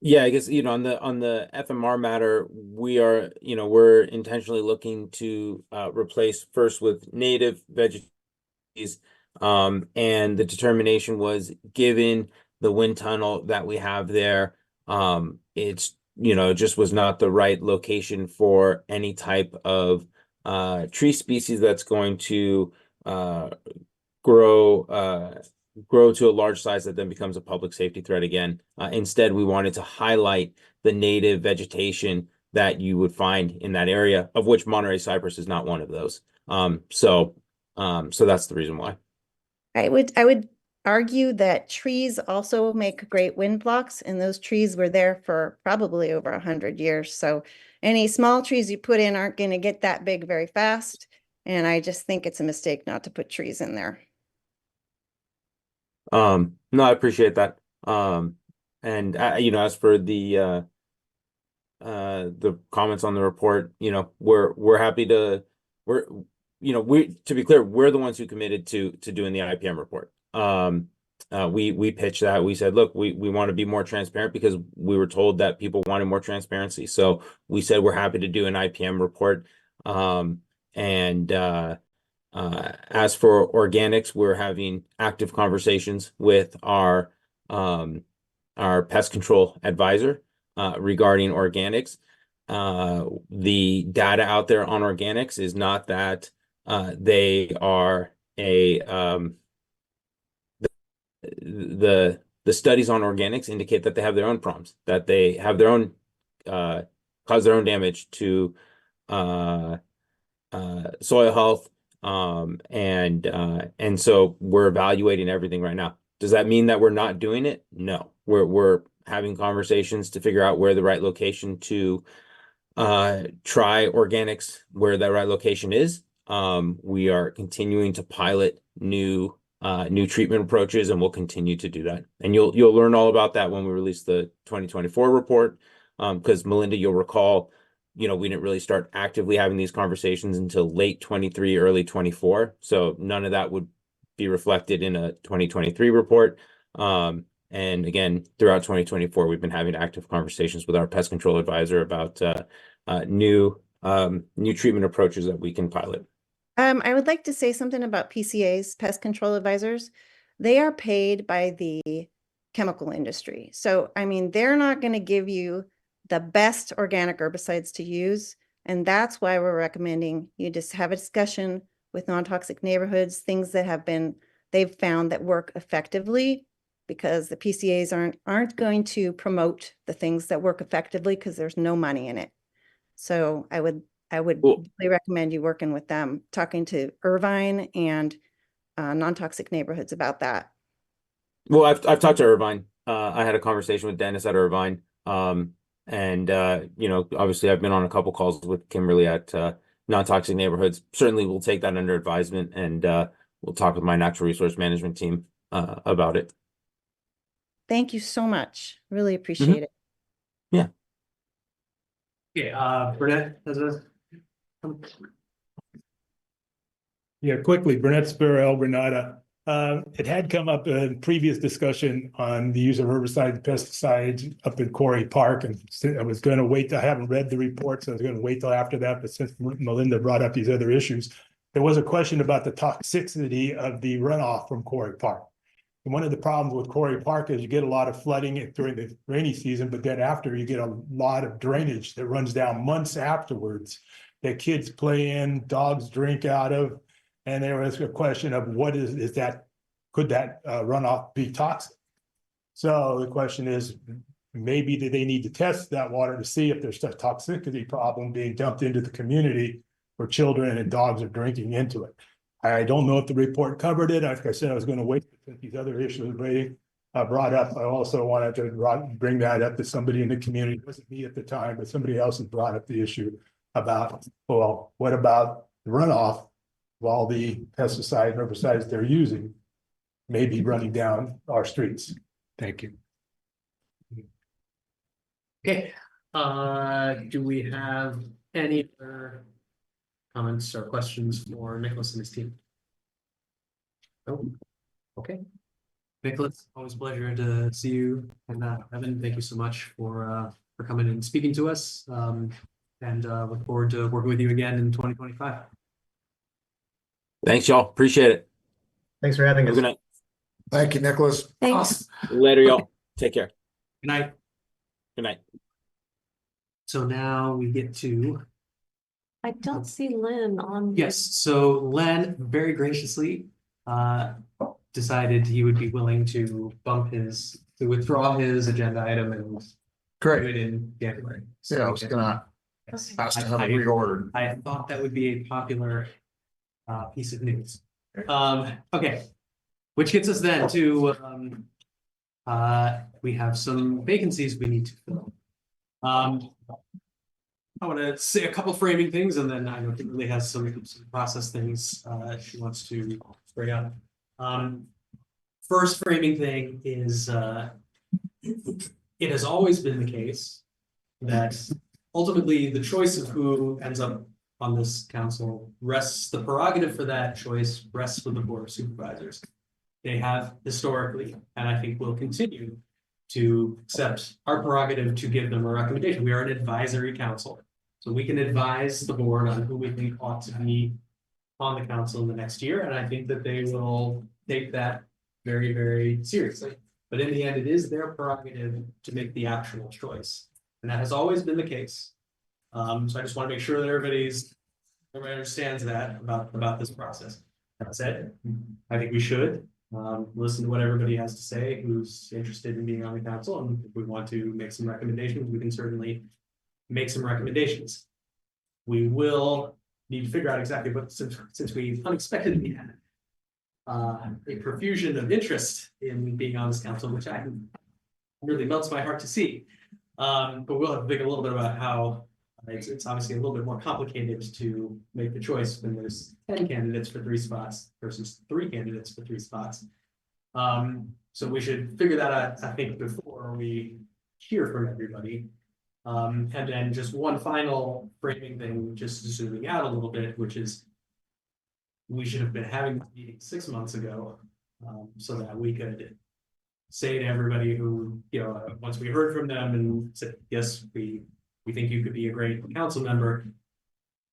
Yeah, I guess, on the FMR matter, we're intentionally looking to replace first with native vegetables. And the determination was, given the wind tunnel that we have there, it's, just was not the right location for any type of tree species that's going to grow to a large size that then becomes a public safety threat again. Instead, we wanted to highlight the native vegetation that you would find in that area, of which Monterey cypress is not one of those. So that's the reason why. I would argue that trees also make great wind blocks, and those trees were there for probably over 100 years. So any small trees you put in aren't going to get that big very fast. And I just think it's a mistake not to put trees in there. No, I appreciate that. And as for the comments on the report, we're happy to, to be clear, we're the ones who committed to doing the IPM report. We pitched that. We said, look, we want to be more transparent because we were told that people wanted more transparency. So we said we're happy to do an IPM report. As for organics, we're having active conversations with our pest control advisor regarding organics. The data out there on organics is not that they are the studies on organics indicate that they have their own problems, that they have their own cause their own damage to soil health. And so we're evaluating everything right now. Does that mean that we're not doing it? No, we're having conversations to figure out where the right location to try organics, where that right location is. We are continuing to pilot new treatment approaches, and we'll continue to do that. And you'll learn all about that when we release the 2024 report. Because Melinda, you'll recall, we didn't really start actively having these conversations until late 23, early 24. So none of that would be reflected in a 2023 report. And again, throughout 2024, we've been having active conversations with our pest control advisor about new treatment approaches that we can pilot. I would like to say something about PCAs, pest control advisors. They are paid by the chemical industry. So, they're not going to give you the best organic herbicides to use. And that's why we're recommending you just have a discussion with non-toxic neighborhoods, things that they've found that work effectively, because the PCAs aren't going to promote the things that work effectively because there's no money in it. So I would really recommend you working with them, talking to Irvine and non-toxic neighborhoods about that. Well, I've talked to Irvine. I had a conversation with Dennis at Irvine. Obviously I've been on a couple calls with Kimberly at non-toxic neighborhoods. Certainly we'll take that under advisement, and we'll talk with my natural resource management team about it. Thank you so much. Really appreciate it. Yeah. Okay, Burnett has a. Yeah, quickly, Burnett Spur, El Granada. It had come up in previous discussion on the use of herbicides and pesticides up in Quarry Park, and I was going to wait. I haven't read the report, so I was going to wait till after that. But since Melinda brought up these other issues, there was a question about the toxicity of the runoff from Quarry Park. And one of the problems with Quarry Park is you get a lot of flooding during the rainy season, but then after you get a lot of drainage that runs down months afterwards that kids play in, dogs drink out of. And there was a question of could that runoff be toxic? So the question is, maybe do they need to test that water to see if there's a toxicity problem being dumped into the community where children and dogs are drinking into it? I don't know if the report covered it. Like I said, I was going to wait until these other issues were brought up. I also wanted to bring that up to somebody in the community. It wasn't me at the time, but somebody else has brought up the issue about, well, what about the runoff of all the pesticide and herbicides they're using may be running down our streets? Thank you. Okay, do we have any other comments or questions for Nicholas and his team? Oh, okay. Nicholas, always a pleasure to see you. And Evan, thank you so much for coming and speaking to us. And look forward to working with you again in 2025. Thanks, y'all. Appreciate it. Thanks for having us. Good night. Thank you, Nicholas. Thanks. Later, y'all. Take care. Good night. Good night. So now we get to. I don't see Lynn on. Yes, so Len very graciously decided he would be willing to withdraw his agenda item and do Great. it in January. So Yeah, I was gonna ask to have it reordered. I thought that would be a popular piece of news. Okay, which gets us then to we have some vacancies we need to fill. I want to say a couple framing things, and then I know Kimberly has some process things she wants to bring up. First framing thing is it has always been the case that ultimately the choice of who ends up on this council rests, the prerogative for that choice rests with the Board of Supervisors. They have historically, and I think will continue to accept our prerogative to give them a recommendation. We are an advisory council. So we can advise the board on who we think ought to be on the council in the next year. And I think that they will take that very, very seriously. But in the end, it is their prerogative to make the actual choice. And that has always been the case. So I just want to make sure that everybody understands that about this process. That said, I think we should listen to what everybody has to say who's interested in being on the council. And if we want to make some recommendations, we can certainly make some recommendations. We will need to figure out exactly what, since we unexpectedly had a profusion of interest in being on this council, which really melts my heart to see. But we'll have to think a little bit about how it's obviously a little bit more complicated to make the choice when there's 10 candidates for 3 spots versus 3 candidates for 3 spots. So we should figure that out, I think, before we hear from everybody. And then just one final framing thing, just zooming out a little bit, which is we should have been having the meeting 6 months ago, so that we could say to everybody who, once we heard from them and said, yes, we think you could be a great council member,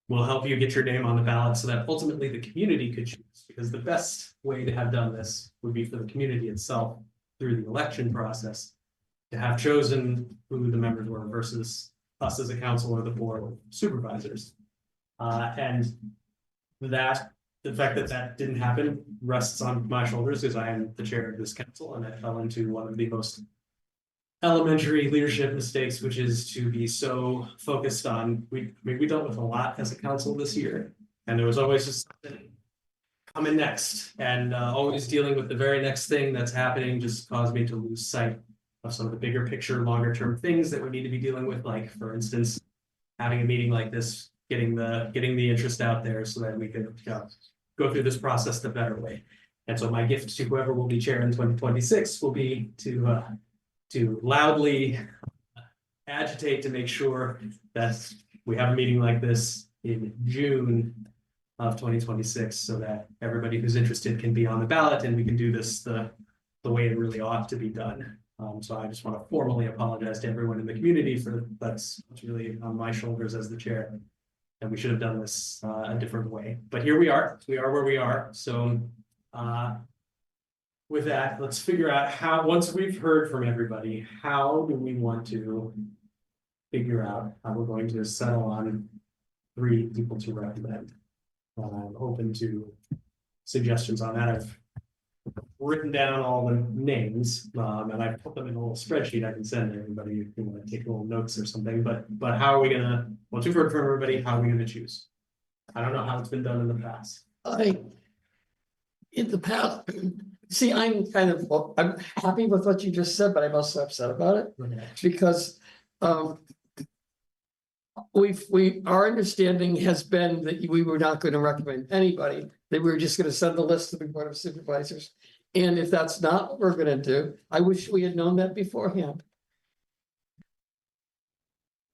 we'll help you get your name on the ballot so that ultimately the community could choose. Because the best way to have done this would be for the community itself through the election process to have chosen who the members were versus us as a council or the board of supervisors. And the fact that that didn't happen rests on my shoulders because I am the chair of this council and I fell into one of the most elementary leadership mistakes, which is to be so focused on, we dealt with a lot as a council this year, and there was always just something coming next, and always dealing with the very next thing that's happening just caused me to lose sight of some of the bigger picture, longer term things that we need to be dealing with, like for instance, having a meeting like this, getting the interest out there so that we could go through this process the better way. And so my gift to whoever will be chair in 2026 will be to loudly agitate to make sure that we have a meeting like this in June of 2026 so that everybody who's interested can be on the ballot and we can do this the way it really ought to be done. So I just want to formally apologize to everyone in the community for that's really on my shoulders as the chair. And we should have done this a different way. But here we are where we are. So with that, let's figure out how, once we've heard from everybody, how do we want to figure out how we're going to settle on 3 people to recommend? I'm open to suggestions on that. I've written down all the names and I've put them in a little spreadsheet I can send to everybody if you want to take little notes or something. But how are we gonna, once we've heard from everybody, how are we gonna choose? I don't know how it's been done in the past. In the past, see, I'm happy with what you just said, but I'm also upset about it. Okay. Because our understanding has been that we were not going to recommend anybody, that we were just going to send the list to the Board of Supervisors. And if that's not what we're going to do, I wish we had known that beforehand.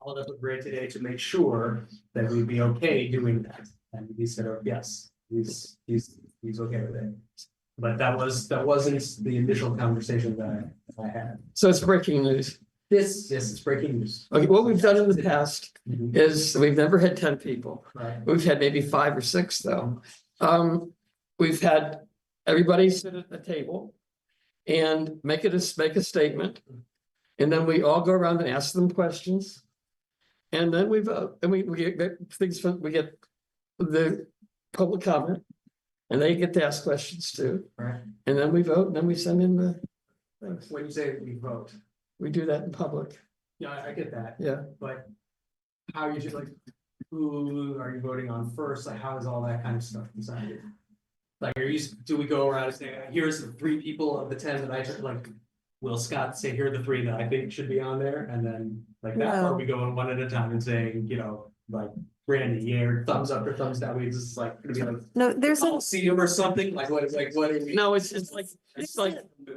Followed up with Ray today to make sure that we'd be okay doing that. And he said, oh, yes, he's okay with it. But that wasn't the initial conversation that I had. So it's breaking news. Yes, it's breaking news. Okay, what we've done in the past Mhm. is we've never had 10 people. Right. We've had maybe 5 or 6 though. We've had everybody sit at the table and make a statement. And then we all go around and ask them questions. And then we vote, and we get things from, we get the public comment. And they get to ask questions too. Right. And then we vote and then we send in the things. When you say we vote, We do that in public. yeah, I get that, Yeah. but how are you, like, who are you voting on first? Like, how is all that kind of stuff decided? Like, do we go around and say, here's the 3 people of the 10 that I took, like, will Scott say, here are the 3 that I think should be on there, and then like that, or No. we going one at a time and saying, like, Brandy, yeah, or thumbs up or thumbs down, we just like, gonna be like, No, there's a, Coliseum or something, like, what, what are we? No, it's like,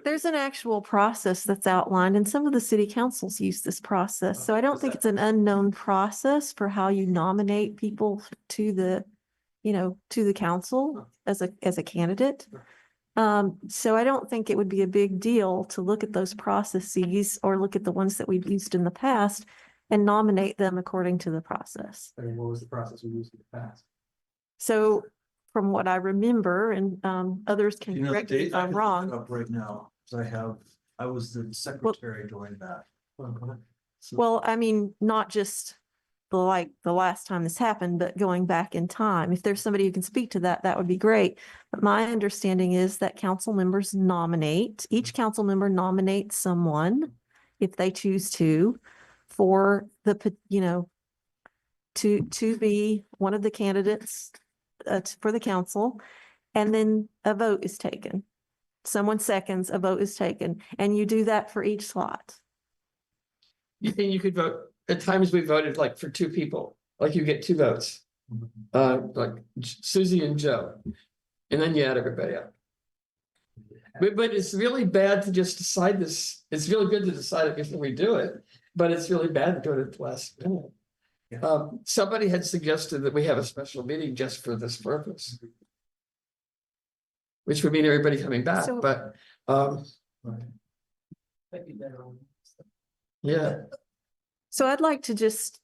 there's an actual process that's outlined, and some of the city councils use this process. So I don't think it's an unknown process for how you nominate people to the, to the council as a candidate. So I don't think it would be a big deal to look at those processes or look at the ones that we've used in the past and nominate them according to the process. I mean, what was the process we used in the past? So from what I remember, and others can You know, the correct me date if I I'm can look wrong. it up right now, because I was the secretary during that. So- Well, I mean, not just the last time this happened, but going back in time. If there's somebody who can speak to that, that would be great. But my understanding is that council members nominate, each council member nominates someone if they choose to for the, to be one of the candidates for the council. And then a vote is taken. Someone seconds, a vote is taken, and you do that for each slot. you could vote, at times we voted like for 2 people, like you get 2 votes. Like Susie and Joe, and then you add everybody up. But it's really bad to just decide this. It's really good to decide it before we do it, but it's really bad to do it at the last minute. Somebody had suggested that we have a special meeting just for this purpose. Which would mean everybody coming back, So- but, yeah. So I'd like to just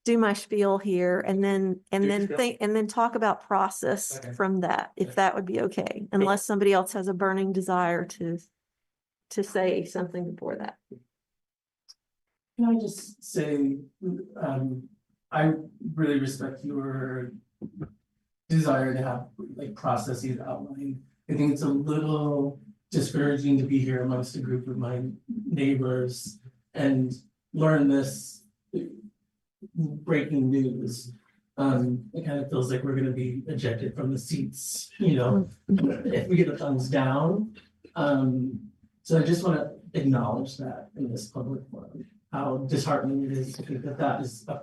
do my spiel here and then talk about process Okay. from that, if that would be okay, unless somebody else has a burning desire to say something before that. Can I just say, I really respect your desire to have like processes outlined. I think it's a little discouraging to be here amongst a group of my neighbors and learn this breaking news. It kind of feels like we're gonna be ejected from the seats, if we get a thumbs down. So I just want to acknowledge that in this public forum, how disheartening it is to think that that is the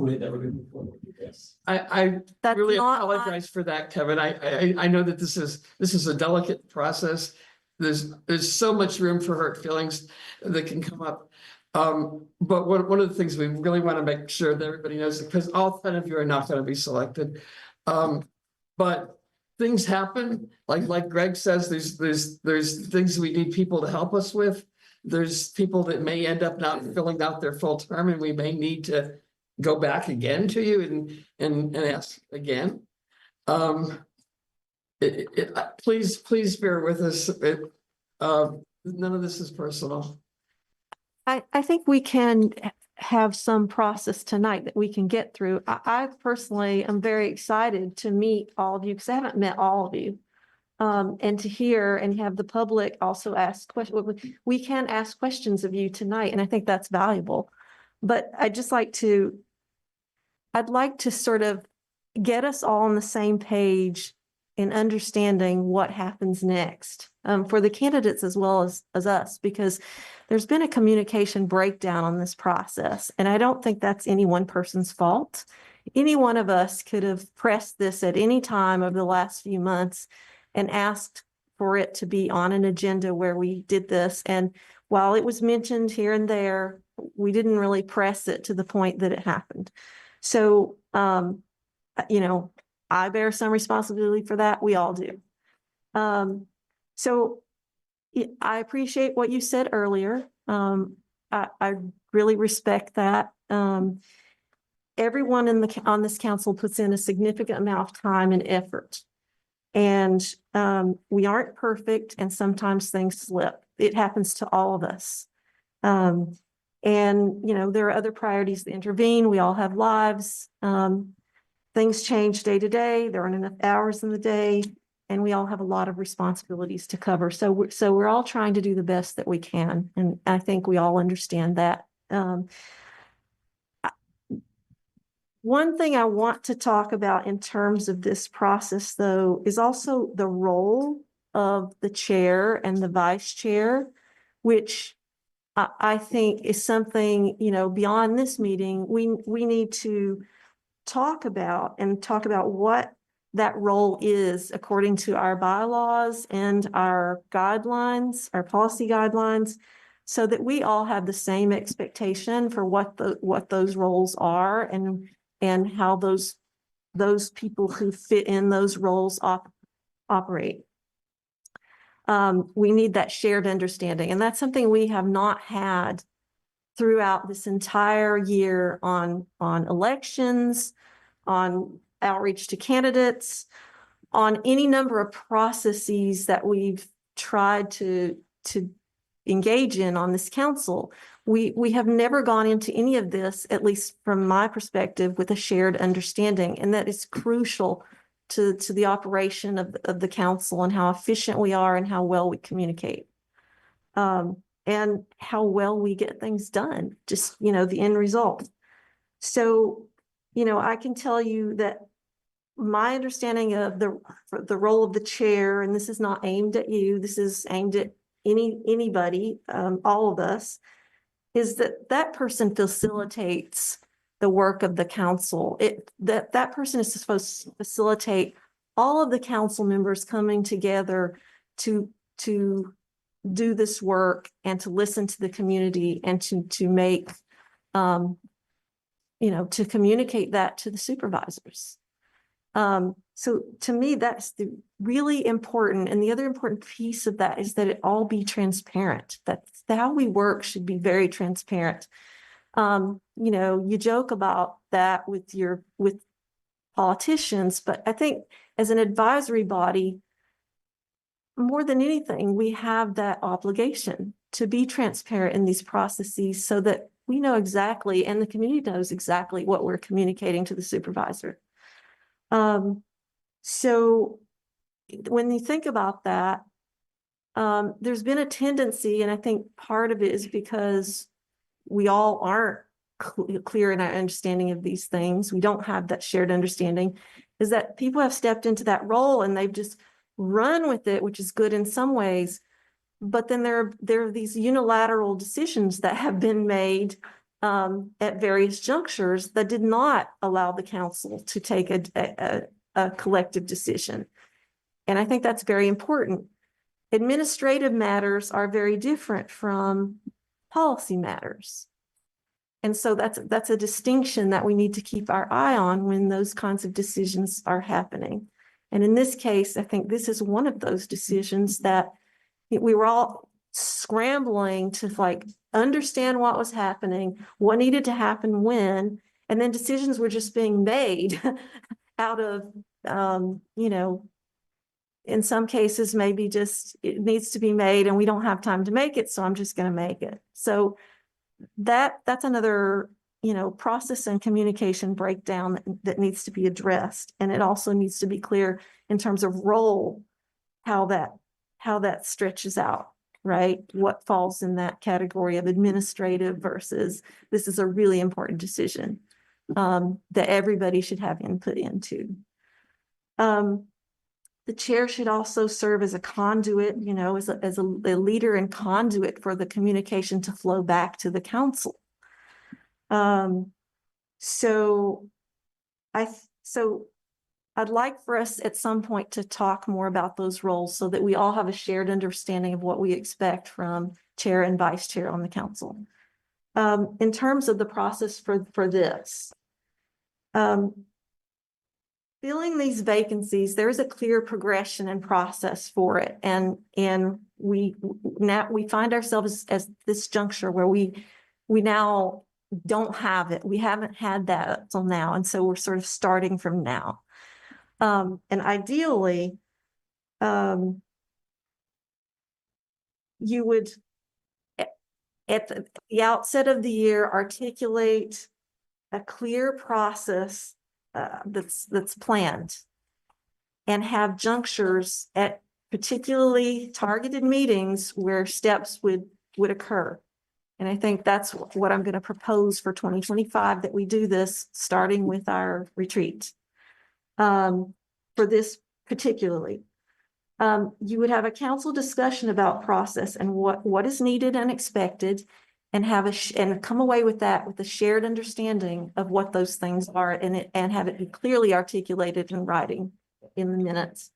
way that we're gonna move forward with this. I That's really not- apologize for that, Kevin. I know that this is a delicate process. There's so much room for hurt feelings that can come up. But one of the things we really want to make sure that everybody knows, because all 10 of you are not going to be selected. But things happen, like Greg says, there's things we need people to help us with. There's people that may end up not filling out their full term, and we may need to go back again to you and ask again. Please bear with us. None of this is personal. I think we can have some process tonight that we can get through. I personally am very excited to meet all of you because I haven't met all of you. And to hear and have the public also ask questions. We can ask questions of you tonight, and I think that's valuable. But I'd like to sort of get us all on the same page in understanding what happens next for the candidates as well as us, because there's been a communication breakdown on this process. And I don't think that's any one person's fault. Any one of us could have pressed this at any time over the last few months and asked for it to be on an agenda where we did this. And while it was mentioned here and there, we didn't really press it to the point that it happened. So, I bear some responsibility for that. We all do. So I appreciate what you said earlier. I really respect that. Everyone on this council puts in a significant amount of time and effort. And we aren't perfect, and sometimes things slip. It happens to all of us. And there are other priorities that intervene. We all have lives. things change day to day. There aren't enough hours in the day, and we all have a lot of responsibilities to cover. So we're all trying to do the best that we can, and I think we all understand that. One thing I want to talk about in terms of this process, though, is also the role of the chair and the vice chair, which I think is something, beyond this meeting, we need to talk about what that role is according to our bylaws and our guidelines, our policy guidelines, so that we all have the same expectation for what those roles are and how those people who fit in those roles operate. We need that shared understanding, and that's something we have not had throughout this entire year on elections, on outreach to candidates, on any number of processes that we've tried to engage in on this council. We have never gone into any of this, at least from my perspective, with a shared understanding, and that is crucial to the operation of the council and how efficient we are and how well we communicate. And how well we get things done, just, the end result. So, I can tell you that my understanding of the role of the chair, and this is not aimed at you, this is aimed at anybody, all of us, is that person facilitates the work of the council. That person is supposed to facilitate all of the council members coming together to do this work and to listen to the community and to make, to communicate that to the supervisors. So to me, that's the really important. And the other important piece of that is that it all be transparent. That's how we work should be very transparent. You joke about that with politicians, but I think as an advisory body, more than anything, we have that obligation to be transparent in these processes so that we know exactly, and the community knows exactly what we're communicating to the supervisor. So when you think about that, there's been a tendency, and I think part of it is because we all aren't clear in our understanding of these things. We don't have that shared understanding, is that people have stepped into that role and they've just run with it, which is good in some ways. But then there are these unilateral decisions that have been made at various junctures that did not allow the council to take a collective decision. And I think that's very important. Administrative matters are very different from policy matters. And so that's a distinction that we need to keep our eye on when those kinds of decisions are happening. And in this case, I think this is one of those decisions that we were all scrambling to understand what was happening, what needed to happen when, and then decisions were just being made out of, in some cases, maybe just it needs to be made and we don't have time to make it, so I'm just going to make it. So that's another, process and communication breakdown that needs to be addressed. And it also needs to be clear in terms of role, how that stretches out, right? What falls in that category of administrative versus this is a really important decision that everybody should have input into. The chair should also serve as a conduit, as a leader and conduit for the communication to flow back to the council. So I'd like for us at some point to talk more about those roles so that we all have a shared understanding of what we expect from chair and vice chair on the council. In terms of the process for this, filling these vacancies, there's a clear progression and process for it. And we find ourselves at this juncture where we now don't have it. We haven't had that till now. And so we're sort of starting from now. And ideally, you would, at the outset of the year, articulate a clear process that's planned, and have junctures at particularly targeted meetings where steps would occur. And I think that's what I'm going to propose for 2025, that we do this starting with our retreat. For this particularly, you would have a council discussion about process and what is needed and expected, and have and come away with that with a shared understanding of what those things are, and have it be clearly articulated in writing in the minutes.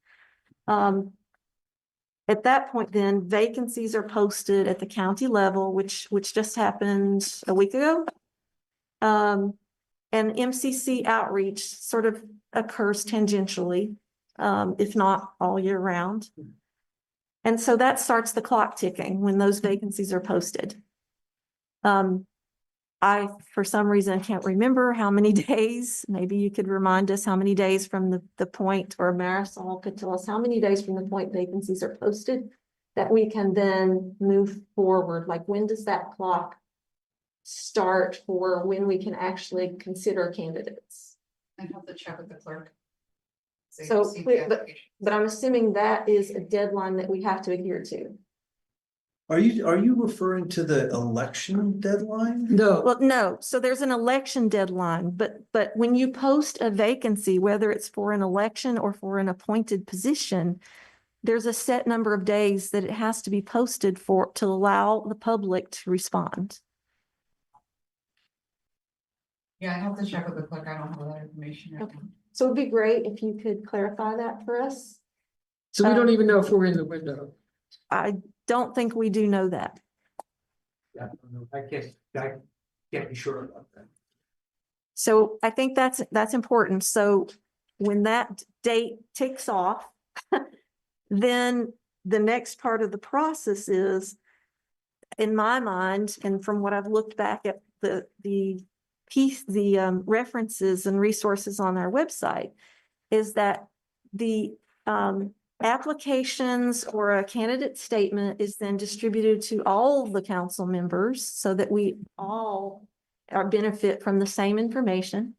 At that point, then vacancies are posted at the county level, which just happened a week ago. And MCC outreach sort of occurs tangentially, if not all year round. And so that starts the clock ticking when those vacancies are posted. I, for some reason, can't remember how many days. Maybe you could remind us how many days from the point, or Marisol could tell us how many days from the point vacancies are posted, that we can then move forward. Like, when does that clock start for when we can actually consider candidates? I have to check with the clerk. So, but I'm assuming that is a deadline that we have to adhere to. Are you referring to the election deadline? No. Well, no. So there's an election deadline, but when you post a vacancy, whether it's for an election or for an appointed position, there's a set number of days that it has to be posted for, to allow the public to respond. Yeah, I have to check with the clerk. I don't have that information right now. So it'd be great if you could clarify that for us. So we don't even know if we're in the window. I don't think we do know that. Yeah, I can't be sure about that. So I think that's important. So when that date ticks off, then the next part of the process is, in my mind, and from what I've looked back at the references and resources on our website, is that the applications or a candidate statement is then distributed to all the council members, so that we all benefit from the same information.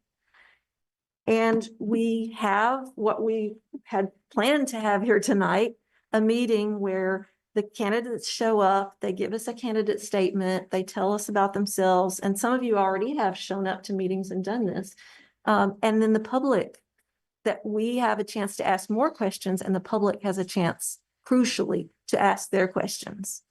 And we have what we had planned to have here tonight, a meeting where the candidates show up, they give us a candidate statement, they tell us about themselves, and some of you already have shown up to meetings and done this. And then the public, that we have a chance to ask more questions, and the public has a chance, crucially, to ask their questions.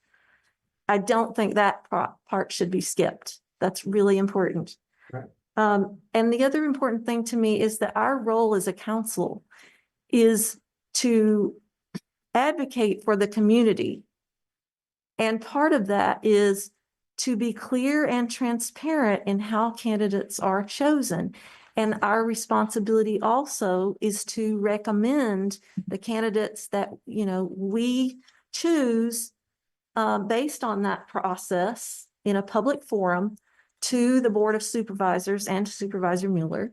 I don't think that part should be skipped. That's really important. Right. And the other important thing to me is that our role as a council is to advocate for the community. And part of that is to be clear and transparent in how candidates are chosen. And our responsibility also is to recommend the candidates that, we choose based on that process in a public forum to the Board of Supervisors and to Supervisor Mueller.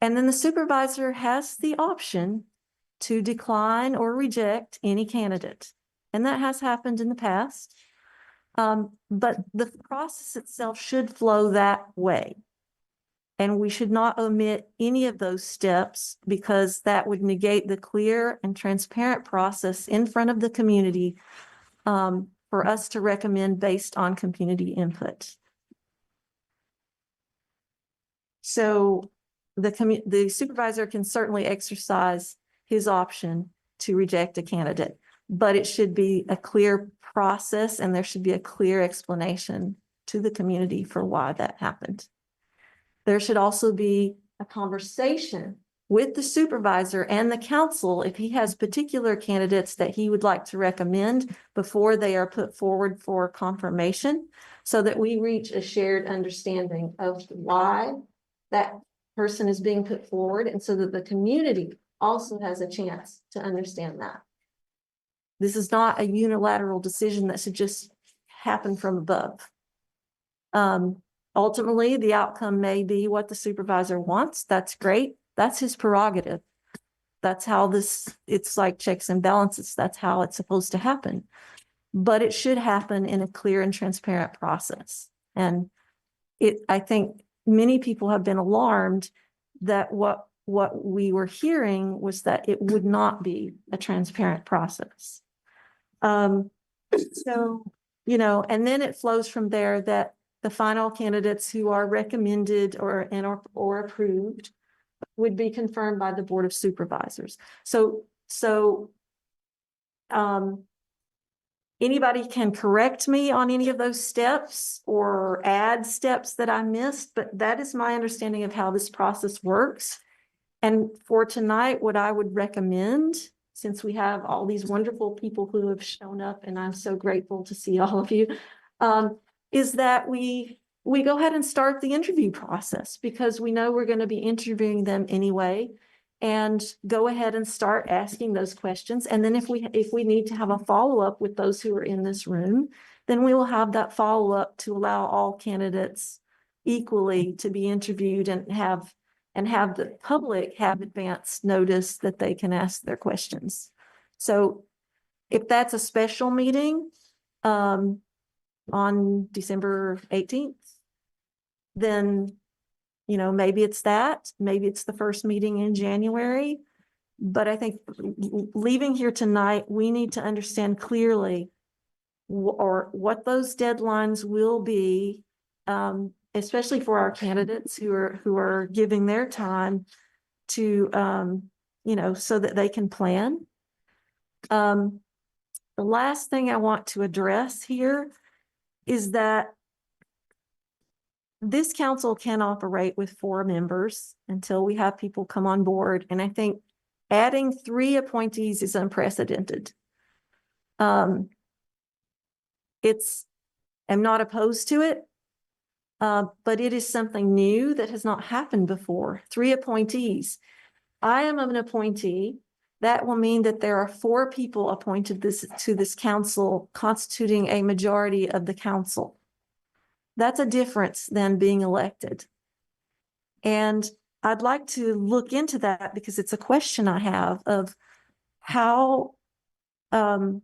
And then the supervisor has the option to decline or reject any candidate. And that has happened in the past. But the process itself should flow that way. And we should not omit any of those steps, because that would negate the clear and transparent process in front of the community for us to recommend based on community input. So the supervisor can certainly exercise his option to reject a candidate, but it should be a clear process, and there should be a clear explanation to the community for why that happened. There should also be a conversation with the supervisor and the council if he has particular candidates that he would like to recommend before they are put forward for confirmation, so that we reach a shared understanding of why that person is being put forward, and so that the community also has a chance to understand that. This is not a unilateral decision that should just happen from above. Ultimately, the outcome may be what the supervisor wants. That's great. That's his prerogative. That's how it's like checks and balances. That's how it's supposed to happen. But it should happen in a clear and transparent process. And I think many people have been alarmed that what what we were hearing was that it would not be a transparent process. So, you know, and then it flows from there that the final candidates who are recommended or approved would be confirmed by the Board of Supervisors. So anybody can correct me on any of those steps or add steps that I missed, but that is my understanding of how this process works. And for tonight, what I would recommend, since we have all these wonderful people who have shown up, and I'm so grateful to see all of you, is that we go ahead and start the interview process, because we know we're going to be interviewing them anyway, and go ahead and start asking those questions. And then if we need to have a follow-up with those who are in this room, then we will have that follow-up to allow all candidates equally to be interviewed and have the public have advance notice that they can ask their questions. So if that's a special meeting on December 18th, then, you know, maybe it's that, maybe it's the first meeting in January. But I think leaving here tonight, we need to understand clearly what those deadlines will be, especially for our candidates who are giving their time to, you know, so that they can plan. The last thing I want to address here is that this council can operate with 4 members until we have people come on board. And I think adding 3 appointees is unprecedented. I'm not opposed to it. But it is something new that has not happened before. 3 appointees. I am an appointee. That will mean that there are 4 people appointed to this council, constituting a majority of the council. That's a difference than being elected. And I'd like to look into that, because it's a question I have of how do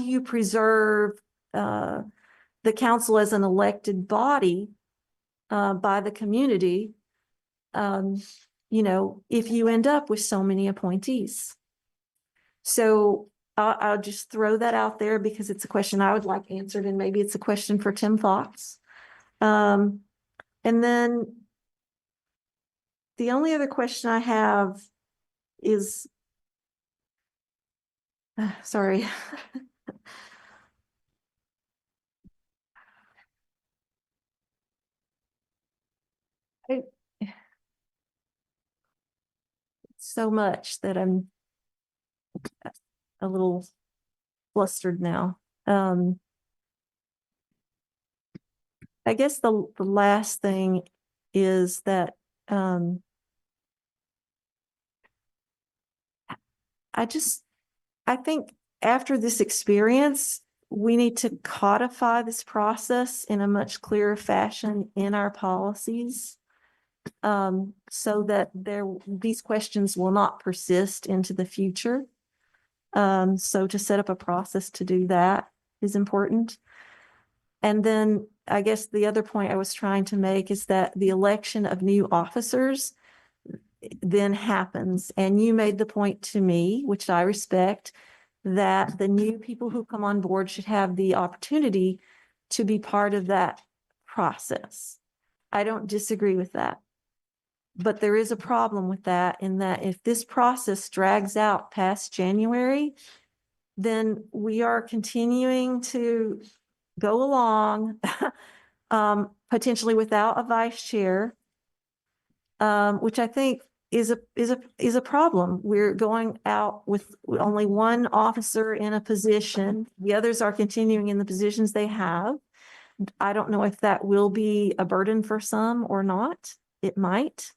you preserve the council as an elected body by the community, you know, if you end up with so many appointees. So I'll just throw that out there, because it's a question I would like answered, and maybe it's a question for Tim Fox. And then the only other question I have is, sorry. So much that I'm a little flustered now. I guess the last thing is that I think after this experience, we need to codify this process in a much clearer fashion in our policies, so that these questions will not persist into the future. So to set up a process to do that is important. And then I guess the other point I was trying to make is that the election of new officers then happens. And you made the point to me, which I respect, that the new people who come on board should have the opportunity to be part of that process. I don't disagree with that. But there is a problem with that, in that if this process drags out past January, then we are continuing to go along, potentially without a vice chair, which I think is a problem. We're going out with only one officer in a position. The others are continuing in the positions they have. I don't know if that will be a burden for some or not. It might.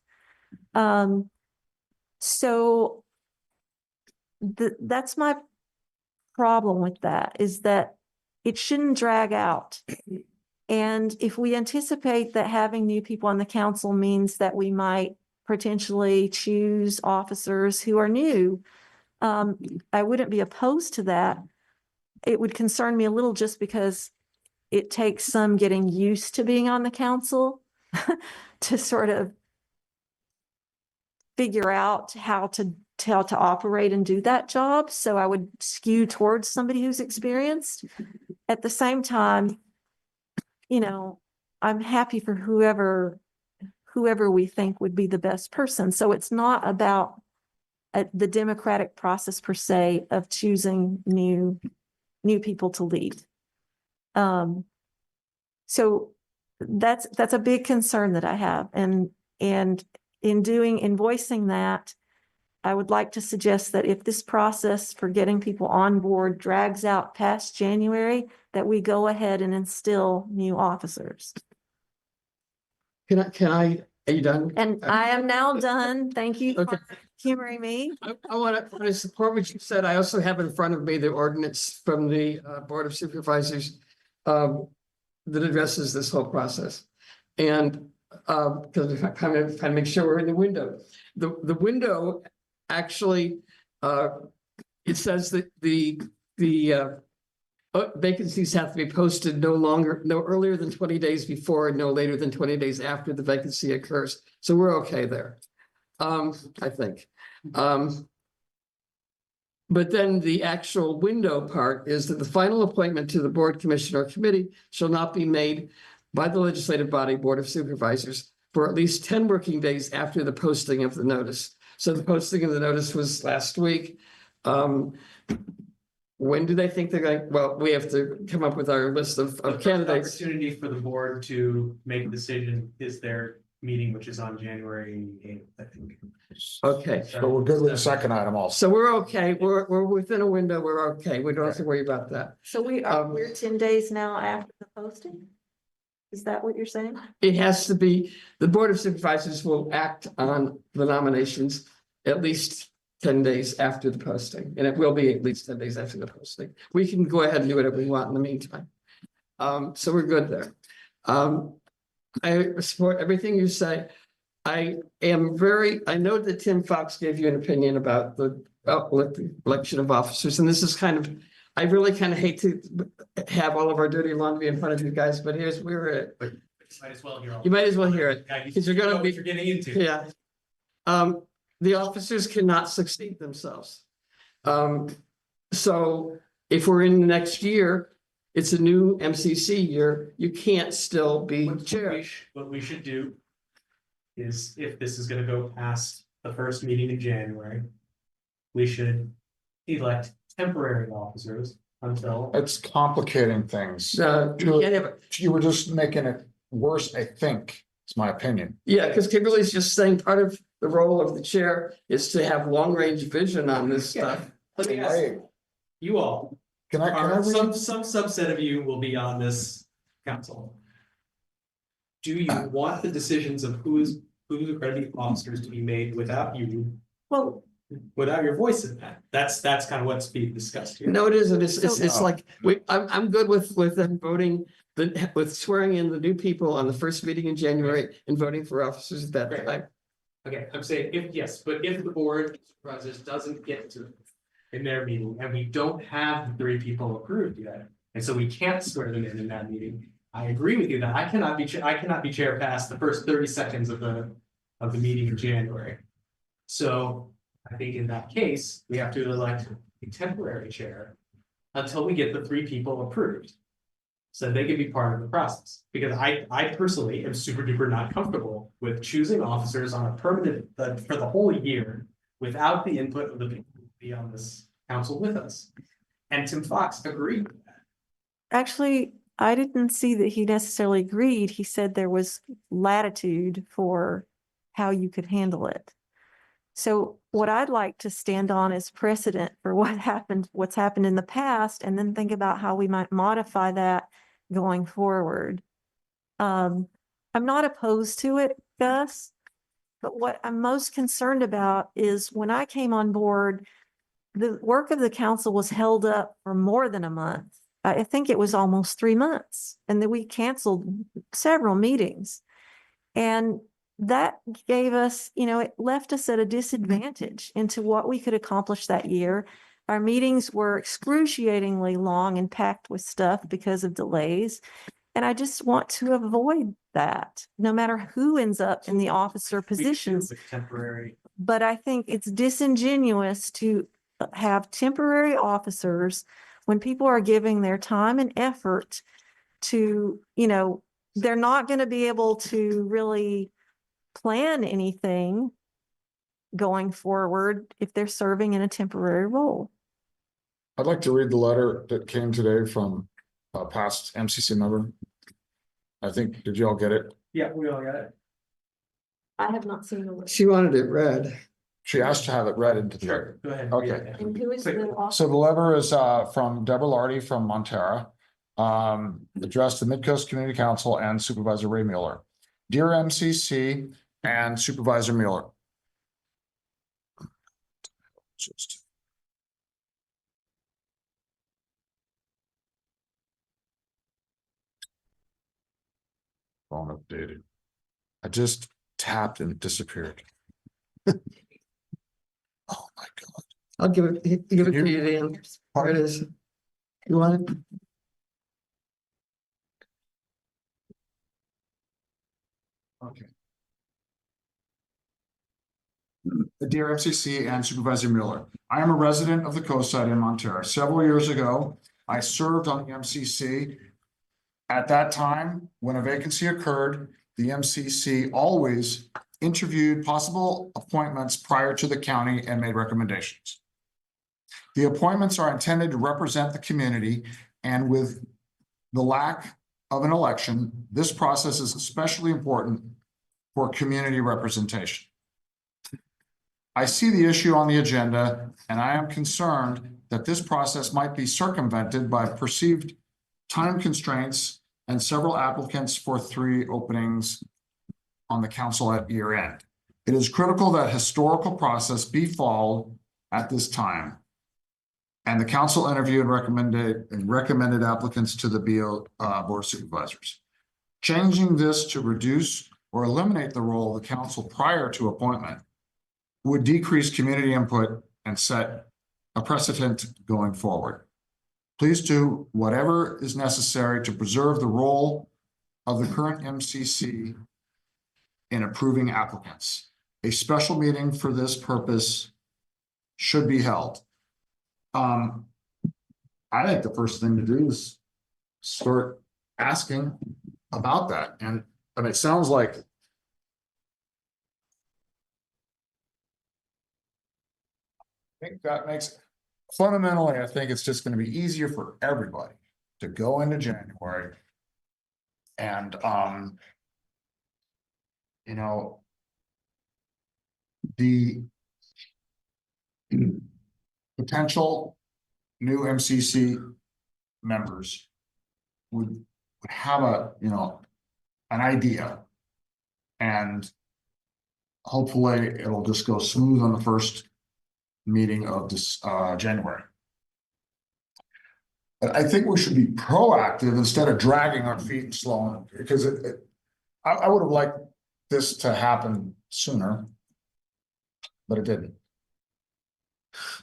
So that's my problem with that, is that it shouldn't drag out. And if we anticipate that having new people on the council means that we might potentially choose officers who are new, I wouldn't be opposed to that. It would concern me a little, just because it takes some getting used to being on the council to sort of figure out how to operate and do that job. So I would skew towards somebody who's experienced. At the same time, you know, I'm happy for whoever we think would be the best person. So it's not about the democratic process per se of choosing new people to lead. So that's a big concern that I have. And in voicing that, I would like to suggest that if this process for getting people on board drags out past January, that we go ahead and instill new officers. Are you done? And I am now done. Thank you for humoring me. I want to support what you said. I also have in front of me the ordinance from the Board of Supervisors that addresses this whole process. And because I'm trying to make sure we're in the window. The window actually, it says that the vacancies have to be posted no earlier than 20 days before and no later than 20 days after the vacancy occurs. So we're okay there, I think. But then the actual window part is that the final appointment to the board, commission, or committee shall not be made by the legislative body, Board of Supervisors, for at least 10 working days after the posting of the notice. So the posting of the notice was last week. When do they think they're going? Well, we have to come up with our list of candidates. Opportunity for the board to make a decision is their meeting, which is on January 8th, I think. Okay. So we're good with the second item also. So we're okay. We're within a window. We're okay. We don't have to worry about that. So we're 10 days now after the posting? Is that what you're saying? It has to be, the Board of Supervisors will act on the nominations at least 10 days after the posting, and it will be at least 10 days after the posting. We can go ahead and do whatever we want in the meantime. So we're good there. I support everything you say. I know that Tim Fox gave you an opinion about the election of officers, and this is kind of, I really kind of hate to have all of our dirty laundry in front of you guys, but here's where it. But you might as well hear. You might as well hear it. Because you're gonna be. What you're getting into. Yeah. The officers cannot succeed themselves. So if we're in the next year, it's a new MCC year, you can't still be chair. What we should do is, if this is gonna go past the first meeting in January, we should elect temporary officers until. It's complicating things. You were just making it worse, I think. It's my opinion. Yeah, because Kimberly's just saying part of the role of the chair is to have long-range vision on this stuff. Let me ask you all. Can I read? Some subset of you will be on this council. Do you want the decisions of who's accredited officers to be made without you? Well, without your voice in that? That's kind of what's being discussed here. No, it isn't. It's like, I'm good with them voting, with swearing in the new people on the first meeting in January and voting for officers at that time. Okay, I'm saying if the board of supervisors doesn't get to it in their meeting and we don't have the 3 people approved yet, and so we can't swear them in that meeting, I agree with you that I cannot be chair past the first 30 seconds of the meeting in January. So I think in that case, we have to elect a temporary chair until we get the 3 people approved. So they can be part of the process, because I personally am super duper not comfortable with choosing officers on a permanent, for the whole year without the input of the people who be on this council with us. And Tim Fox agreed with that. Actually, I didn't see that he necessarily agreed. He said there was latitude for how you could handle it. So what I'd like to stand on is precedent for what's happened in the past, and then think about how we might modify that going forward. I'm not opposed to it, Gus, but what I'm most concerned about is when I came on board, the work of the council was held up for more than a month. I think it was almost 3 months, and then we canceled several meetings. And that gave us, it left us at a disadvantage into what we could accomplish that year. Our meetings were excruciatingly long and packed with stuff because of delays. And I just want to avoid that, no matter who ends up in the officer positions. With temporary But I think it's disingenuous to have temporary officers when people are giving their time and effort to, they're not going to be able to really plan anything going forward if they're serving in a temporary role. I'd like to read the letter that came today from a past MCC member. I think, did you all get it? Yeah, we all got it. I have not seen the list. She wanted it read. She asked to have it read into the record. Go ahead. Okay. read it. And who is the author? So the letter is from Deborah Lardy from Montera, addressed to Midcoast Community Council and Supervisor Ray Mueller. Dear MCC and Supervisor Mueller. Just phone updated. I just tapped and it disappeared. Oh my God. I'll give it to you, Dan. There it is. You want it? Okay. Dear MCC and Supervisor Mueller, I am a resident of the coast side in Montera. Several years ago, I served on the MCC. At that time, when a vacancy occurred, the MCC always interviewed possible appointments prior to the county and made recommendations. The appointments are intended to represent the community, and with the lack of an election, this process is especially important for community representation. I see the issue on the agenda, and I am concerned that this process might be circumvented by perceived time constraints and several applicants for 3 openings on the council at year end. It is critical that historical process be followed at this time. And the council interviewed and recommended applicants to the Board of Supervisors. Changing this to reduce or eliminate the role of the council prior to appointment would decrease community input and set a precedent going forward. Please do whatever is necessary to preserve the role of the current MCC in approving applicants. A special meeting for this purpose should be held. I think the first thing to do is start asking about that. And it sounds like I think that makes fundamentally, I think it's just going to be easier for everybody to go into January and the potential new MCC members would have an idea, and hopefully it'll just go smooth on the first meeting of this January. But I think we should be proactive instead of dragging our feet and slowing, because I would have liked this to happen sooner, but it didn't.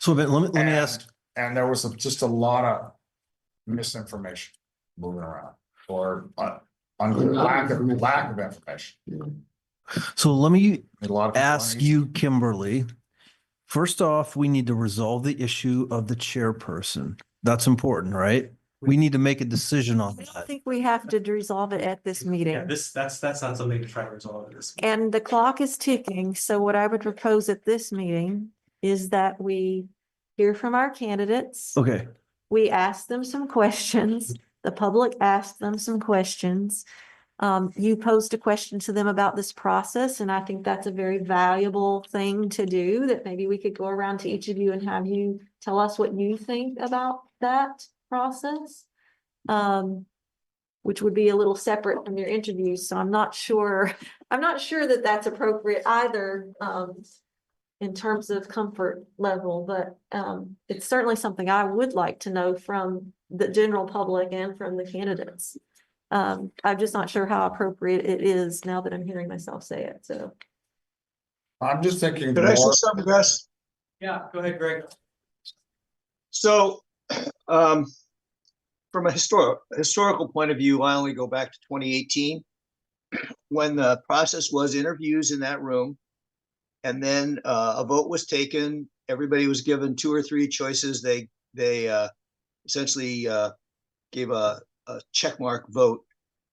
So let me ask. And there was just a lot of misinformation moving around, or lack of information. So let me A lot of people ask you, Kimberly. First off, we need to resolve the issue of the chairperson. That's important, right? We need to make a decision on I don't that. think we have to resolve it at this meeting. Yeah, that's not something to try to resolve at this. And the clock is ticking. So what I would propose at this meeting is that we hear from our candidates. Okay. We ask them some questions. The public asks them some questions. You posed a question to them about this process, and I think that's a very valuable thing to do, that maybe we could go around to each of you and have you tell us what you think about that process. Which would be a little separate from your interviews. So I'm not sure that that's appropriate either, in terms of comfort level, but it's certainly something I would like to know from the general public and from the candidates. I'm just not sure how appropriate it is now that I'm hearing myself say it, so. I'm just thinking. Could I say something, Gus? Yeah, go ahead, Greg. So, from a historical point of view, I only go back to 2018, when the process was interviews in that room. And then a vote was taken. Everybody was given 2 or 3 choices. They essentially gave a check mark vote,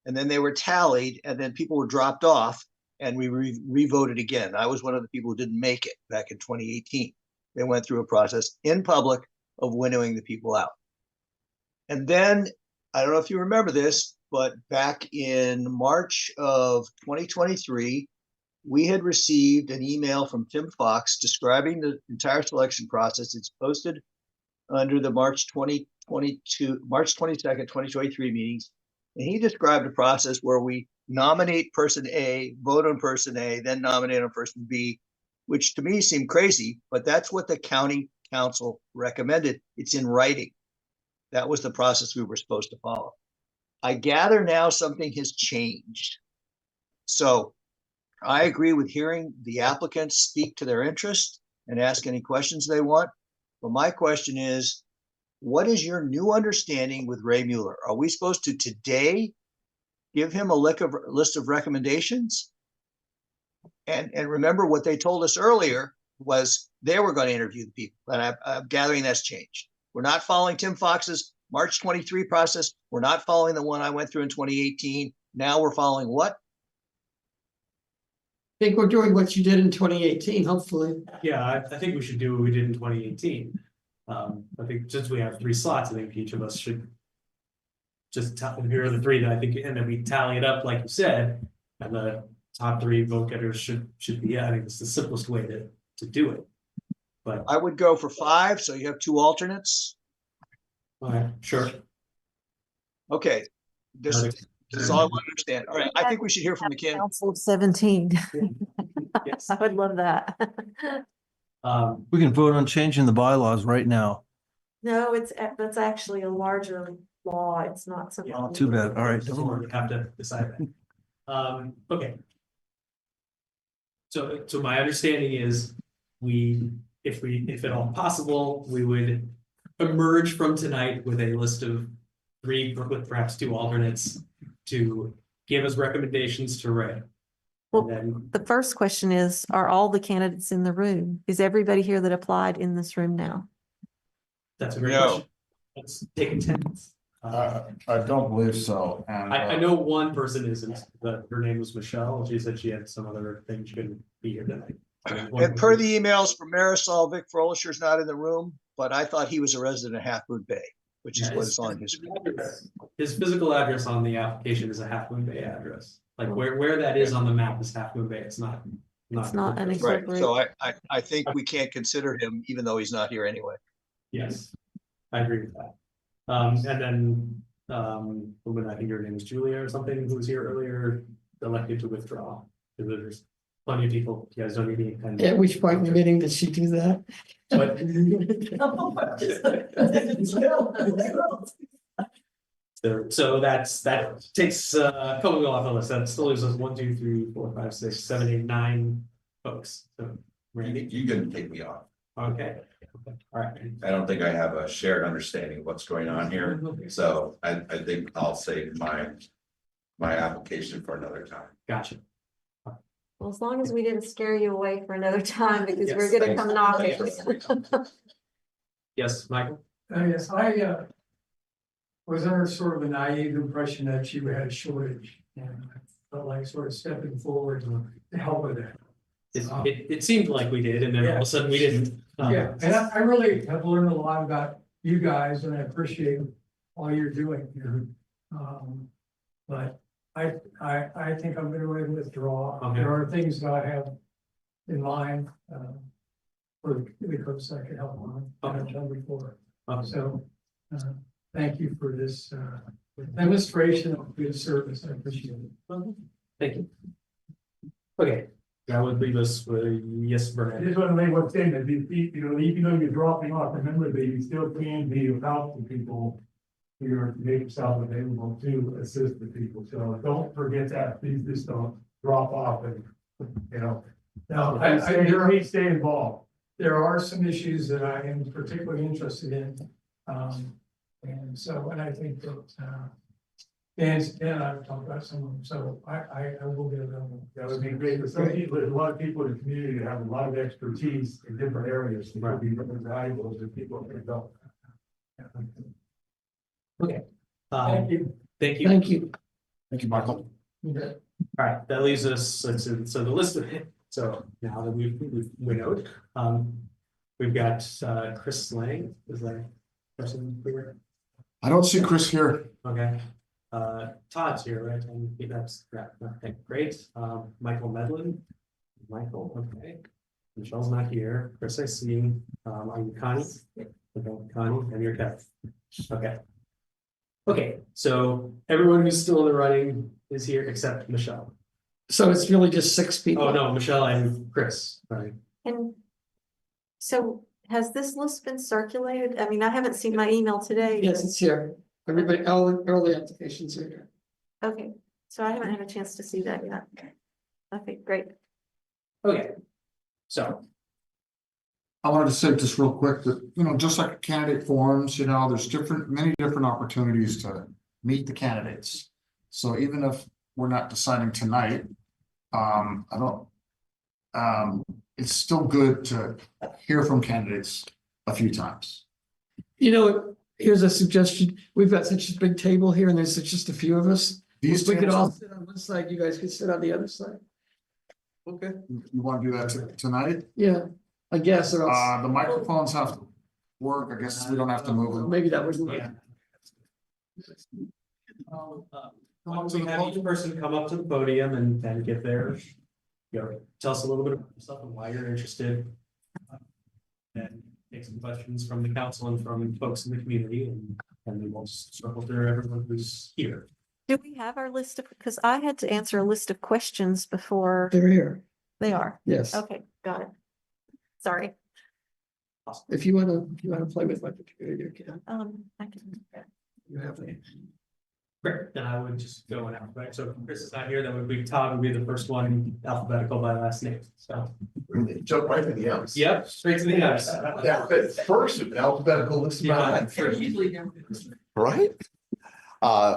and then they were tallied, and then people were dropped off, and we re-voted again. I was one of the people who didn't make it back in 2018. They went through a process in public of winnowing the people out. And then, I don't know if you remember this, but back in March of 2023, we had received an email from Tim Fox describing the entire selection process. It's posted under the March 22nd, 2023 meetings. And he described a process where we nominate person A, vote on person A, then nominate on person B, which to me seemed crazy, but that's what the county council recommended. It's in writing. That was the process we were supposed to follow. I gather now something has changed. So I agree with hearing the applicants speak to their interest and ask any questions they want. But my question is, what is your new understanding with Ray Mueller? Are we supposed to today give him a list of recommendations? And remember what they told us earlier was they were going to interview the people, and I'm gathering that's changed. We're not following Tim Fox's March 23 process. We're not following the one I went through in 2018. Now we're following what? I think we're doing what you did in 2018, hopefully. Yeah, I think we should do what we did in 2018. I think since we have 3 slots, I think each of us should just here are the 3 that I think, and then we tally it up, like you said, and the top 3 vote getters should be. I think it's the simplest way to do it. But I would go for 5, so you have 2 alternates. all right, sure. Okay, this is all I understand. All right, I think we should hear from the candidate. Council of 17. Yes. I would love that. We can vote on changing the bylaws right now. No, that's actually a larger law. It's not something. Oh, too bad. All right. So we have to decide that. Okay. So my understanding is if at all possible, we would emerge from tonight with a list of 3, with perhaps 2 alternates to give us recommendations to Ray. Well, And then, the first question is, are all the candidates in the room? Is everybody here that applied in this room now? that's a great No. question. Let's take attendance. I don't believe so. And I know one person isn't, but her name was Michelle. She said she had some other thing, she couldn't be here tonight. And per the emails from Marisol, Vic Frolisher's not in the room, but I thought he was a resident of Half Moon Bay, which is Yeah, what is on his. His physical address on the application is a Half Moon Bay address. Like where that is on the map is Half Moon Bay. It's not. It's not an Right, incorporated. so I think we can't consider him, even though he's not here anyway. Yes, I agree with that. And then, woman, I think her name was Julia or something, who was here earlier, elected to withdraw. There's plenty of people, you guys don't need any kind of. At which point in the meeting did she do that? But so that takes a couple off the list. That still leaves us 1, 2, 3, 4, 5, 6, 7, 8, 9 folks. So Randy, You can take me off. okay, all right. I don't think I have a shared understanding of what's going on here, so I think I'll save my application for another time. Gotcha. Well, as long as we didn't scare you away for another time, because we're Yes, gonna come knocking. Yes, Michael? Yes, I was under sort of a naive impression that you had a shortage, and I felt like sort of stepping forward to help with that. It seemed like we did, and then all of a sudden we didn't. Yeah, and I really have learned a lot about you guys, and I appreciate all you're doing here. But I think I'm gonna withdraw. Okay. There are things that I have in mind, for the coast I could help on, I've done before. So, thank you for this, demonstration of good service. I appreciate it. Thank you. Okay, that would leave us with, yes, I Bernard. just want to make one thing, that even though you're dropping off, remember that you still can be of help to people. You're make yourself available to assist the people, so don't forget that, please just don't drop off and, no, stay involved. There are some issues that I am particularly interested in, and I think that, And I've talked about some of them, so I will get it on. That would be great, because some people, there's a lot of people in the community that have a lot of expertise in different areas, that would be really valuable to people who don't. Okay. Thank you. Thank you. Thank you. Thank you, Michael. All right, that leaves us, so the list of, so now that we've widowed, we've got Chris Lang, is that person here? I don't see Chris here. Okay, Todd's here, right? And that's, okay, great. Michael Medlin. Michael, okay. Michelle's not here. Chris, I see. Are you Connie? Okay, Connie, and you're Kev. Okay. Okay, so everyone who's still in the running is here except Michelle. So it's really just 6 people. Oh, no, Michelle and Chris, right? And so has this list been circulated? I mean, I haven't seen my email today. Yes, it's here. Everybody, all early applications are here. Okay, so I haven't had a chance to see that yet. Okay, great. Okay, so. I wanted to say just real quick that, just like candidate forums, there's many different opportunities to meet the candidates. So even if we're not deciding tonight, it's still good to hear from candidates a few times. Here's a suggestion. We've got such a big table here and there's just a few of us. We could all sit on one side, you guys could sit on the other side. Okay. You want to do that tonight? Yeah, I guess, or else. The microphones have to work. I guess we don't have to move them. Maybe that wouldn't work. Yeah. We have each person come up to the podium and give their, tell us a little bit about yourself and why you're interested. And take some questions from the council and from folks in the community, and then we'll circle through everyone who's here. Do we have our list of, because I had to answer a list of questions before. They're here. They are? Yes. Okay, got it. Sorry. If you wanna play with my computer, you can. I can. You have it. Great, then I would just go in alphabetical. So if Chris is not here, that would be Todd would be the first one alphabetical by last name. So. Really jump right to the M's. Yep, straight to the M's. Yeah, but first alphabetical list. Right?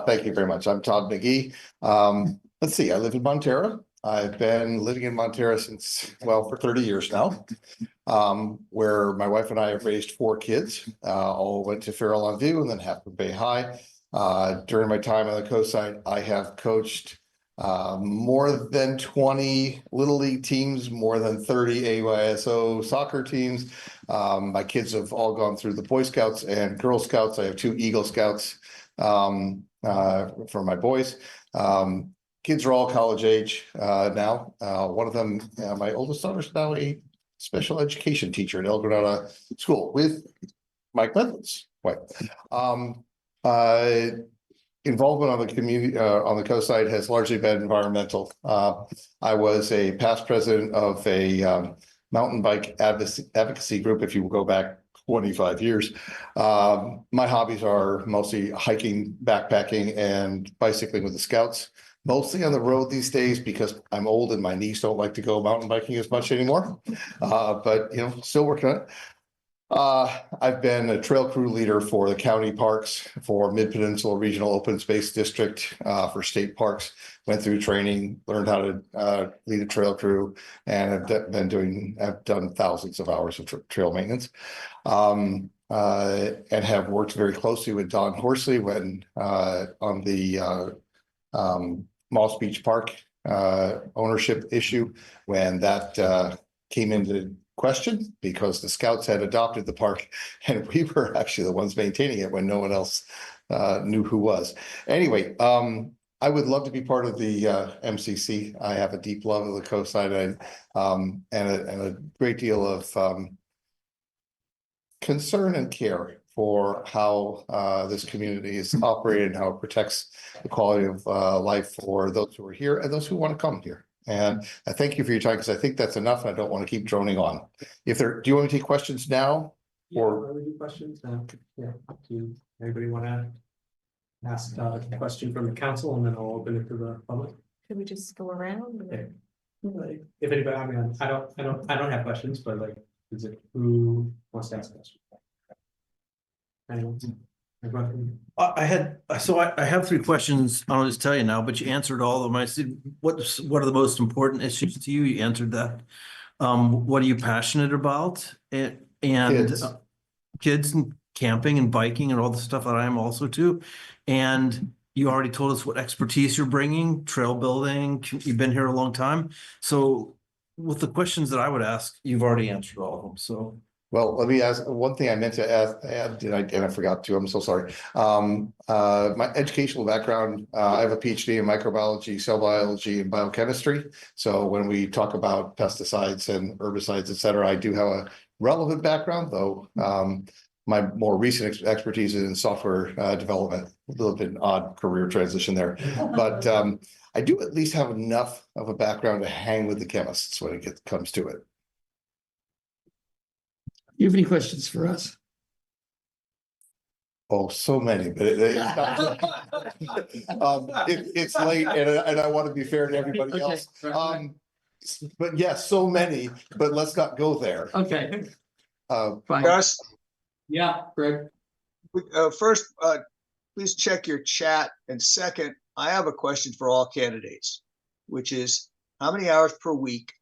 Thank you very much. I'm Todd McGee. Let's see, I live in Montera. I've been living in Montera for 30 years now. Where my wife and I have raised 4 kids, all went to Farrell-on-View and then Half Bay High. During my time on the coast side, I have coached more than 20 Little League teams, more than 30 AYSO soccer teams. My kids have all gone through the Boy Scouts and Girl Scouts. I have 2 Eagle Scouts for my boys. Kids are all college age now. One of them, my oldest daughter, is now a special education teacher at El Granada School with Mike Medlin's wife. Involvement on the community on the coast side has largely been environmental. I was a past president of a mountain bike advocacy group, if you will go back 25 years. My hobbies are mostly hiking, backpacking, and bicycling with the Scouts. Mostly on the road these days because I'm old and my knees don't like to go mountain biking as much anymore. But still working on it. I've been a trail crew leader for the county parks, for Mid-Peninsula Regional Open Space District, for state parks. Went through training, learned how to lead a trail crew, and I've done thousands of hours of trail maintenance. And have worked very closely with Don Horsley when on the Moss Beach Park ownership issue, when that came into question because the Scouts had adopted the park and we were actually the ones maintaining it when no one else knew who was. Anyway, I would love to be part of the MCC. I have a deep love of the coastline and a great deal of concern and care for how this community is operated and how it protects the quality of life for those who are here and those who want to come here. And I thank you for your time because I think that's enough. And I don't want to keep droning on. Do you want me to take questions now? Or do questions now? Yeah, do anybody want to ask a question from the council and then I'll open it to the public? Could we just go around? If anybody, I mean, I don't have questions, but like, is it who wants to ask a question? Anyone? I have three questions. I'll just tell you now, but you answered all of them. I said, what are the most important issues to you? You answered that. What are you passionate about? And Kids. Kids and camping and biking and all the stuff that I am also too. And you already told us what expertise you're bringing, trail building. You've been here a long time. So with the questions that I would ask, you've already answered all of them. So. Well, let me ask one thing I meant to add, and I forgot to. I'm so sorry. My educational background, I have a PhD in microbiology, cell biology, and biochemistry. So when we talk about pesticides and herbicides, et cetera, I do have a relevant background, though. My more recent expertise is in software development. A little bit odd career transition there, but I do at least have enough of a background to hang with the chemists when it comes to it. You have any questions for us? Oh, so many, but it's late and I want to be fair to everybody else. But yes, so many, but let's not go there. Okay. Gus, Yeah, Greg. first, please check your chat. And second, I have a question for all candidates, which is how many hours per week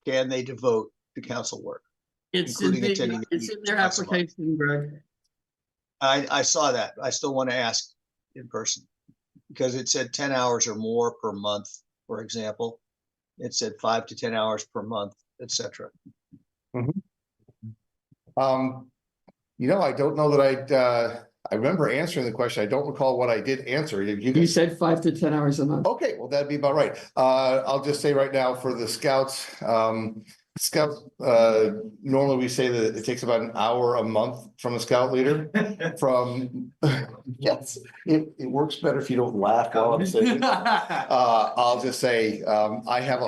can they devote to council work? It's in their application, Greg. I saw that. I still want to ask in person because it said 10 hours or more per month, for example. It said 5 to 10 hours per month, etc. I don't know that I remember answering the question. I don't recall what I did answer. You said 5 to 10 hours a month. Okay, well, that'd be about right. I'll just say right now for the scouts, normally we say that it takes about an hour a month from a scout leader. Yes, it works better if you don't laugh while I'm saying it. I'll just say, I have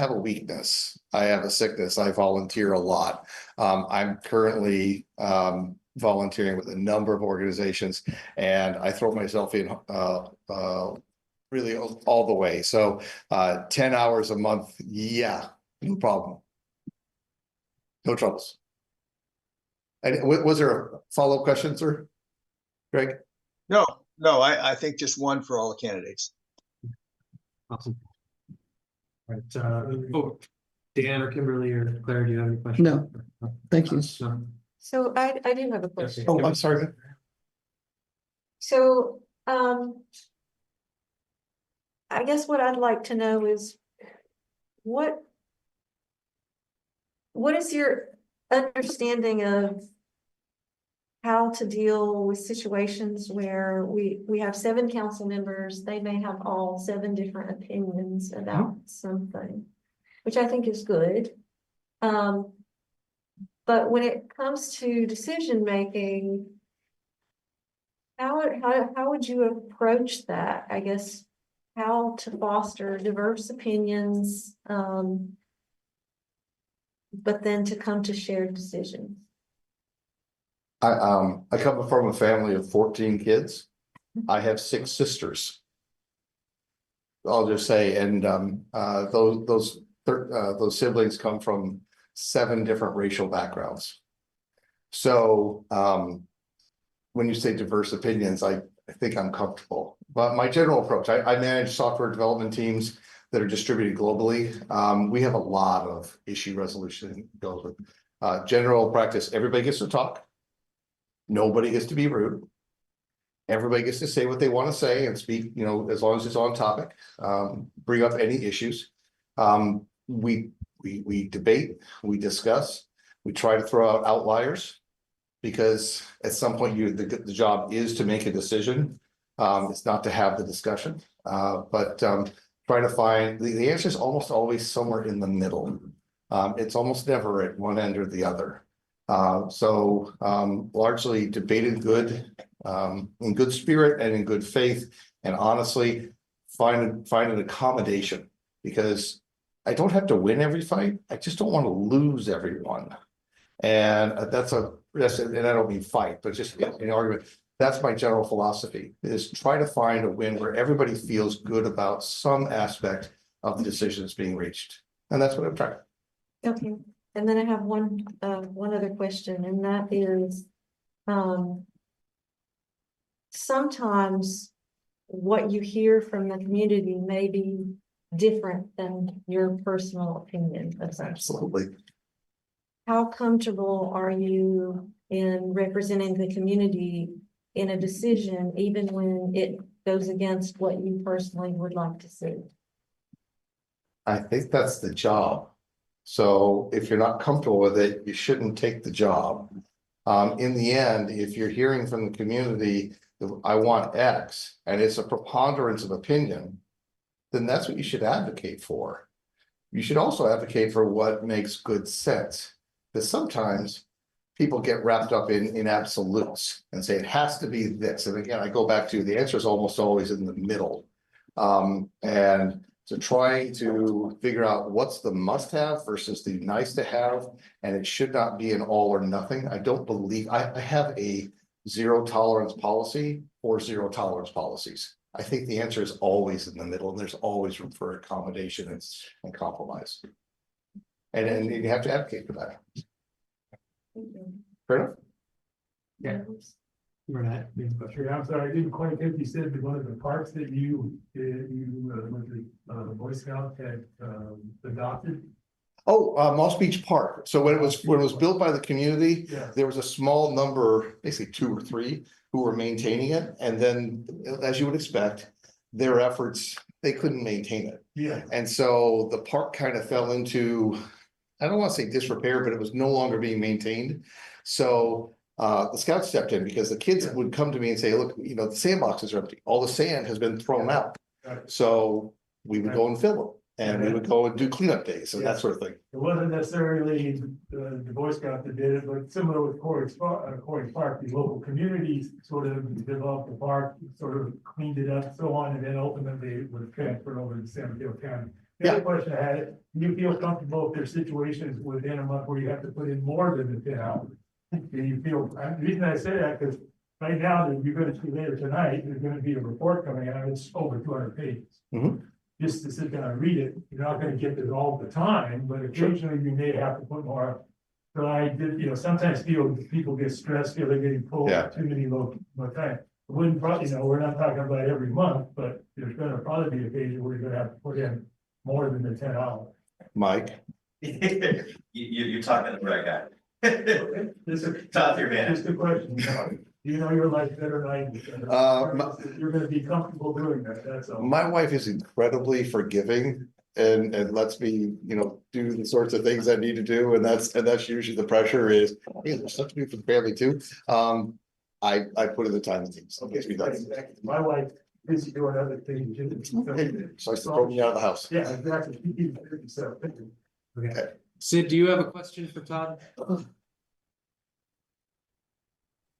a weakness. I have a sickness. I volunteer a lot. I'm currently volunteering with a number of organizations, and I throw myself in really all the way. So 10 hours a month, yeah, no problem. No troubles. And was there a follow-up question, sir? Greg? No, I think just one for all the candidates. Awesome. All right, Dan or Kimberly or Claire, do you have any questions? No, thank you. So I do have a question. Oh, I'm sorry. So, I guess what I'd like to know is what is your understanding of how to deal with situations where we have 7 council members, they may have all 7 different opinions about something, which I think is good. But when it comes to decision making, how would you approach that? I guess how to foster diverse opinions, but then to come to shared decisions. I come from a family of 14 kids. I have 6 sisters. I'll just say, and those siblings come from 7 different racial backgrounds. So when you say diverse opinions, I think I'm comfortable. But my general approach, I manage software development teams that are distributed globally. We have a lot of issue resolution goes with general practice. Everybody gets to talk. Nobody gets to be rude. Everybody gets to say what they want to say and speak, as long as it's on topic, bring up any issues. We debate, we discuss, we try to throw out outliers because at some point the job is to make a decision. It's not to have the discussion, but try to find the answer is almost always somewhere in the middle. It's almost never at one end or the other. So largely debated good, in good spirit and in good faith, and honestly find an accommodation, because I don't have to win every fight. I just don't want to lose every one. And and I don't mean fight, but just an argument. That's my general philosophy, is try to find a win where everybody feels good about some aspect of the decisions being reached. And that's what I'm trying. Okay, and then I have one other question, and that is, sometimes what you hear from the community may be different than your personal opinion, essentially. Absolutely. How comfortable are you in representing the community in a decision, even when it goes against what you personally would like to see? I think that's the job. So if you're not comfortable with it, you shouldn't take the job. In the end, if you're hearing from the community, I want X, and it's a preponderance of opinion, then that's what you should advocate for. You should also advocate for what makes good sense. Because sometimes people get wrapped up in absolutes and say it has to be this. And again, I go back to the answer is almost always in the middle. And so trying to figure out what's the must have versus the nice to have, and it should not be an all or nothing. I don't believe I have a zero tolerance policy or zero tolerance policies. I think the answer is always in the middle, and there's always room for accommodation and compromise. And you have to advocate for that. Fair enough? Yeah. Renee, you have a question? I'm sorry, I didn't quite get, you said one of the parks that you with the Boy Scout had adopted. Oh, Moss Beach Park. So when it was built by the community, Yeah. there was a small number, basically 2 or 3, who were maintaining it. And then, as you would expect, their efforts, they couldn't maintain it. Yeah. And so the park kind of fell into, I don't want to say disrepair, but it was no longer being maintained. So the scouts stepped in because the kids would come to me and say, look, you know, the sandboxes are empty. All the sand has been thrown out. Right. So we would go and fill them. And we would go and do cleanup days and that sort of thing. It wasn't necessarily the Boy Scout that did it, but similar with Corey's Park, the local communities sort of developed the park, sort of cleaned it up, so on, and then ultimately it was transferred over to San Mateo County. The other question I had, do you feel comfortable if there's situations within a month where you have to put in more than the 10 hours? Do you feel, the reason I say that, because right now, you're going to see later tonight, there's going to be a report coming out, it's over 200 pages. Just to sit down and read it, you're not gonna get this all the time, but occasionally you may have to put more. So I did, you know, sometimes people get stressed, feel they're getting pulled too many more time. It wouldn't probably, you know, we're not talking about every month, but there's gonna probably be occasions where you're gonna have to put in more than the 10 hours. Mike? You're talking to the right guy. This is Top of your man. just a question, you know your life better than I do. You're gonna be comfortable doing that, that's all. My wife is incredibly forgiving and lets me, you know, do the sorts of things I need to do. And that's usually the pressure is, hey, there's stuff to do for the family too. I put in the time and things. My wife is doing other things. So I throw me out of the house. Yeah, exactly. So, Okay. Sid, do you have a question for Todd?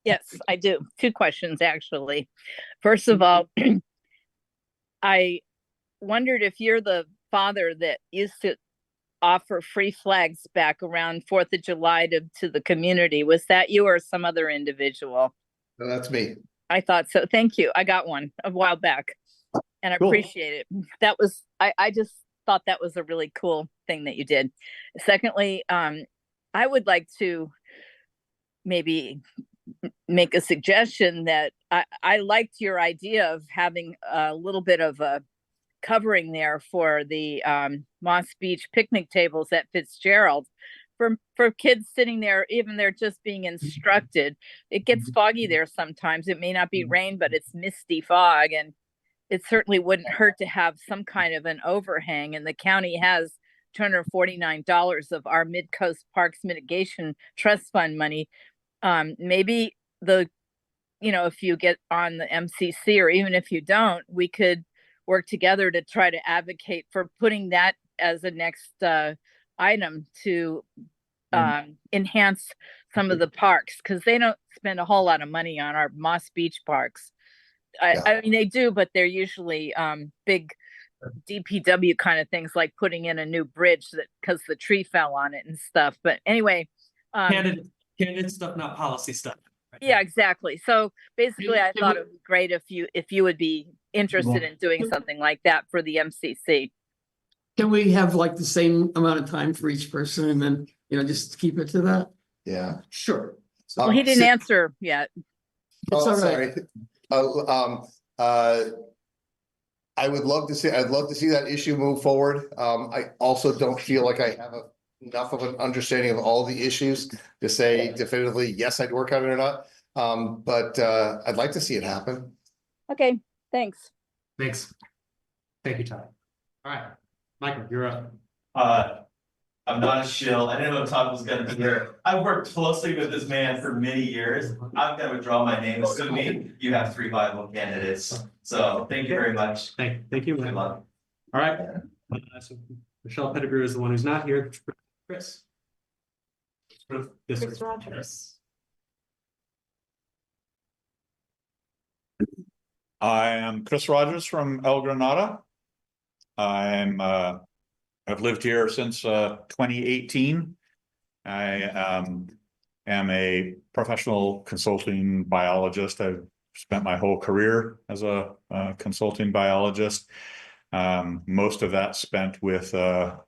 Yes, I do. 2 questions, actually. First of all, I wondered if you're the father that used to offer free flags back around 4th of July to the community. Was that you or some other individual? No, that's me. I thought so. Thank you. I got one a while back and I appreciate it. That was, I just thought that was a really cool thing that you did. Secondly, I would like to maybe make a suggestion that I liked your idea of having a little bit of a covering there for the Moss Beach picnic tables at Fitzgerald for kids sitting there, even they're just being instructed. It gets foggy there sometimes. It may not be rain, but it's misty fog, and it certainly wouldn't hurt to have some kind of an overhang. And the county has $249 of our Midcoast Parks Mitigation Trust Fund money. Maybe if you get on the MCC, or even if you don't, we could work together to try to advocate for putting that as a next item to enhance some of the parks, because they don't spend a whole lot of money on our Moss Beach parks. I mean, they do, but they're usually big DPW kind of things, like putting in a new bridge because the tree fell on it and stuff. But anyway, candidate stuff, not policy stuff. Yeah, exactly. So basically, I thought it would be great if you would be interested in doing something like that for the MCC. Can we have like the same amount of time for each person and then, just keep it to that? Yeah. Sure. Well, he didn't answer yet. Oh, sorry. I would love to see, I'd love to see that issue move forward. I also don't feel like I have enough of an understanding of all the issues to say definitively, yes, I'd work on it or not. But I'd like to see it happen. Okay, thanks. Thanks. Thank you, Todd. All right, Michael, you're up. I'm not a shill. I didn't know Todd was gonna be here. I've worked closely with this man for many years. I'm gonna withdraw my name. Assuming you have 3 viable candidates. So thank you very much. Thank you. Good luck. All right. So Michelle Pettigrew is the one who's not here. Chris. Yes, Chris sir. Rogers. I am Chris Rogers from El Granada. I've lived here since 2018. I am a professional consulting biologist. I've spent my whole career as a consulting biologist. Most of that spent with a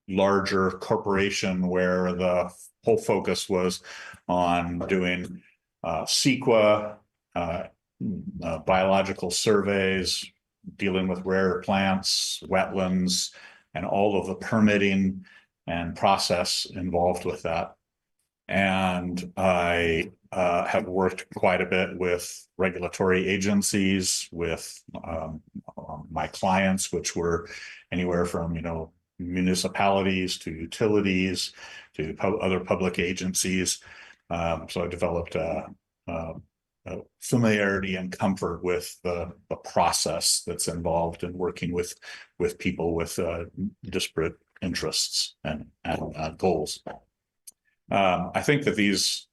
larger corporation where the whole focus was on doing CEQA, biological surveys, dealing with rare plants, wetlands, and all of the permitting and process involved with that. And I have worked quite a bit with regulatory agencies, with my clients, which were anywhere from, municipalities to utilities to other public agencies. So I developed a familiarity and comfort with the process that's involved in working with people with disparate interests and goals. I think that these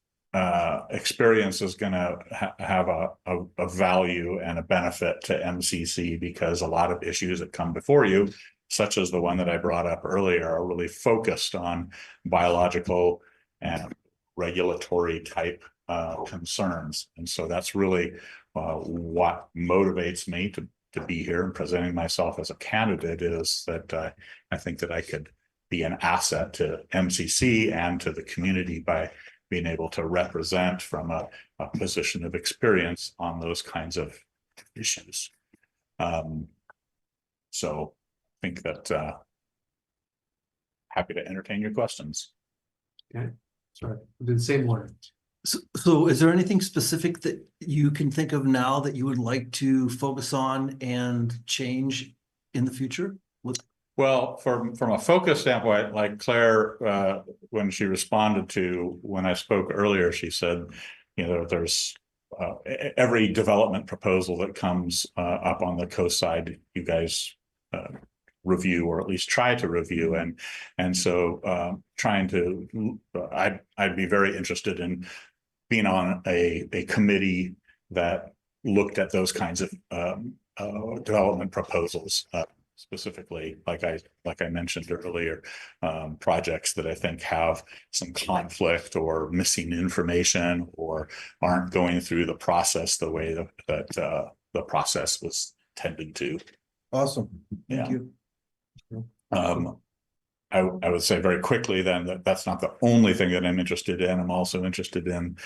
experience is going to have a value and a benefit to MCC because a lot of issues that come before you, such as the one that I brought up earlier, are really focused on biological and regulatory type concerns. And so that's really what motivates me to be here and presenting myself as a candidate, is that I think that I could be an asset to MCC and to the community by being able to represent from a position of experience on those kinds of issues. So I think that happy to entertain your questions. Okay, sorry, we'll do the same order. So is there anything specific that you can think of now that you would like to focus on and change in the future? Well, from a focus standpoint, like Claire, when she responded to when I spoke earlier, she said, there's every development proposal that comes up on the coast side, you guys review, or at least try to review, and so trying to, I'd be very interested in being on a committee that looked at those kinds of development proposals. Specifically, like I mentioned earlier, projects that I think have some conflict or missing information or aren't going through the process the way that the process was tended to. Awesome. Thank Yeah. you. I would say very quickly then that's not the only thing that I'm interested in. I'm also interested in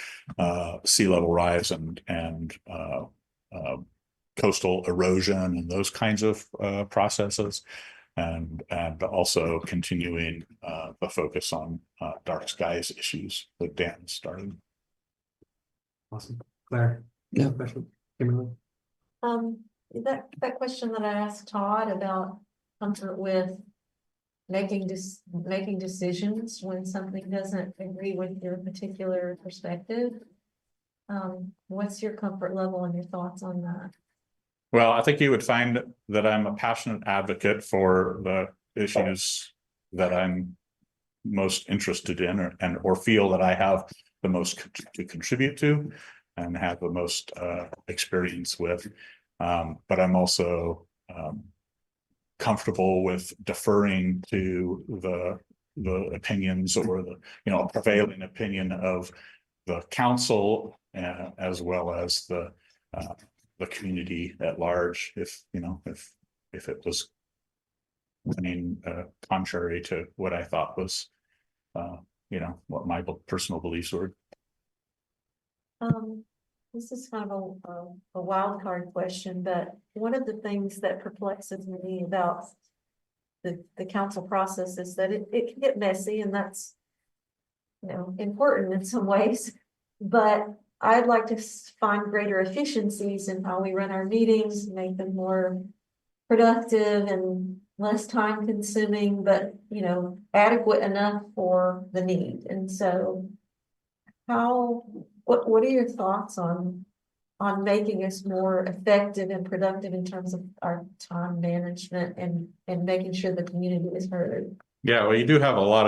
sea level rise and coastal erosion and those kinds of processes, and also continuing the focus on dark skies issues that Dan started. Awesome. Claire, Yeah. question? Kimberly? That question that I asked Todd about comfort with making decisions when something doesn't agree with your particular perspective. What's your comfort level and your thoughts on that? Well, I think you would find that I'm a passionate advocate for the issues that I'm most interested in, or feel that I have the most to contribute to and have the most experience with. But I'm also comfortable with deferring to the opinions or the prevailing opinion of the council, as well as the community at large, if it was contrary to what I thought was what my personal beliefs were. This is kind of a wild card question, but one of the things that perplexes me about the council process is that it can get messy, and that's, you know, important in some ways. But I'd like to find greater efficiencies in how we run our meetings, make them more productive and less time consuming, but, you know, adequate enough for the need. And so what are your thoughts on making us more effective and productive in terms of our time management and making sure the community is heard? Yeah, well, you do have a lot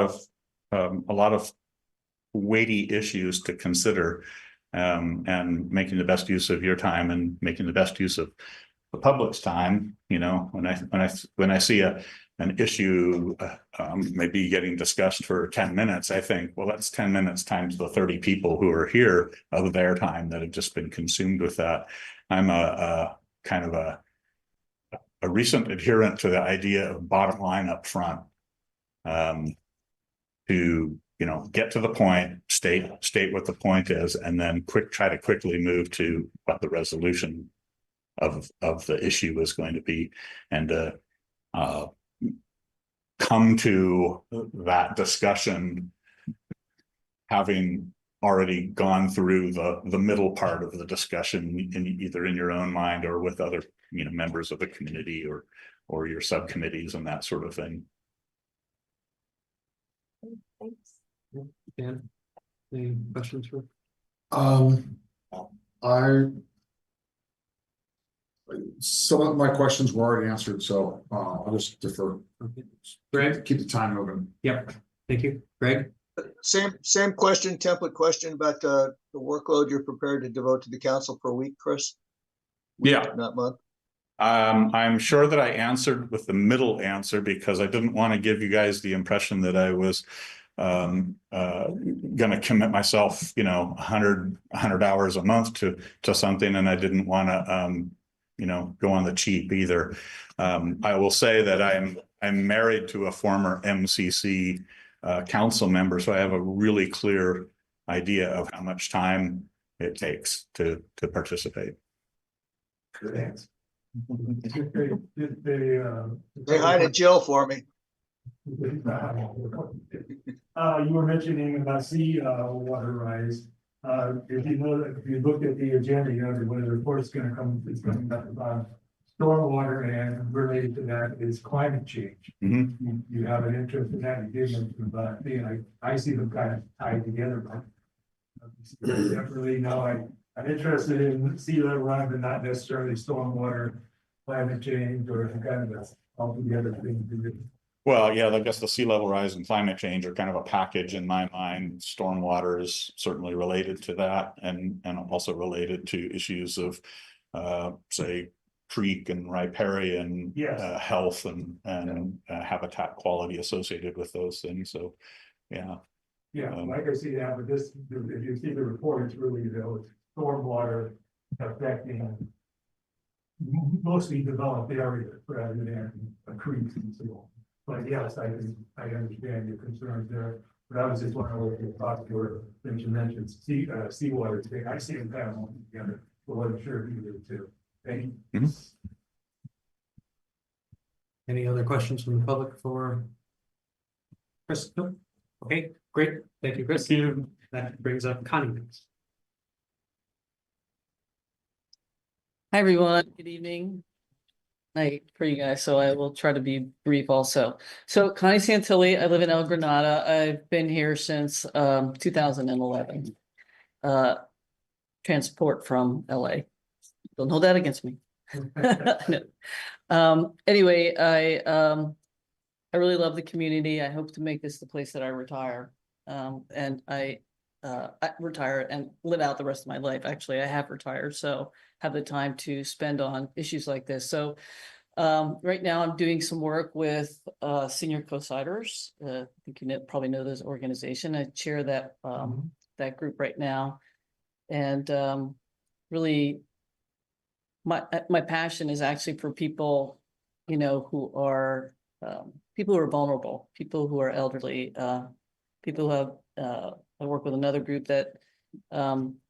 of weighty issues to consider, and making the best use of your time and making the best use of the public's time. You know, when I see an issue maybe getting discussed for 10 minutes, I think, well, that's 10 minutes times the 30 people who are here of their time that have just been consumed with that. I'm a kind of a recent adherent to the idea of bottom line up front, to, you know, get to the point, state what the point is, and then try to quickly move to what the resolution of the issue is going to be, and come to that discussion having already gone through the middle part of the discussion, either in your own mind or with other, you know, members of the community or your subcommittees and that sort of thing. Thanks. Dan, any questions for? Some of my questions were already answered, so I'll just defer. Okay. Greg? Keep the time moving. Yep. Thank you. Greg? Same question, template question about the workload you're prepared to devote to the council per week, Chris? Yeah. Not month. I'm sure that I answered with the middle answer because I didn't want to give you guys the impression that I was going to commit myself, you know, 100 hours a month to something, and I didn't want to, you know, go on the cheap either. I will say that I'm married to a former MCC council member, so I have a really clear idea of how much time it takes to participate. Good answer. Say hi to Jill for me. You were mentioning about sea water rise. If you know, if you look at the agenda, you know that when the report's going to come, it's going to be about stormwater, and related to that is climate change. Mm-hmm. You have an interest in that. You did mention about being I see them kind of tied together, but definitely no. I'm interested in sea level rise, but not necessarily stormwater, climate change, or kind of all together things. Well, yeah, I guess the sea level rise and climate change are kind of a package in my mind. Stormwater is certainly related to that, and also related to issues of, say, creek and riparian health and habitat quality associated with those things. So, yeah. Yeah, like I see that, but this, if you see the report, it's really, you know, it's stormwater affecting mostly developed areas rather than creeks and so on. But yes, I understand your concerns there, but I was just wondering if you talked to her, since you mentioned seawater thing. I see them kind of all together, but I'm sure you do too. Thank you. Mm-hmm. Any other questions from the public for Chris? No? Okay, great. Thank you, Chris. Thank you. That brings up Connie. Hi, everyone. Good evening. Night for you guys. So I will try to be brief also. So Connie Santilli, I live in El Granada. I've been here since 2011. Transport from LA. Don't hold that against me. Anyway, I really love the community. I hope to make this the place that I retire. And I retire and live out the rest of my life. Actually, I have retired, so have the time to spend on issues like this. So right now I'm doing some work with senior co-siders. I think you probably know this organization. I chair that that group right now. And really my passion is actually for people, you know, who are people who are vulnerable, people who are elderly, people who have I work with another group that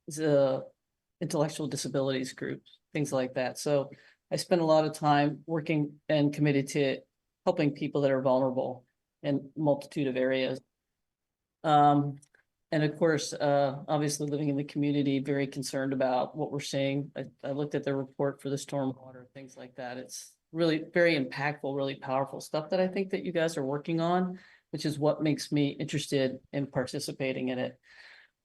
is intellectual disabilities groups, things like that. So I spend a lot of time working and committed to helping people that are vulnerable in multitude of areas. And of course, obviously living in the community, very concerned about what we're seeing. I looked at the report for the stormwater, things like that. It's really very impactful, really powerful stuff that I think that you guys are working on, which is what makes me interested in participating in it.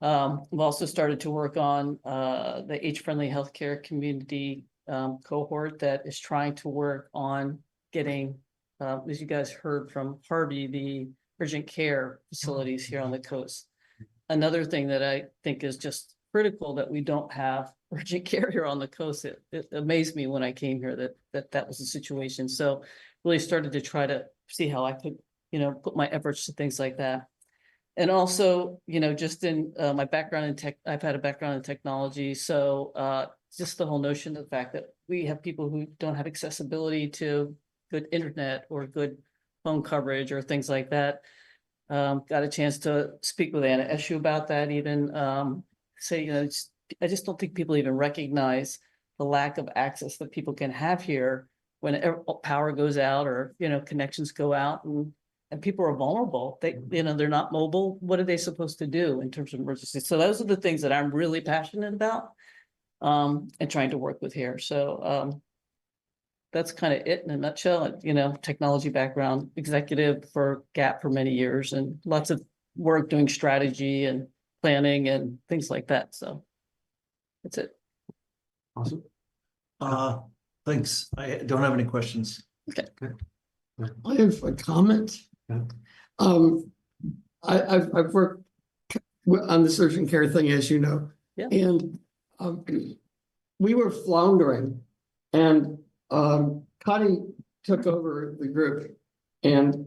We've also started to work on the age-friendly healthcare community cohort that is trying to work on getting, as you guys heard from Harvey, the urgent care facilities here on the coast. Another thing that I think is just critical that we don't have urgent care here on the coast. It amazed me when I came here that was the situation. So really started to try to see how I could, put my efforts to things like that. And also, just in my background in tech, I've had a background in technology. So just the whole notion of the fact that we have people who don't have accessibility to good internet or good phone coverage or things like that. Got a chance to speak with Anna Eshu about that, even say, I just don't think people even recognize the lack of access that people can have here when power goes out or, connections go out and people are vulnerable. They're not mobile. What are they supposed to do in terms of emergency? So those are the things that I'm really passionate about and trying to work with here. So that's kind of it in a nutshell. Technology background, executive for GAP for many years, and lots of work doing strategy and planning and things like that. So that's it. Awesome. Thanks. I don't have any questions. Okay. I have a comment. I've worked on this urgent care thing, as you know. Yeah. And we were floundering, and Connie took over the group. And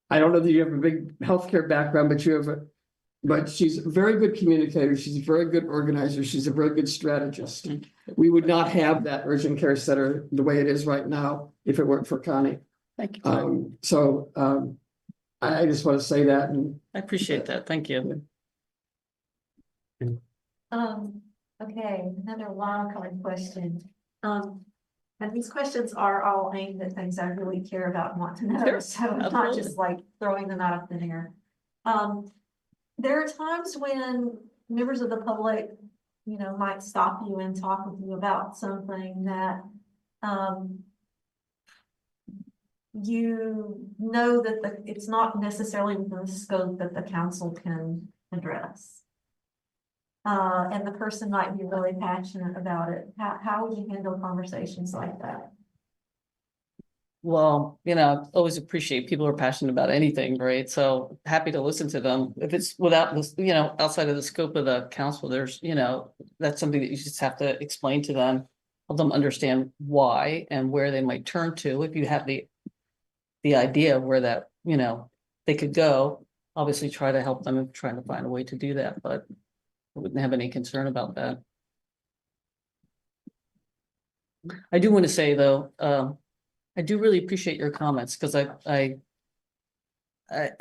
I don't know that you have a big healthcare background, but she's a very good communicator. She's a very good organizer. She's a very good strategist. We would not have that urgent care center the way it is right now if it weren't for Connie. Thank you. I just want to say that. And I appreciate that. Thank you. Okay, another wild card question. And these questions are all aimed at things I really care about and want to know. Sure, So I'm not absolutely. just like throwing them out of thin air. There are times when members of the public, might stop you and talk with you about something that you know that it's not necessarily within the scope that the council can address. And the person might be really passionate about it. How would you handle conversations like that? Well, I always appreciate people who are passionate about anything, right? So happy to listen to them. If it's without this, outside of the scope of the council, there's, that's something that you just have to explain to them, help them understand why and where they might turn to. If you have the idea of where that, they could go, obviously try to help them and trying to find a way to do that, but I wouldn't have any concern about that. I do want to say though, I do really appreciate your comments because I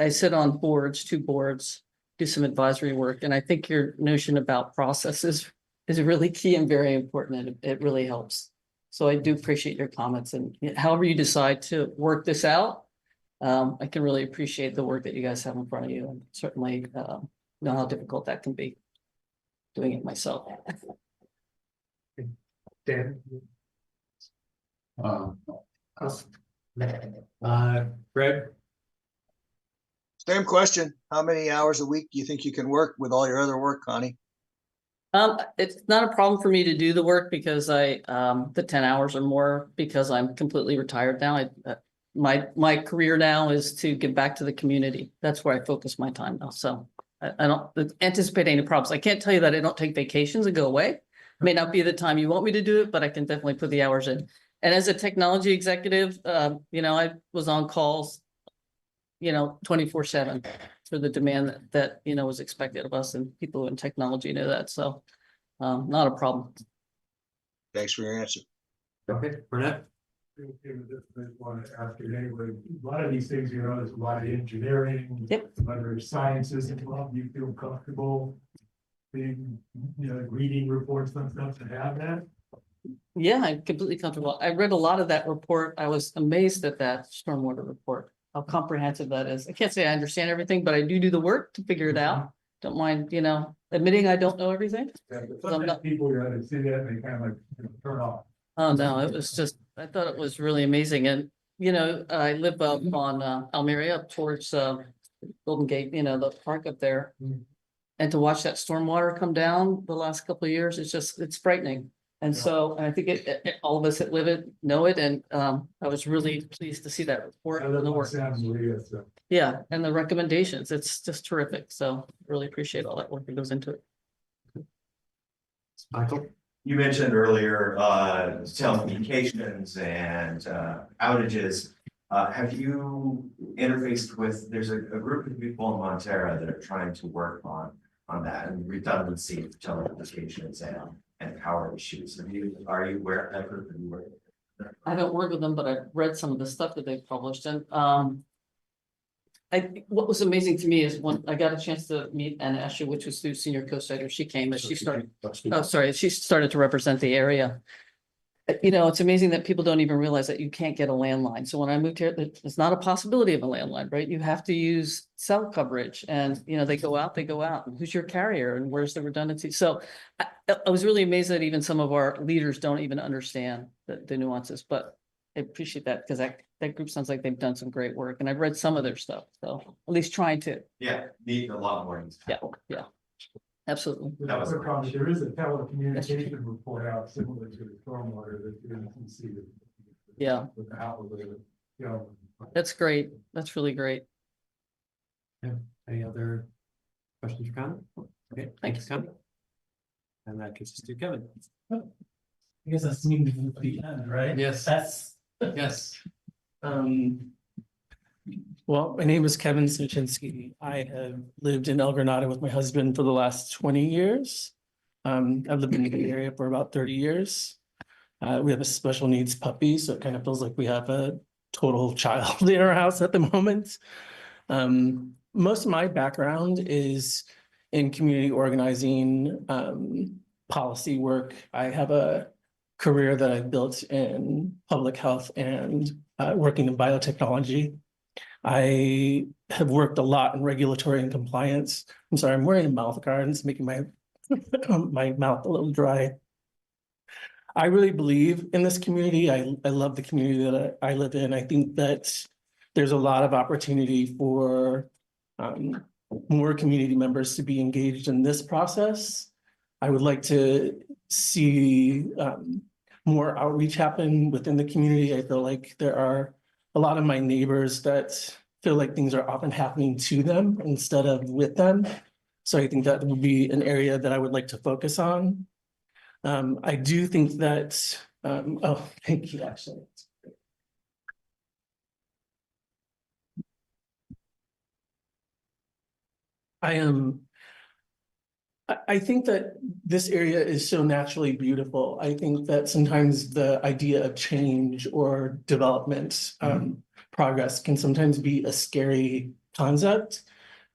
sit on two boards, do some advisory work, and I think your notion about processes is really key and very important, and it really helps. So I do appreciate your comments, and however you decide to work this out, I can really appreciate the work that you guys have in front of you, and certainly know how difficult that can be doing it myself. Dan? Greg? Same question. How many hours a week do you think you can work with all your other work, Connie? It's not a problem for me to do the work because the 10 hours or more, because I'm completely retired now. My career now is to give back to the community. That's where I focus my time now. So I don't anticipate any problems. I can't tell you that I don't take vacations and go away. It may not be the time you want me to do it, but I can definitely put the hours in. And as a technology executive, I was on calls, 24/7 for the demand that was expected of us, and people in technology know that. So not a problem. Thanks for your answer. Okay, Burnett? I want to ask you anyway, a lot of these things, there's a lot of engineering, Yep. other sciences involved. You feel comfortable you know, reading reports and stuff to have that? Yeah, I'm completely comfortable. I read a lot of that report. I was amazed at that stormwater report, how comprehensive that is. I can't say I understand everything, but I do the work to figure it out. Don't mind, you know, admitting I don't know everything. Yeah, but I'm sometimes not- people are see that and they kind of like, you know, turn off. Oh, no, it was just, I thought it was really amazing. And, you know, I live up on Almeria up towards Golden Gate, you know, the park up there. And to watch that stormwater come down the last couple of years, it's frightening. And so I think all of us that live it know it. And I was really pleased to see that report. I And live the on work. San Maria, so. Yeah, and the recommendations, it's just terrific. So really appreciate all that work that goes into it. Michael? You mentioned earlier, telecommunications and outages. Have you interfaced with, there's a group of people in Montera that are trying to work on that and redundancy of telecommunications and power issues. Are you aware of that group? Have you worked with them? I haven't worked with them, but I've read some of the stuff that they've published and what was amazing to me is when I got a chance to meet Anna Escher, which was through senior co-sider, she came and she started to represent the area. You know, it's amazing that people don't even realize that you can't get a landline. So when I moved here, it's not a possibility of a landline, right? You have to use cell coverage and, you know, they go out. And who's your carrier and where's the redundancy? So I was really amazed that even some of our leaders don't even understand the nuances, but I appreciate that because that group sounds like they've done some great work and I've read some of their stuff. So at least trying to. Yeah, need a lot more. Yeah. Absolutely. There is a telecommunication report out similar to the stormwater that you can see. Yeah. With the outlet, you know. That's great. That's really great. Any other questions or comments? Okay, thanks, Kevin. And that gets us to Kevin. I guess that's me at the end, right? Yes. Yes. Well, my name is Kevin Suchinsky. I have lived in El Granada with my husband for the last 20 years. I've lived in the area for about 30 years. We have a special needs puppy, so it kind of feels like we have a total child in our house at the moment. Most of my background is in community organizing, policy work. I have a career that I've built in public health and working in biotechnology. I have worked a lot in regulatory and compliance. I'm sorry, I'm wearing a mouth guard. It's making my my mouth a little dry. I really believe in this community. I love the community that I live in. I think that there's a lot of opportunity for more community members to be engaged in this process. I would like to see more outreach happen within the community. I feel like there are a lot of my neighbors that feel like things are often happening to them instead of with them. So I think that would be an area that I would like to focus on. I do think that, oh, thank you, actually. I think that this area is so naturally beautiful. I think that sometimes the idea of change or development, progress can sometimes be a scary concept,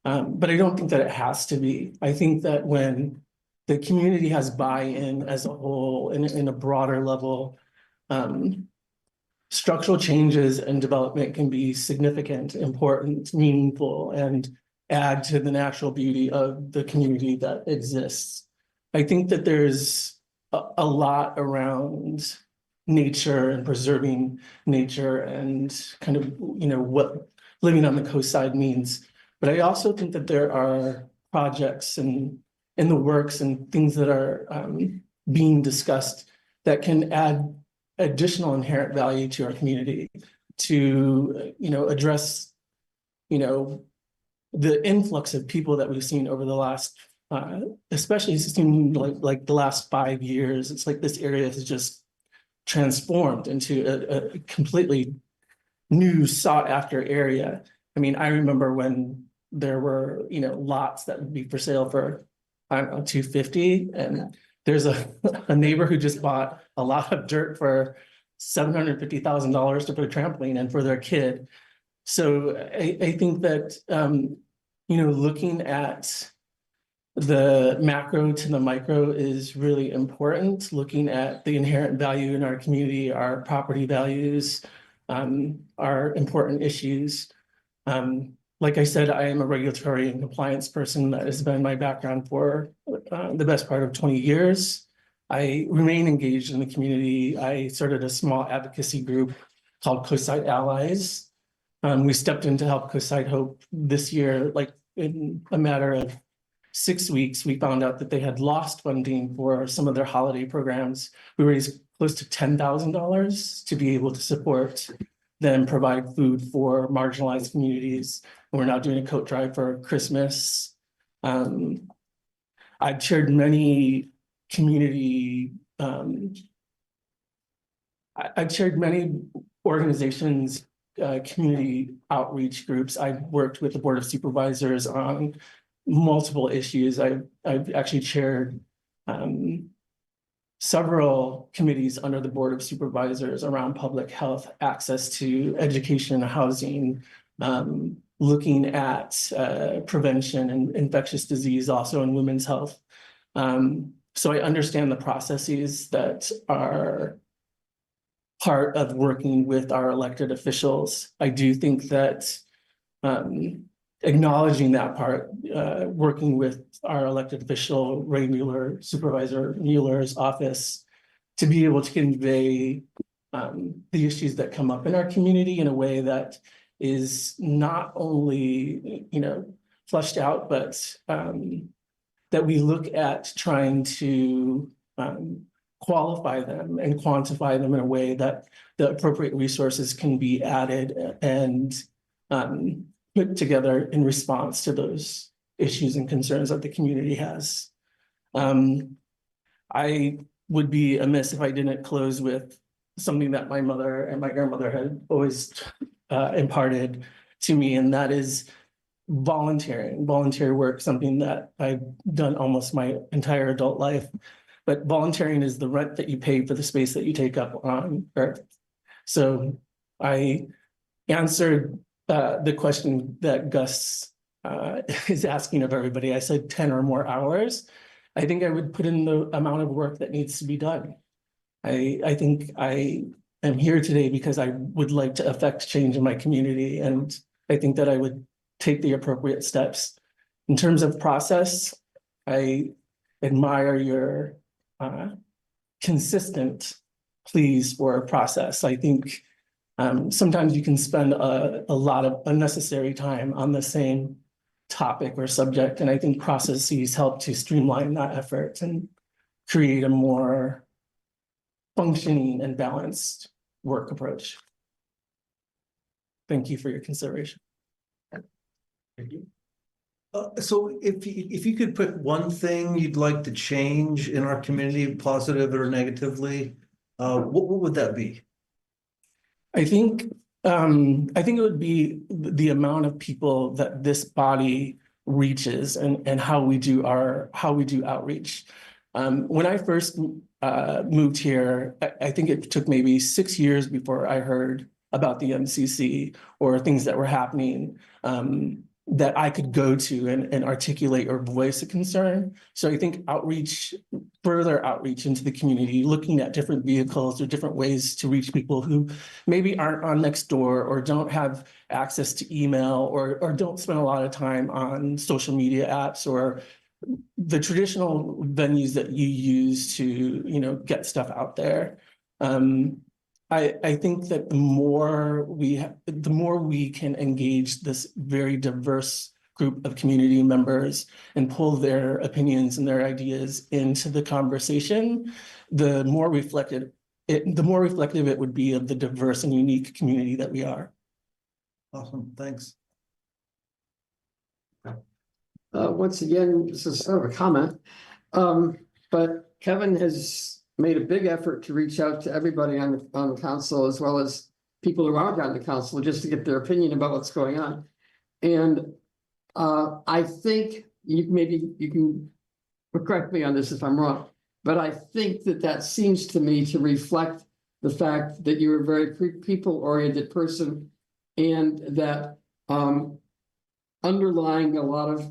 but I don't think that it has to be. I think that when the community has buy-in as a whole in a broader level, structural changes and development can be significant, important, meaningful, and add to the natural beauty of the community that exists. I think that there's a lot around nature and preserving nature and kind of, you know, what living on the coast side means. But I also think that there are projects and in the works and things that are being discussed that can add additional inherent value to our community to, you know, address, you know, the influx of people that we've seen over the last, especially like the last 5 years. It's like this area has just transformed into a completely new sought after area. I mean, I remember when there were, you know, lots that would be for sale for, I don't know, $250, and there's a neighbor who just bought a lot of dirt for $750,000 to put a trampoline in for their kid. So I think that, you know, looking at the macro to the micro is really important, looking at the inherent value in our community, our property values, are important issues. Like I said, I am a regulatory and compliance person. That has been my background for the best part of 20 years. I remain engaged in the community. I started a small advocacy group called Coastside Allies. We stepped in to help Coastside Hope this year, like in a matter of 6 weeks. We found out that they had lost funding for some of their holiday programs. We raised close to $10,000 to be able to support them provide food for marginalized communities. And we're now doing a coat drive for Christmas. I've chaired many community, I've chaired many organizations, community outreach groups. I've worked with the Board of Supervisors on multiple issues. I've actually chaired several committees under the Board of Supervisors around public health, access to education, housing, looking at prevention and infectious disease, also in women's health. So I understand the processes that are part of working with our elected officials. I do think that acknowledging that part, working with our elected official, Ray Mueller, Supervisor Mueller's office, to be able to convey the issues that come up in our community in a way that is not only, flushed out, but that we look at trying to qualify them and quantify them in a way that the appropriate resources can be added and put together in response to those issues and concerns that the community has. I would be amiss if I didn't close with something that my mother and my grandmother had always imparted to me, and that is volunteer work, something that I've done almost my entire adult life. But volunteering is the rent that you pay for the space that you take up on Earth. So I answered the question that Gus is asking of everybody. I said 10 or more hours. I think I would put in the amount of work that needs to be done. I think I am here today because I would like to affect change in my community, and I think that I would take the appropriate steps. In terms of process, I admire your consistent pleas for a process. I think sometimes you can spend a lot of unnecessary time on the same topic or subject, and I think processes help to streamline that effort and create a more functioning and balanced work approach. Thank you for your consideration. Thank you. So if you could put one thing you'd like to change in our community, positive or negatively, what would that be? I think it would be the amount of people that this body reaches and how we do outreach. When I first moved here, I think it took maybe 6 years before I heard about the MCC or things that were happening that I could go to and articulate or voice a concern. So I think further outreach into the community, looking at different vehicles or different ways to reach people who maybe aren't on Nextdoor or don't have access to email or don't spend a lot of time on social media apps or the traditional venues that you use to, get stuff out there. I think that the more we can engage this very diverse group of community members and pull their opinions and their ideas into the conversation, the more reflective it would be of the diverse and unique community that we are. Awesome, thanks. Once again, this is sort of a comment, but Kevin has made a big effort to reach out to everybody on the council, as well as people who aren't on the council, just to get their opinion about what's going on. And I think maybe you can correct me on this if I'm wrong, but I think that seems to me to reflect the fact that you're a very people-oriented person, and that underlying a lot of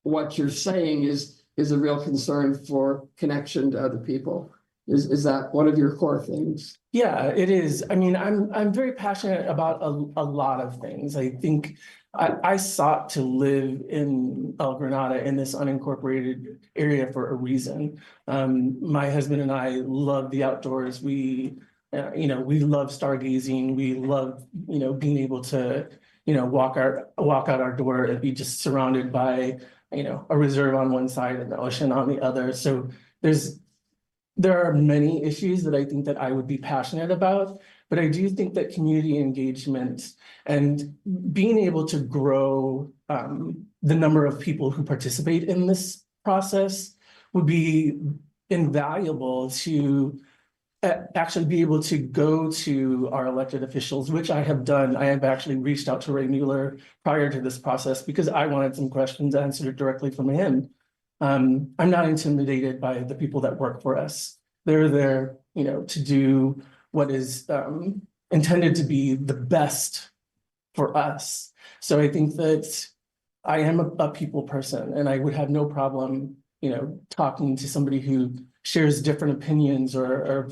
what you're saying is a real concern for connection to other people. Is that one of your core things? Yeah, it is. I mean, I'm very passionate about a lot of things. I think I sought to live in El Granada in this unincorporated area for a reason. My husband and I love the outdoors. We love stargazing. We love, being able to, walk out our door and be just surrounded by, a reserve on one side and the ocean on the other. So there are many issues that I think that I would be passionate about, but I do think that community engagement and being able to grow the number of people who participate in this process would be invaluable to actually be able to go to our elected officials, which I have done. I have actually reached out to Ray Mueller prior to this process because I wanted some questions answered directly from him. I'm not intimidated by the people that work for us. They're there, to do what is intended to be the best for us. So I think that I am a people person, and I would have no problem, talking to somebody who shares different opinions or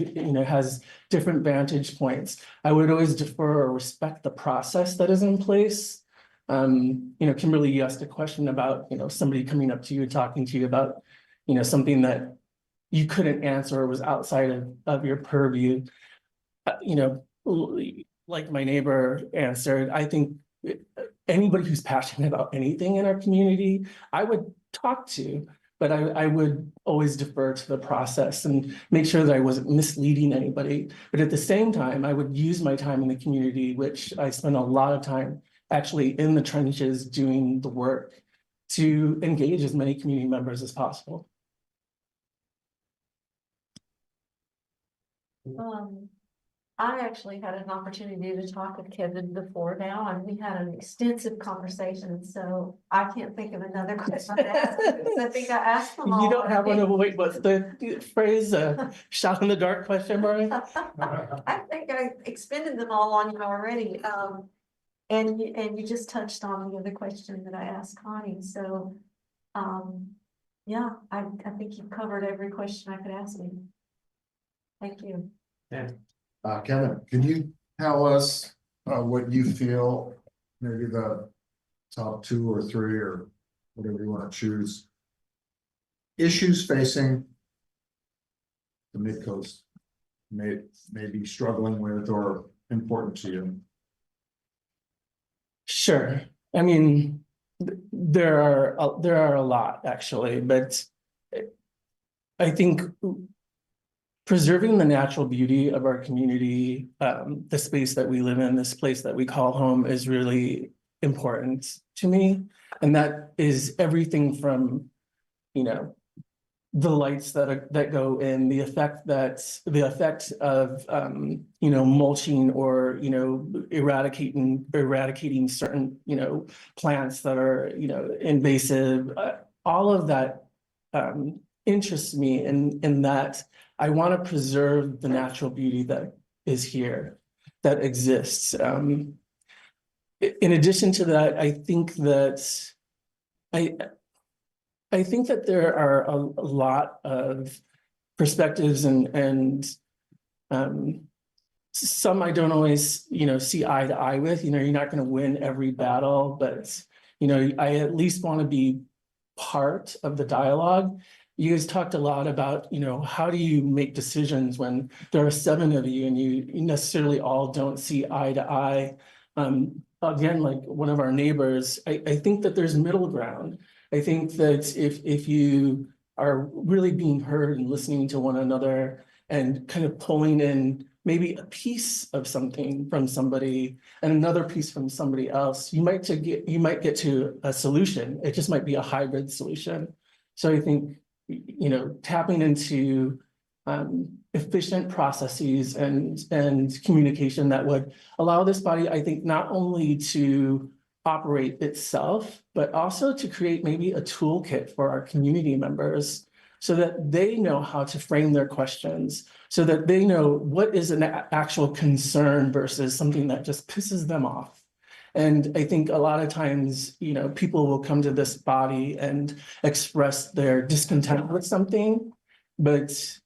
has different vantage points. I would always defer or respect the process that is in place. Kimberly, you asked a question about, somebody coming up to you, talking to you about, something that you couldn't answer or was outside of your purview. Like my neighbor answered, I think anybody who's passionate about anything in our community, I would talk to, but I would always defer to the process and make sure that I wasn't misleading anybody. But at the same time, I would use my time in the community, which I spend a lot of time actually in the trenches doing the work, to engage as many community members as possible. I actually had an opportunity to talk with Kevin before now, and we had an extensive conversation, so I can't think of another question to ask him, because I think I asked them all. You don't have one of, wait, what's the phrase, shot in the dark question, Brian? I think I expended them all on you already. And you just touched on the other question that I asked Connie, so, yeah, I think you've covered every question I could ask you. Thank you. Yeah. Kevin, can you tell us what you feel, maybe the top 2 or 3 or whatever you want to choose, issues facing the Midcoast may be struggling with or important to you? Sure. I mean, there are a lot actually, but I think preserving the natural beauty of our community, the space that we live in, this place that we call home, is really important to me. And that is everything from, the lights that go in, the effect of mulching or eradicating certain plants that are invasive. All of that interests me in that I want to preserve the natural beauty that is here, that exists. In addition to that, I think that there are a lot of perspectives and some I don't always, see eye to eye with. You're not going to win every battle, but, I at least want to be part of the dialogue. You guys talked a lot about, how do you make decisions when there are 7 of you and you necessarily all don't see eye to eye. Again, like one of our neighbors, I think that there's middle ground. I think that if you are really being heard and listening to one another and kind of pulling in maybe a piece of something from somebody and another piece from somebody else, you might get to a solution. It just might be a hybrid solution. So I think, tapping into efficient processes and communication that would allow this body, I think, not only to operate itself, but also to create maybe a toolkit for our community members so that they know how to frame their questions, so that they know what is an actual concern versus something that just pisses them off. And I think a lot of times, you know, people will come to this body and express their discontent with something, but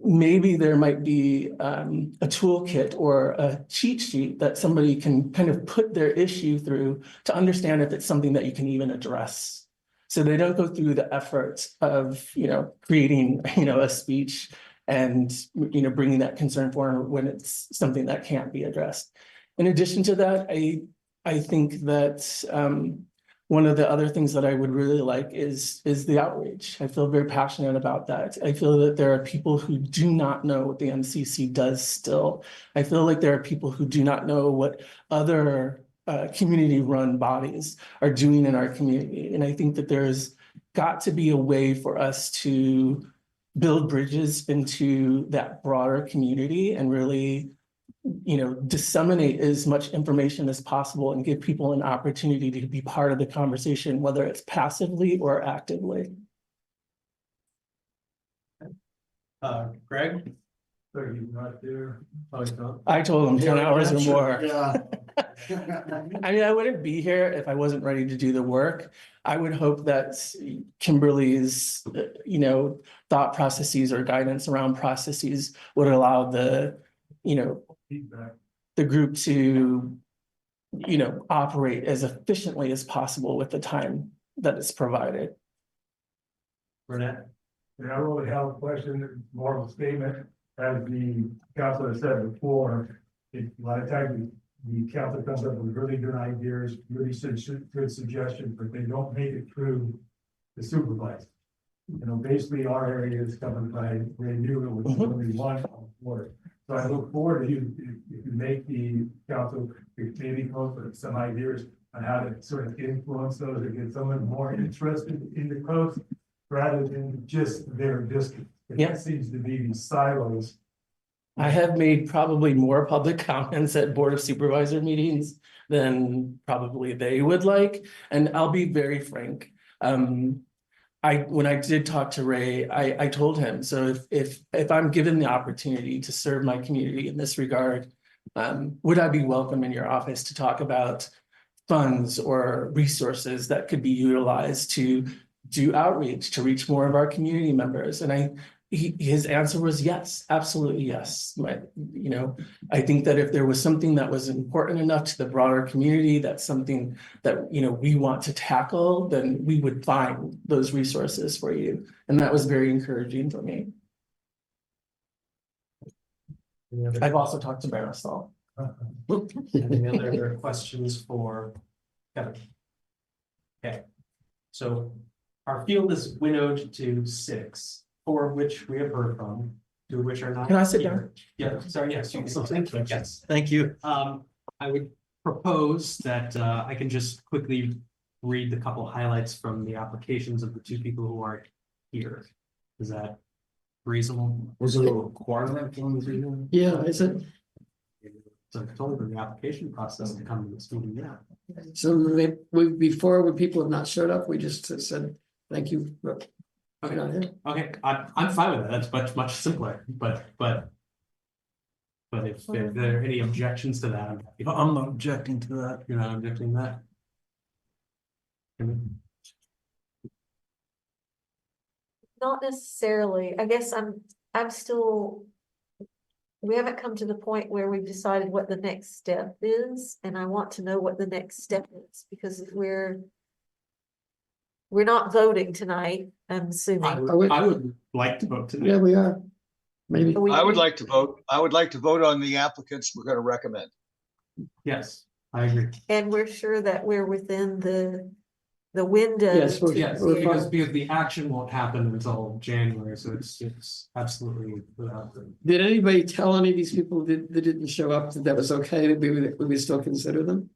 maybe there might be a toolkit or a cheat sheet that somebody can kind of put their issue through to understand if it's something that you can even address. So they don't go through the effort of, you know, creating, you know, a speech and, you know, bringing that concern forward when it's something that can't be addressed. In addition to that, I think that one of the other things that I would really like is the outreach. I feel very passionate about that. I feel that there are people who do not know what the MCC does still. I feel like there are people who do not know what other community-run bodies are doing in our community. And I think that there's got to be a way for us to build bridges into that broader community and really, you know, disseminate as much information as possible and give people an opportunity to be part of the conversation, whether it's passively or actively. Greg? Are you not there? Oh, he's not. I told him 10 hours or more. Yeah. I mean, I wouldn't be here if I wasn't ready to do the work. I would hope that Kimberly's, you know, thought processes or guidance around processes would allow the, you know, the group to, you know, operate as efficiently as possible with the time that is provided. Burnett? And I really have a question, more of a statement, as the counselor said before, a lot of times the council comes up with really good ideas, really good suggestions, but they don't make it through the supervisor. You know, basically our area is covered by Ray Newman, which is only one on board. So I look forward to you, if you make the council, maybe come up with some ideas on how to sort of influence those or get someone more interested in the coast rather than just their district. Yeah. It seems to be these silos. I have made probably more public comments at Board of Supervisor meetings than probably they would like, and I'll be very frank. When I did talk to Ray, I told him, so if I'm given the opportunity to serve my community in this regard, would I be welcome in your office to talk about funds or resources that could be utilized to do outreach, to reach more of our community members? And his answer was yes, absolutely yes. You know, I think that if there was something that was important enough to the broader community, that's something that, you know, we want to tackle, then we would find those resources for you. And that was very encouraging for me. I've also talked to Marisol. Any other questions for Kevin? Okay, so our field is winnowed to 6. 4 of which we have heard from, 2 of which are not. Can I sit here. down? Yeah, sorry, yes, you can. Thank you, yes. Thank you. I would propose that I can just quickly read the couple highlights from the applications of the 2 people who aren't here. Is that reasonable? Was it a requirement from the? Yeah, is it? So I told them the application process to come to this meeting, yeah. So before, when people have not showed up, we just said, thank you. Okay, okay, I'm fine with that. That's much simpler, but if there are any objections to that, I'm not objecting to that. You're not objecting to that? Not necessarily. I guess I'm still. We haven't come to the point where we've decided what the next step is, and I want to know what the next step is, because if we're not voting tonight, I'm assuming. I would like to vote tonight. Yeah, we are. Maybe. I would like to vote. I would like to vote on the applicants we're going to recommend. Yes, I agree. And we're sure that we're within the window. Yes, Yes, because the action won't happen until January, so it's absolutely without the. Did anybody tell any of these people that didn't show up that was okay, that we would still consider them?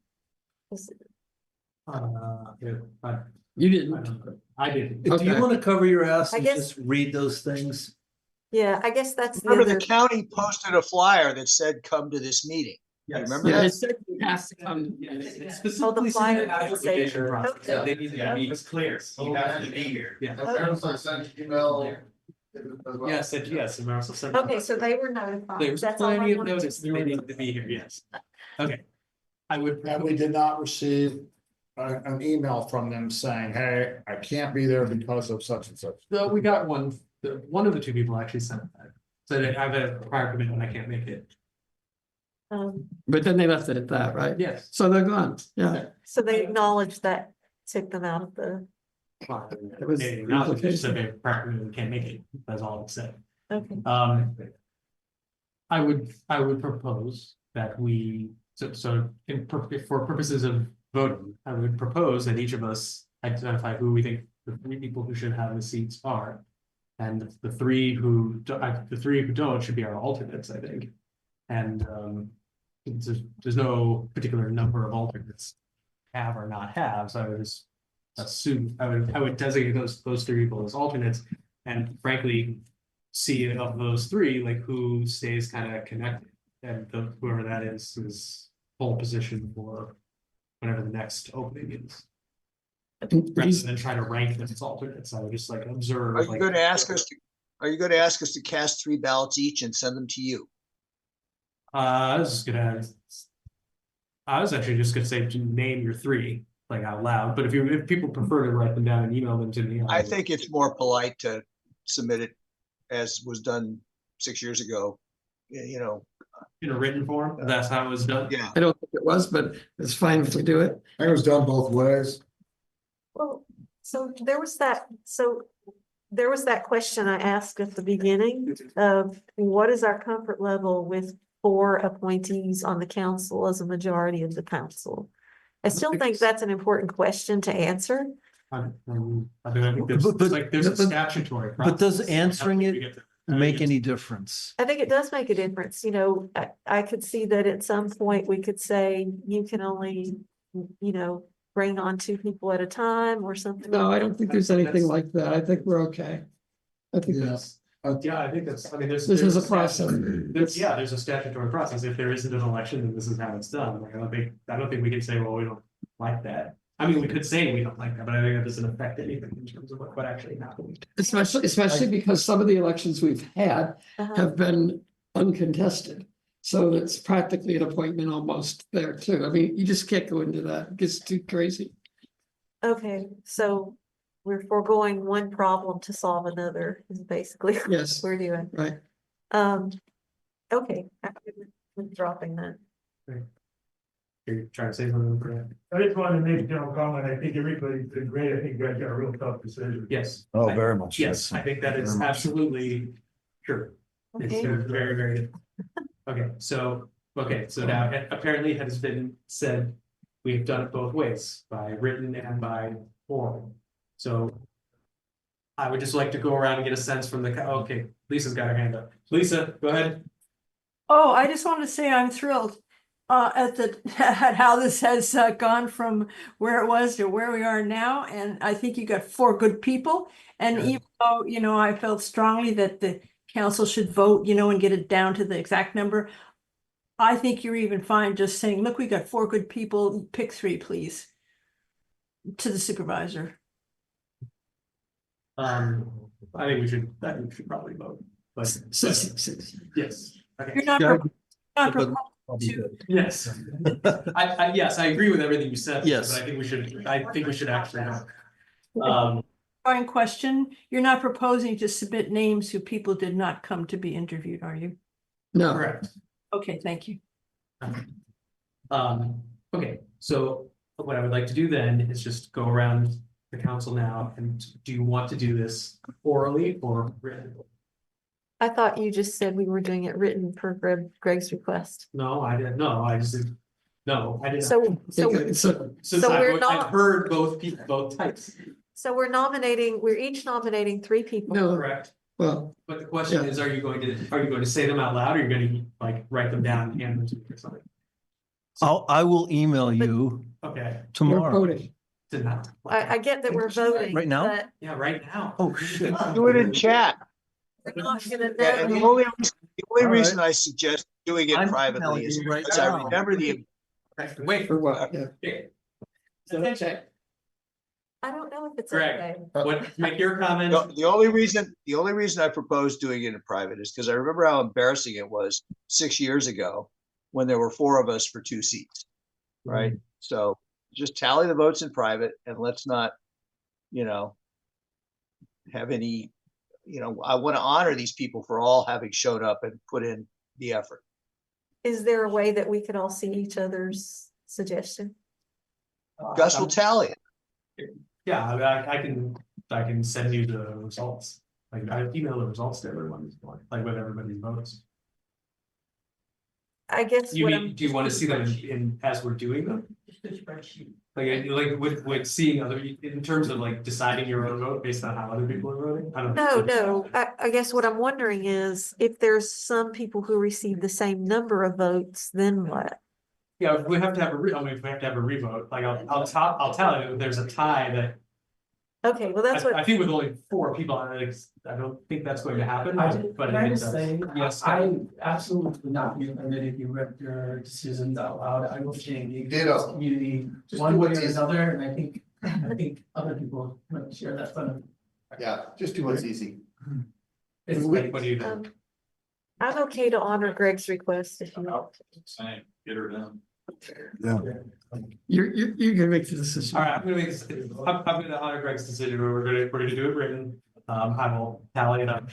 You didn't. I didn't. Do you want to cover your ass I and guess- just read those things? Yeah, I guess that's the Remember, the other. county posted a flyer that said, "Come to this meeting." You remember Yeah, that? it said it has to come. Oh, the flyer doesn't say- Application process. Okay. They need to be clear. You have to be here. Yeah. Marisol sent an email as well. Yes, yes, and Marisol sent. Okay, so they were notified. There's That's all I plenty of wanted to notice they need to be here, yes. Okay. I would. And we did not receive an email from them saying, hey, I can't be there because of such and such. So we got one, one of the two people actually sent that. So they have a prior commitment, I can't make it. But then they left it at that, right? Yes. So they're gone, yeah. So they acknowledged that, took them out of the, It was- They acknowledged it, so they prior commitment can't make it, that's all it said. okay. I would propose that we, for purposes of voting, I would propose that each of us identify who we think the three people who should have the seats are. And the three who don't should be our alternates, I think. And there's no particular number of alternates have or not have, so I would just assume, I would designate those three people as alternates. And frankly, see of those three, like who stays kind of connected, and whoever that is pole position for whenever the next opening is. Rather than try to rank them as alternates, I would just like observe. Are you going to ask us to? Are you going to ask us to cast 3 ballots each and send them to you? I was actually just gonna say to name your three like out loud, but if people prefer to write them down and email them to me, I think it's more polite to submit it as was done 6 years ago. You know, in a written form. That's how it was done. Yeah. I don't think it was, but it's fine if we do it. I think it was done both ways. Well, so there was that question I asked at the beginning of what is our comfort level with 4 appointees on the council as a majority of the council? I still think that's an important question to answer. I mean, I think there's, But- like, there's a statutory. But does process. answering We it get to- make any difference? I think it does make a difference, you know, I could see that at some point we could say you can only, you know, bring on 2 people at a time or something. No, I don't think there's anything like that. I think we're okay. I think that's, Yeah, I think that's, I mean, this is a process. There's a statutory process. If there isn't an election, then this is how it's done. Like, I don't think we can say, well, we don't like that. I mean, we could say we don't like that, but I think that doesn't affect anything in terms of what actually happened. Especially because some of the elections we've had have been uncontested. So it's practically an appointment almost there too. I mean, you just can't go into that. It gets too crazy. Okay, so we're foregoing one problem to solve another is basically Yes. what we're doing. Right. Okay, I'm dropping that. You're trying to say something for that? I just wanted to make a general comment. I think everybody's been great. I think you guys got a real tough decision. Yes. Oh, very much. Yes, I think that is Very much. absolutely true. It's Okay. very, very. Okay, so now apparently it has been said, we've done it both ways, by written and by oral. So I would just like to go around and get a sense from okay, Lisa's got her hand up. Lisa, go ahead. Oh, I just want to say I'm thrilled at how this has gone from where it was to where we are now. And I think you got 4 good people. And even though, you know, I felt strongly that the council should vote, you know, and get it down to the exact number, I think you're even fine just saying, look, we got 4 good people, pick 3, please, to the supervisor. I think we should probably vote, but yes. Okay. You're not proposing to. Yes. Yes, I agree with everything you said. Yes. But I think we should actually. Fine question. You're not proposing to submit names who people did not come to be interviewed, are you? No. Correct. Okay, thank you. Okay, so what I would like to do then is just go around the council now, and do you want to do this orally or written? I thought you just said we were doing it written per Greg's request. No, I didn't. No, I just didn't. No, I didn't. So we're not. I've heard both types. So we're each nominating 3 people. No. Correct. Well, But the question is, are you going to say them out loud, or are you going to like write them down and hand them to me or something? I will email you Okay. tomorrow. I get that we're voting. Right now? but Yeah, right now. Oh, shit. Do it in chat. We're not gonna Yeah, and the know. only reason I suggest doing it I'm privately telling is you right because I now. remember the. Wait for what? Yeah. I don't know if it's Greg, okay. what, make your comment. The only reason I proposed doing it in private is because I remember how embarrassing it was 6 years ago when there were 4 of us for 2 seats. right? So just tally the votes in private and let's not, you know, have any, you know, I want to honor these people for all having showed up and put in the effort. Is there a way that we could all see each other's suggestion? Gus will tally it. Yeah, I mean, I can send you the results. Like I email the results to everyone, like with everybody's votes. I guess Do you what mean, do you want to see them in as we're doing them? Like with seeing other, in terms of like deciding your own vote based on how other people are voting? I don't know. No, I guess what I'm wondering is if there's some people who receive the same number of votes, then what? Yeah, if we have to have I mean, if we have to have a revote, like I'll tell you, if there's a tie that. Okay, well, that's what. I think with only 4 people, I don't think that's going to happen, but Can I it just does. say, Yes. I absolutely would not be offended if you read your decisions out loud. I will change Ditto. community Just one do way what's or easy. another, and I think other people might share that fun. Yeah, just do what's easy. It's What late. do you think? I'm okay to honor Greg's request if you want. Same, get her done. Yeah. You're gonna make the decision. All right, I'm gonna make this, I'm gonna honor Greg's decision, we're gonna do it written, I will tally it up.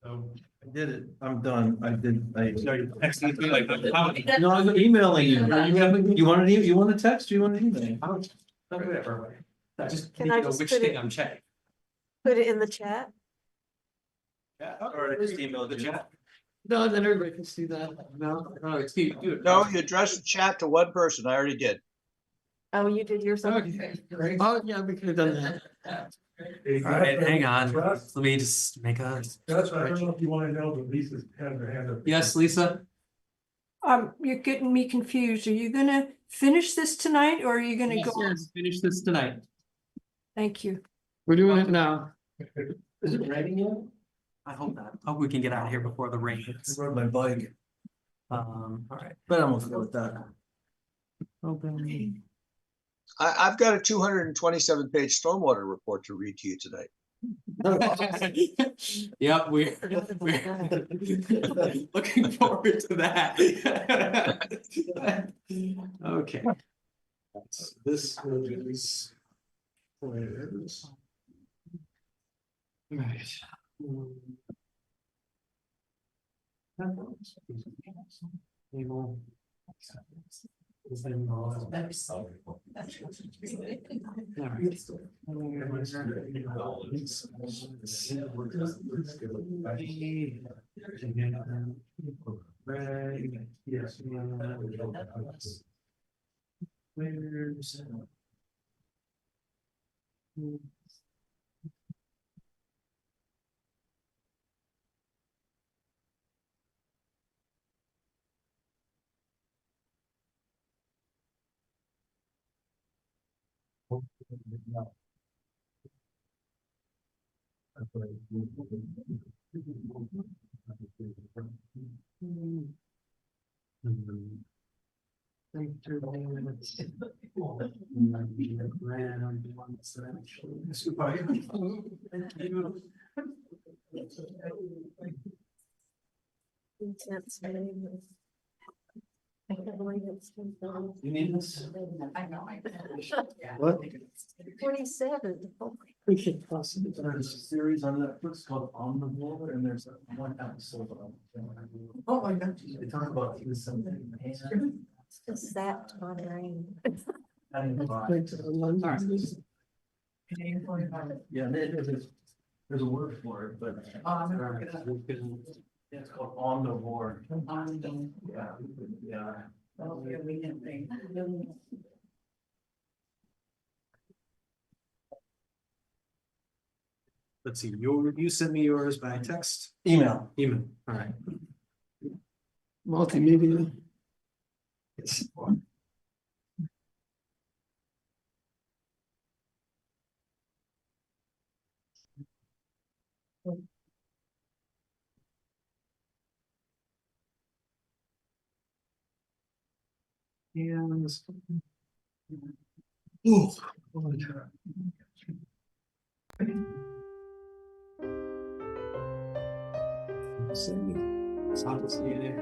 So. I did it. I'm done. I did. So you text me like, how many? No, I'm emailing you. Are you emailing me? You want you want a text or you want an email? Whatever. I just Can need I to know just which put thing it- I'm checking. Put it in the chat. Yeah, Or just email the you. chat. No, then everybody can see that. No, it's do it. No, you address the chat to one person. I already did. Oh, you did yours. Okay, great. Oh, yeah, we could have done that. All right, hang on, let me just make a. That's right. I don't know if you want to know, but Lisa's had her hand up. Yes, Lisa? You're getting me confused. Are you gonna finish this tonight or are you gonna go? Yes, finish this tonight. Thank you. We're doing it now. Is it raining yet? I hope not. Hope we can get out of here before the rain hits. I rode my bike, All right. but I'm okay with that. Open. I've got a 227-page stormwater report to read to you tonight. Yep, we're looking forward to that. Okay. This is. Right. Table. Intense meeting. I can't believe it's. You need this? I know. What? 27. We should possibly. There's a series on Netflix called On the Wall, and there's one episode on. Oh, my God. They talk about something. It's just that on rain. Yeah, there's a word for it, but. It's called On the Board. Yeah, yeah. Let's see, you send me yours by text? Email. Email, all right. Multimedia. Yes. And. Ooh. See you there.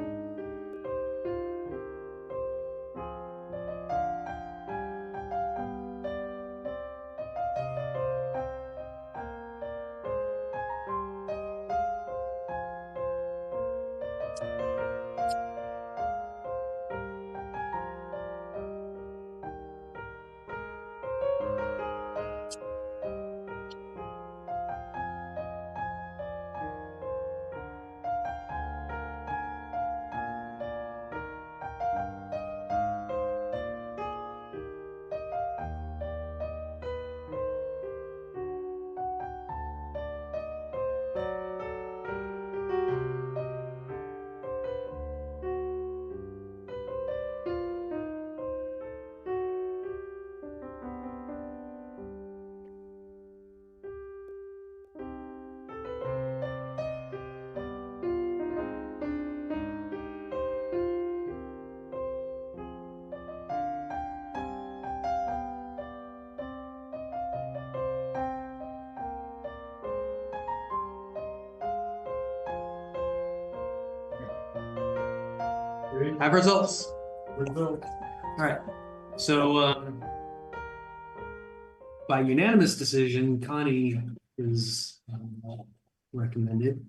have results. All right, so by unanimous decision, Connie is recommended.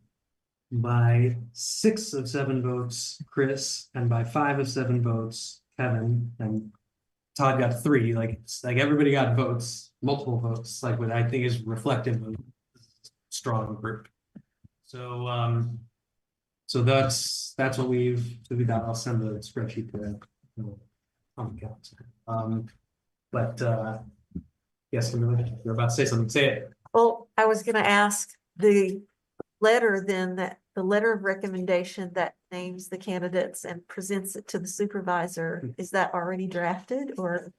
By 6 of 7 votes, Chris, and by 5 of 7 votes, Kevin, and Todd got 3. Like it's like everybody got votes, multiple votes, like what I think is reflective of a strong group. So so that's what we've done. I'll send the spreadsheet to on the council. But yes, you're about to say something. Say it. Well, I was gonna ask the letter then, that the letter of recommendation that names the candidates and presents it to the supervisor, is that already drafted or?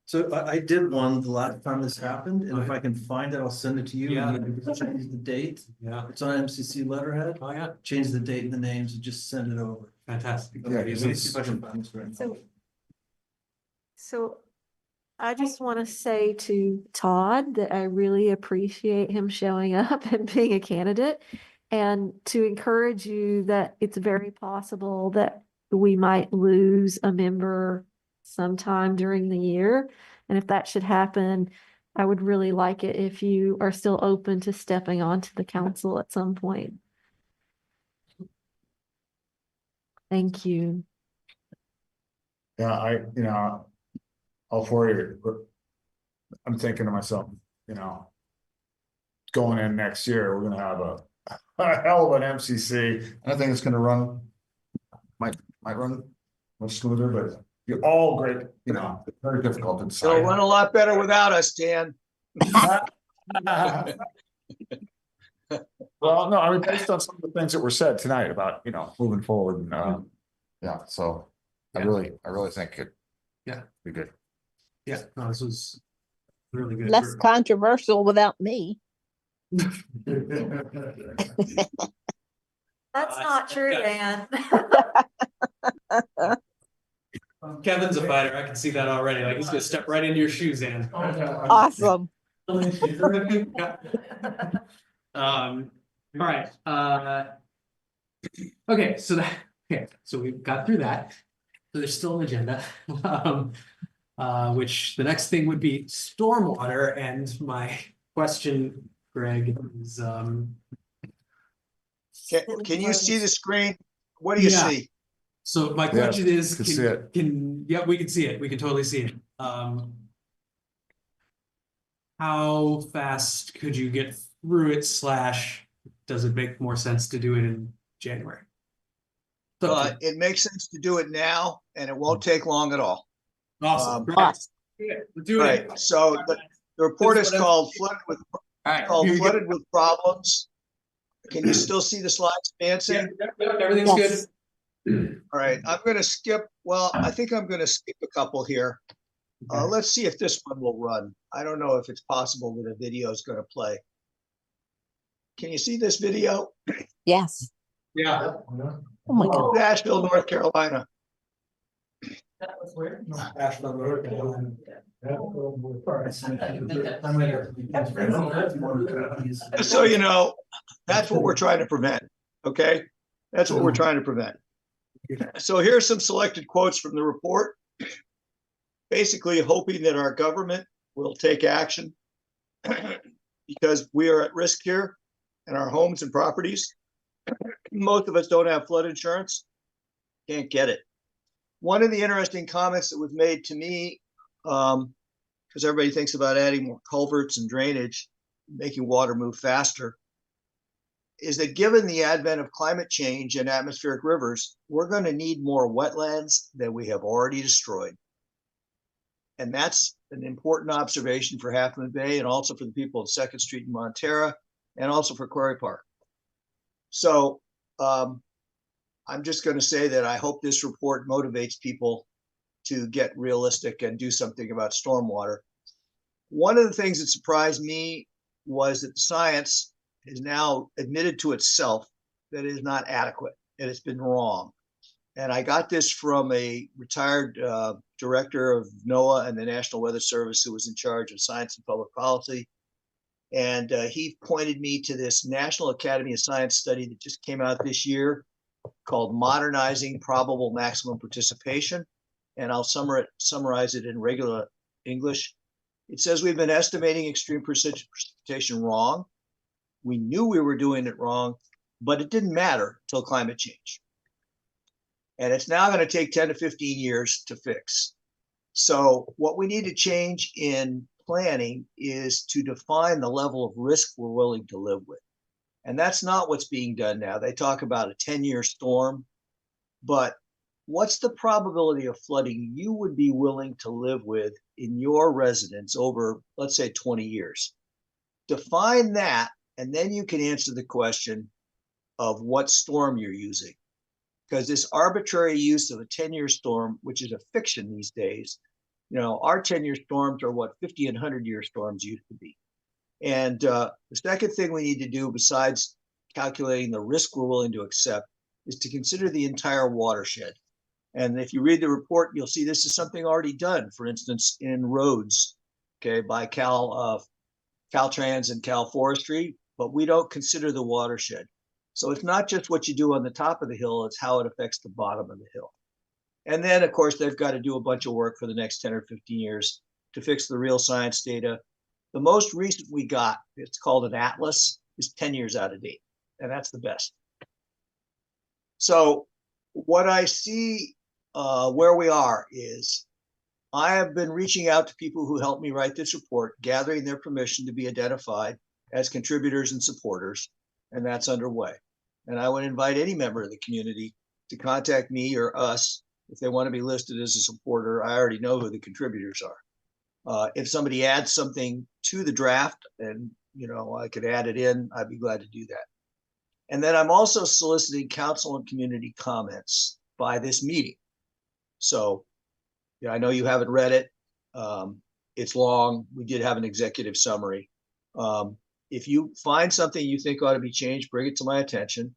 So I did one the last time this happened, and if I can find it, I'll send it to you. Yeah. And you can change the date. Yeah. It's on MCC letterhead. Oh, yeah. Change the date and the names and just send it over. Fantastic. Okay, let me see if I can find this right now. So I just want to say to Todd that I really appreciate him showing up and being a candidate, and to encourage you that it's very possible that we might lose a member sometime during the year. And if that should happen, I would really like it if you are still open to stepping onto the council at some point. Thank you. Yeah, all 4 of you, I'm thinking to myself, going in next year, we're gonna have a hell of an MCC. I think it's gonna might run much smoother, but you're all great, very difficult to decide. It'll run a lot better without us, Dan. Well, no, I mean, based on some of the things that were said tonight about, moving forward and, yeah, so I really think it. Yeah. Be good. Yeah, no, this was really good. Less controversial without me. That's not true, Dan. Kevin's a fighter. I can see that already. Like he's gonna step right into your shoes, Ann. Awesome. All right. Okay, so we got through that. So there's still an agenda. Which the next thing would be stormwater, and my question, Greg, is Can you see the screen? What do you see? So my question is, can see it. Yeah, we can see it. We can totally see it. How fast could you get through it, / does it make more sense to do it in January? It makes sense to do it now, and it won't take long at all. Awesome. We're doing it. So the report is called Flooded with Problems. Can you still see the slides advancing? Yeah, everything's good. All right, I'm going to skip. Well, I think I'm going to skip a couple here. Let's see if this one will run. I don't know if it's possible that a video is going to play. Can you see this video? Yes. Yeah. Oh my God. Nashville, North Carolina. That was weird. So, that's what we're trying to prevent. Okay. That's what we're trying to prevent. So here's some selected quotes from the report. Basically hoping that our government will take action because we are at risk here in our homes and properties. Most of us don't have flood insurance. Can't get it. One of the interesting comments that was made to me, because everybody thinks about adding more culverts and drainage, making water move faster, is that given the advent of climate change and atmospheric rivers, we're going to need more wetlands than we have already destroyed. And that's an important observation for Half Moon Bay and also for the people of 2nd Street in Montera and also for Quarry Park. So I'm just going to say that I hope this report motivates people to get realistic and do something about stormwater. One of the things that surprised me was that science is now admitted to itself that it is not adequate and it's been wrong. And I got this from a retired director of NOAA and the National Weather Service who was in charge of science and public policy. And he pointed me to this National Academy of Science study that just came out this year called Modernizing Probable Maximum Participation. And I'll summarize it in regular English. It says we've been estimating extreme precipitation wrong. We knew we were doing it wrong, but it didn't matter until climate change. And it's now going to take 10 to 15 years to fix. So what we need to change in planning is to define the level of risk we're willing to live with. And that's not what's being done now. They talk about a 10-year storm, but what's the probability of flooding you would be willing to live with in your residence over, let's say, 20 years? Define that, and then you can answer the question of what storm you're using. Because this arbitrary use of a 10-year storm, which is a fiction these days, our 10-year storms are what 50 and 100-year storms used to be. And the second thing we need to do, besides calculating the risk we're willing to accept, is to consider the entire watershed. And if you read the report, you'll see this is something already done, for instance, in roads, okay, by Caltrans and Cal Forestry, but we don't consider the watershed. So it's not just what you do on the top of the hill, it's how it affects the bottom of the hill. And then, of course, they've got to do a bunch of work for the next 10 or 15 years to fix the real science data. The most recent we got, it's called an atlas, is 10 years out of date, and that's the best. So what I see where we are is I have been reaching out to people who helped me write this report, gathering their permission to be identified as contributors and supporters, and that's underway. And I would invite any member of the community to contact me or us if they want to be listed as a supporter. I already know who the contributors are. If somebody adds something to the draft and I could add it in, I'd be glad to do that. And then I'm also soliciting council and community comments by this meeting. So I know you haven't read it. It's long. We did have an executive summary. If you find something you think ought to be changed, bring it to my attention.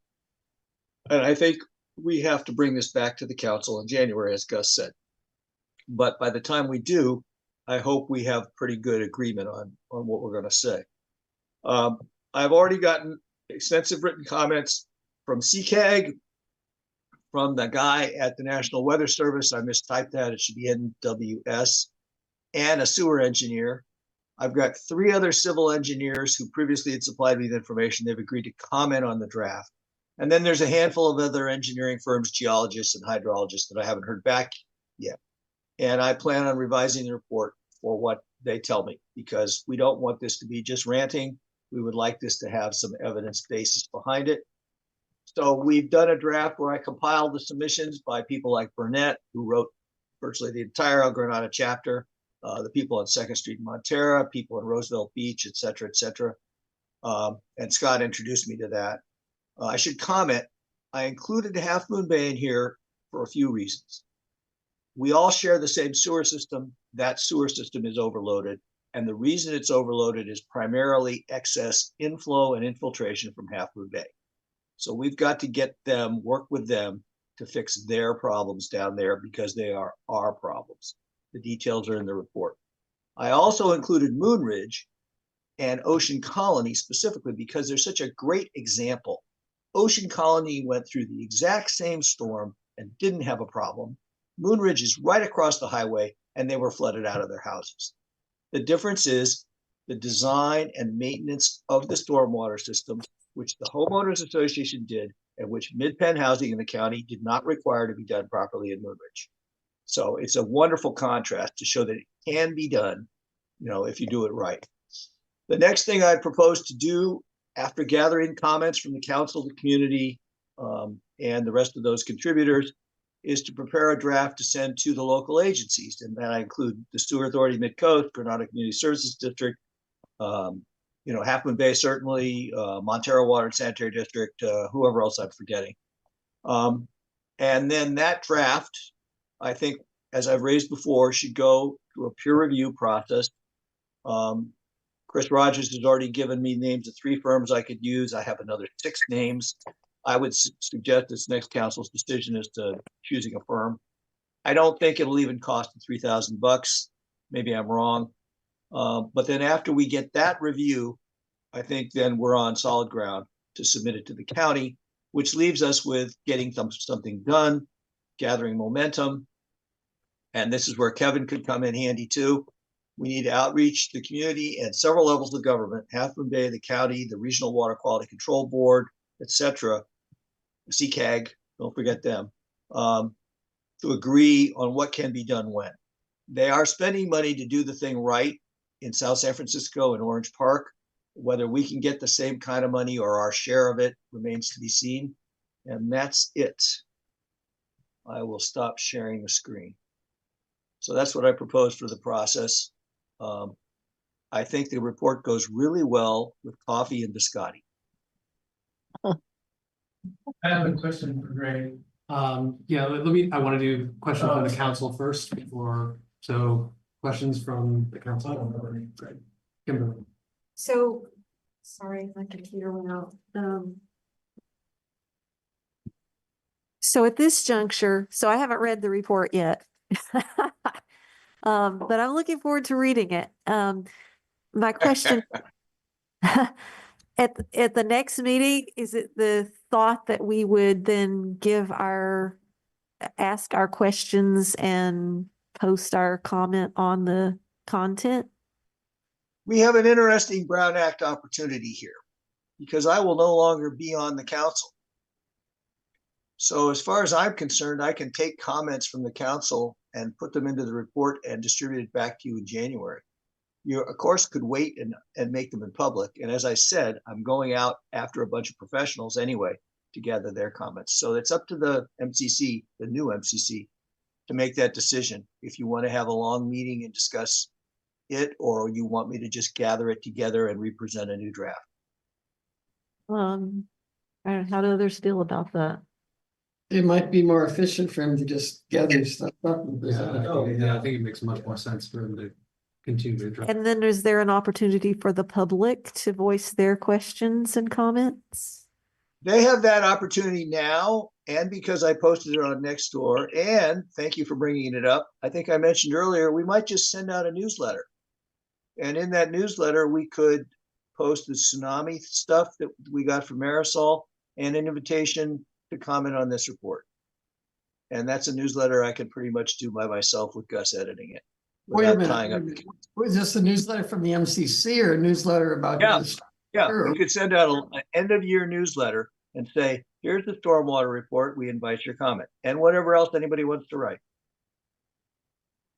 And I think we have to bring this back to the council in January, as Gus said. But by the time we do, I hope we have pretty good agreement on what we're going to say. I've already gotten extensive written comments from CCAG, from the guy at the National Weather Service. I mistyped that. It should be NWS, and a sewer engineer. I've got 3 other civil engineers who previously had supplied me the information. They've agreed to comment on the draft. And then there's a handful of other engineering firms, geologists and hydrologists that I haven't heard back yet. And I plan on revising the report for what they tell me, because we don't want this to be just ranting. We would like this to have some evidence basis behind it. So we've done a draft where I compiled the submissions by people like Burnett, who wrote virtually the entire El Granada chapter, the people on 2nd Street in Montera, people in Roosevelt Beach, et cetera, et cetera. And Scott introduced me to that. I should comment, I included Half Moon Bay in here for a few reasons. We all share the same sewer system. That sewer system is overloaded. And the reason it's overloaded is primarily excess inflow and infiltration from Half Moon Bay. So we've got to work with them to fix their problems down there, because they are our problems. The details are in the report. I also included Moon Ridge and Ocean Colony specifically because they're such a great example. Ocean Colony went through the exact same storm and didn't have a problem. Moon Ridge is right across the highway, and they were flooded out of their houses. The difference is the design and maintenance of the stormwater system, which the Homeowners Association did, and which Mid-Penn Housing in the county did not require to be done properly in Moon Ridge. So it's a wonderful contrast to show that it can be done, if you do it right. The next thing I propose to do, after gathering comments from the council, the community, and the rest of those contributors, is to prepare a draft to send to the local agencies. And that I include the Sewer Authority Midcoast, Granada Community Services District, Half Moon Bay, certainly, Montero Water and Sanitary District, whoever else I'm forgetting. And then that draft, I think, as I've raised before, should go through a peer review process. Chris Rogers has already given me names of 3 firms I could use. I have another 6 names. I would suggest this next council's decision is to choosing a firm. I don't think it'll even cost $3,000. Maybe I'm wrong. But then after we get that review, I think then we're on solid ground to submit it to the county. which leaves us with getting something done, gathering momentum. And this is where Kevin could come in handy too. We need to outreach the community at several levels of government, Half Moon Bay, the county, the Regional Water Quality Control Board, etc. CCAG, don't forget them, to agree on what can be done when. They are spending money to do the thing right in South San Francisco and Orange Park. Whether we can get the same kind of money or our share of it remains to be seen. And that's it. I will stop sharing the screen. So that's what I propose for the process. I think the report goes really well with coffee and biscotti. I have a question for Greg. Yeah, I want to do questions from the council first before, so questions from the council. Greg. Kimberly. So, sorry, my computer went out. So at this juncture, so I haven't read the report yet. But I'm looking forward to reading it. My question at the next meeting, is it the thought that we would then ask our questions and post our comment on the content? We have an interesting Brown Act opportunity here because I will no longer be on the council. So as far as I'm concerned, I can take comments from the council and put them into the report and distribute it back to you in January. You, of course, could wait and make them in public. And as I said, I'm going out after a bunch of professionals anyway to gather their comments. So it's up to the MCC, the new MCC, to make that decision. If you want to have a long meeting and discuss it, or you want me to just gather it together and represent a new draft. How do others feel about that? It might be more efficient for him to just gather stuff up. I think it makes much more sense for him to continue to address. And then is there an opportunity for the public to voice their questions and comments? They have that opportunity now, and because I posted it on Nextdoor, and thank you for bringing it up. I think I mentioned earlier, we might just send out a newsletter. And in that newsletter, we could post the tsunami stuff that we got from Marisol and an invitation to comment on this report. And that's a newsletter I can pretty much do by myself with Gus editing it. Wait a Tying up minute. Was this a newsletter from the MCC or a newsletter about? Yeah, we could send out an end of year newsletter and say, here's the stormwater report. We invite your comment and whatever else anybody wants to write.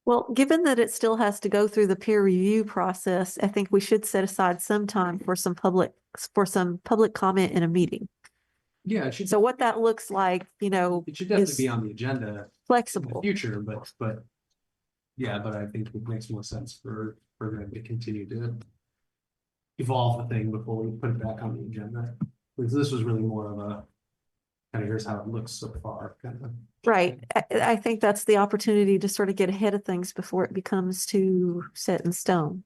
Well, given that it still has to go through the peer review process, I think we should set aside some time for some public comment in a meeting. Yeah, it should. So what that looks like, It should definitely is be on the agenda in the flexible. future, but yeah, but I think it makes more sense for them to continue to evolve the thing before we put it back on the agenda. Because this was really more of a kind of here's how it looks so far kind of. Right. I think that's the opportunity to sort of get ahead of things before it becomes too set in stone.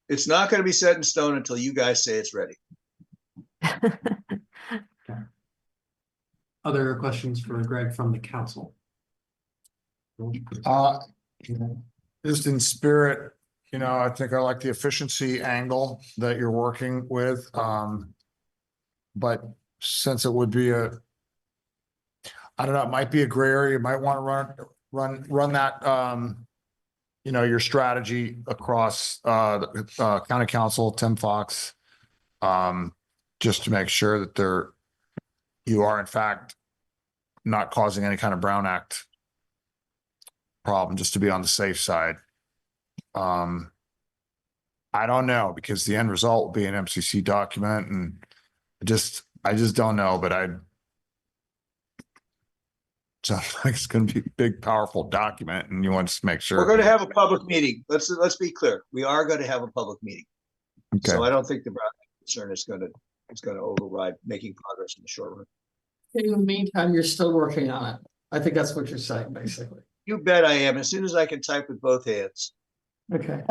It's not going to be set in stone until you guys say it's ready. Other questions for Greg from the council? Just in spirit, I think I like the efficiency angle that you're working with. But since it would be I don't know, it might be a gray area, you might want to run that, your strategy across, the county council, Tim Fox. Just to make sure that you are in fact not causing any kind of Brown Act problem, just to be on the safe side. I don't know, because the end result will be an MCC document, and I just don't know, but sounds like it's going to be a big, powerful document, and you want to make sure. We're going to have a public meeting. Let's be clear. We are going to have a public meeting. Okay. So I don't think the Brown Act concern is going to override making progress in the short run. In the meantime, you're still working on it. I think that's what you're saying, basically. You bet I am. As soon as I can type with both hands. Okay.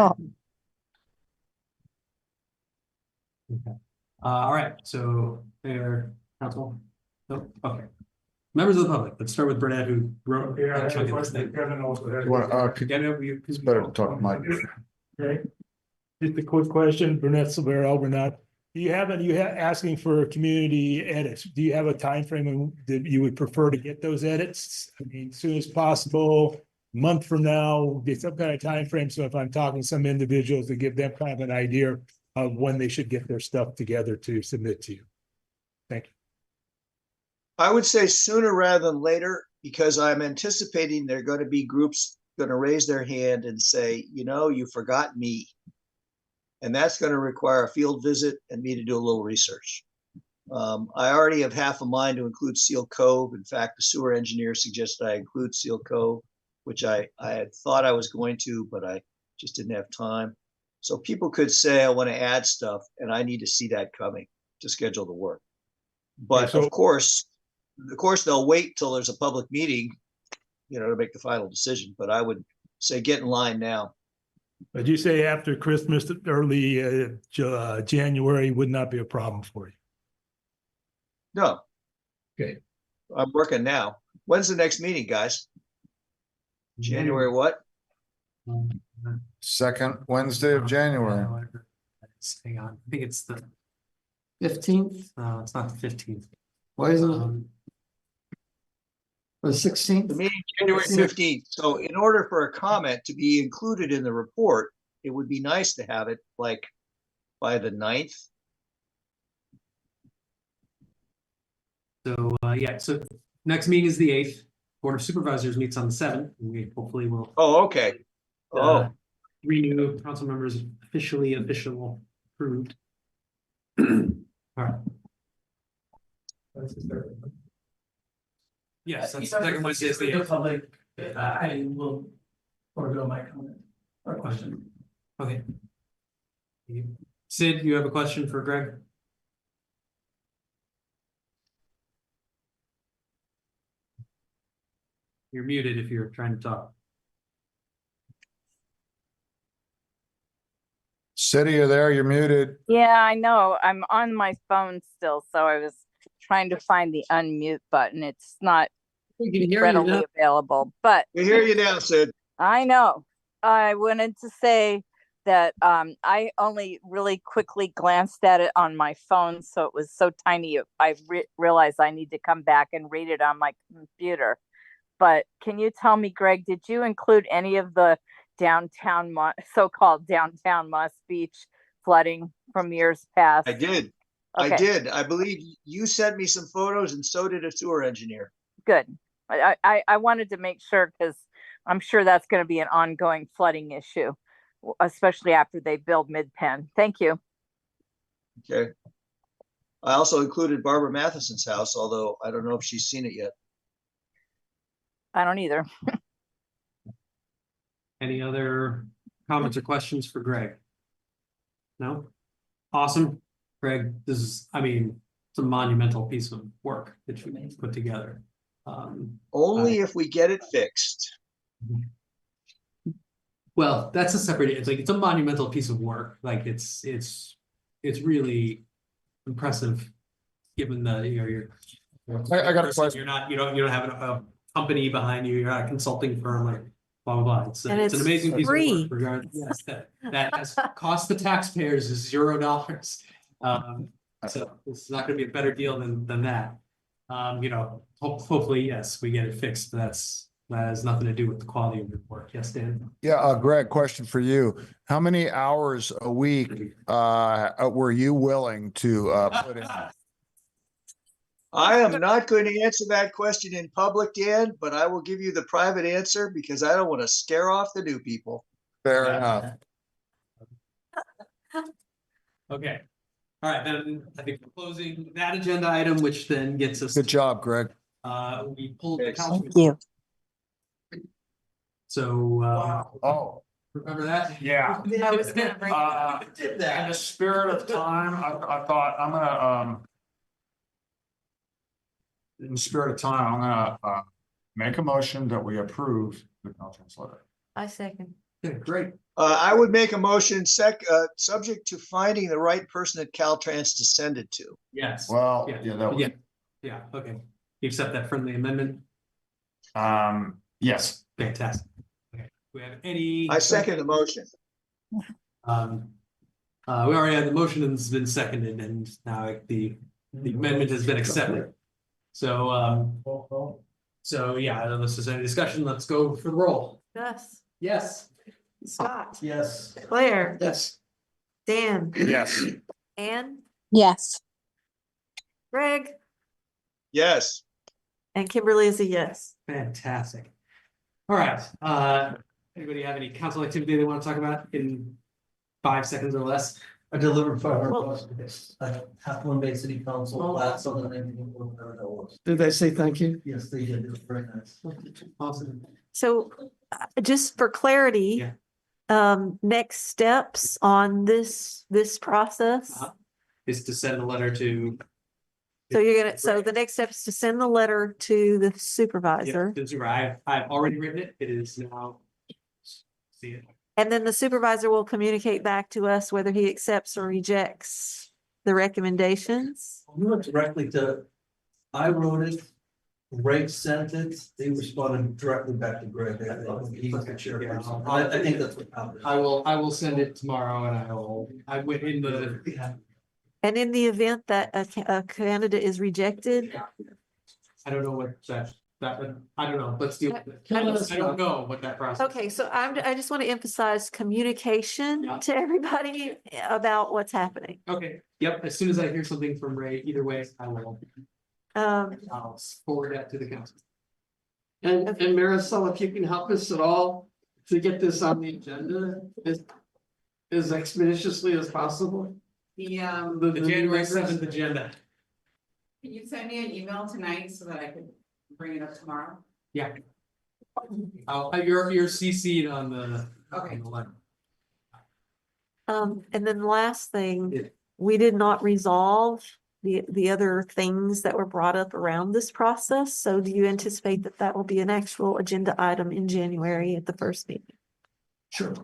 All right, so there, council. Nope. Okay. Members of the public, let's start with Burnett, who wrote. Yeah, I have a question. Kevin also has. Better talk, Mike. Okay. Just a quick question, Burnett Silver, Albernat. you asking for community edits? Do you have a time frame that you would prefer to get those edits? I mean, as soon as possible, month from now, get some kind of time frame. So if I'm talking to some individuals, to give them kind of an idea of when they should get their stuff together to submit to you. Thank you. I would say sooner rather than later, because I'm anticipating there are going to be groups going to raise their hand and say, you know, you forgot me. And that's going to require a field visit and me to do a little research. I already have half a mind to include Seal Cove. In fact, the sewer engineer suggested I include Seal Cove, which I had thought I was going to, but I just didn't have time. So people could say, I want to add stuff, and I need to see that coming to schedule the work. But of course, they'll wait till there's a public meeting, you know, to make the final decision. But I would say get in line now. But you say after Christmas, early January would not be a problem for you? No. Okay. I'm working now. When's the next meeting, guys? January what? Second Wednesday of January. Hang on, I think it's the, 15th. no, it's not the 15th. Why isn't it? The 16th? The meeting January 15th. So in order for a comment to be included in the report, it would be nice to have it like by the 9th. So, yeah, so next meeting is the 8th. Board of Supervisors meets on the 7th, and we hopefully will Oh, okay. Oh, renew council members official approved. All right. Yes, that's the second Wednesday is the 8th. Public, I will forego my comment or question. Okay. Sid, you have a question for Greg? You're muted if you're trying to talk. Sid, you there? You're muted. Yeah, I know. I'm on my phone still, so I was trying to find the unmute button. It's not readily available, but we hear you now, Sid. I know. I wanted to say that I only really quickly glanced at it on my phone, so it was so tiny. I realized I need to come back and read it on my computer. But can you tell me, Greg, did you include any of the downtown, so-called downtown Moss Beach flooding from years past? I did. Okay. I did. I believe you sent me some photos, and so did a sewer engineer. Good. I wanted to make sure, because I'm sure that's going to be an ongoing flooding issue, especially after they build Mid-Penn. Thank you. Okay. I also included Barbara Matheson's house, although I don't know if she's seen it yet. I don't either. Any other comments or questions for Greg? No? Awesome. Greg, this is, I mean, it's a monumental piece of work that you put together. Only if we get it fixed. Well, that's a separate, it's like, it's a monumental piece of work. Like it's really impressive, given the, you know, I got a question. You're not, you don't have a company behind you. You're not a consulting firm, like blah, blah, blah. It's an amazing piece of work regardless. Yes, that has cost the taxpayers $0. So this is not gonna be a better deal than that. You know, hopefully, yes, we get it fixed, but that has nothing to do with the quality of your work. Yes, Dan? Yeah, Greg, question for you. How many hours a week were you willing to put in? I am not going to answer that question in public, Dan, but I will give you the private answer because I don't want to scare off the new people. Fair enough. Okay. All right, then I think we're closing that agenda item, which then gets us. Good job, Greg. We pulled the council. Thank you. So, Oh, remember that? yeah. I was gonna bring. In the spirit of time, I thought I'm gonna, in the spirit of time, I'm gonna make a motion that we approve the Caltrans letter. I second. Okay, great. I would make a motion subject to finding the right person at Caltrans to send it to. Yes. Well, Yeah. that was. Yeah, okay. You accept that friendly amendment? Yes. Fantastic. Okay. Do we have any? I second the motion. We already had the motion and it's been seconded and now the amendment has been accepted. So yeah, unless there's any discussion, let's go for the roll. Gus, Yes. Scott, Yes. Claire, Yes. Dan, Yes. Ann, Yes. Greg, Yes. and Kimberly is a yes. Fantastic. All right, anybody have any council activity they want to talk about in 5 seconds or less? I delivered Well- half one Bay City Council, last on the. Did they say thank you? Yes, they did. It was very nice. Awesome. So just for clarity, next steps on this process. Is to send a letter to. So the next step is to send the letter to the supervisor. I've already written it. It is now. See it. And then the supervisor will communicate back to us whether he accepts or rejects the recommendations. We went directly to, I wrote it, Greg sent it, they responded directly back to Greg. I think that's what happened. I will send it tomorrow and I went in the. And in the event that a candidate is rejected, I don't know what I don't know. Let's deal with it. I I don't know what that process. okay, so I just want to emphasize communication to everybody about what's happening. Okay, yep, as soon as I hear something from Ray, either way, I'll forward that to the council. And Marisol, if you can help us at all to get this on the agenda as expeditiously as possible. The January 7th agenda. Can you send me an email tonight so that I could bring it up tomorrow? Yeah. You're CC'd on the. Okay. on the letter. And then the last thing, we did not resolve the other things that were brought up around this process. So do you anticipate that that will be an actual agenda item in January at the first meeting? Sure.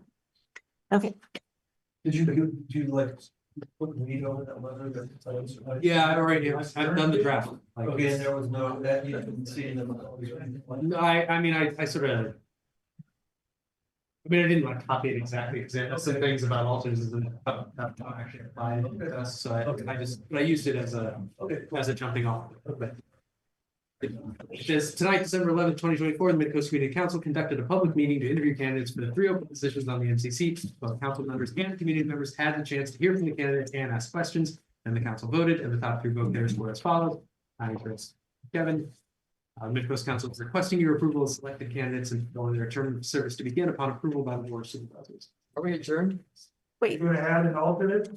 Okay. Did you like put meat over that letter? Yeah, I already have. I've done the draft. Okay, and there was no, that you didn't see in the. No, I mean, I sort of. I mean, I didn't like copy it exactly, because there are some things about alters and actually applied to us, so I used it as a jumping off. It says, tonight, December 11th, 2024, the Midcoast Community Council conducted a public meeting to interview candidates for the 3 open positions on the MCC. Both council members and community members had the chance to hear from the candidates and ask questions, and the council voted, and the top 3 vote there's were as follows. Kevin. Midcoast Council is requesting your approval of selected candidates and for their term of service to begin upon approval by the board of supervisors. Are we adjourned? Wait, You add an alternate?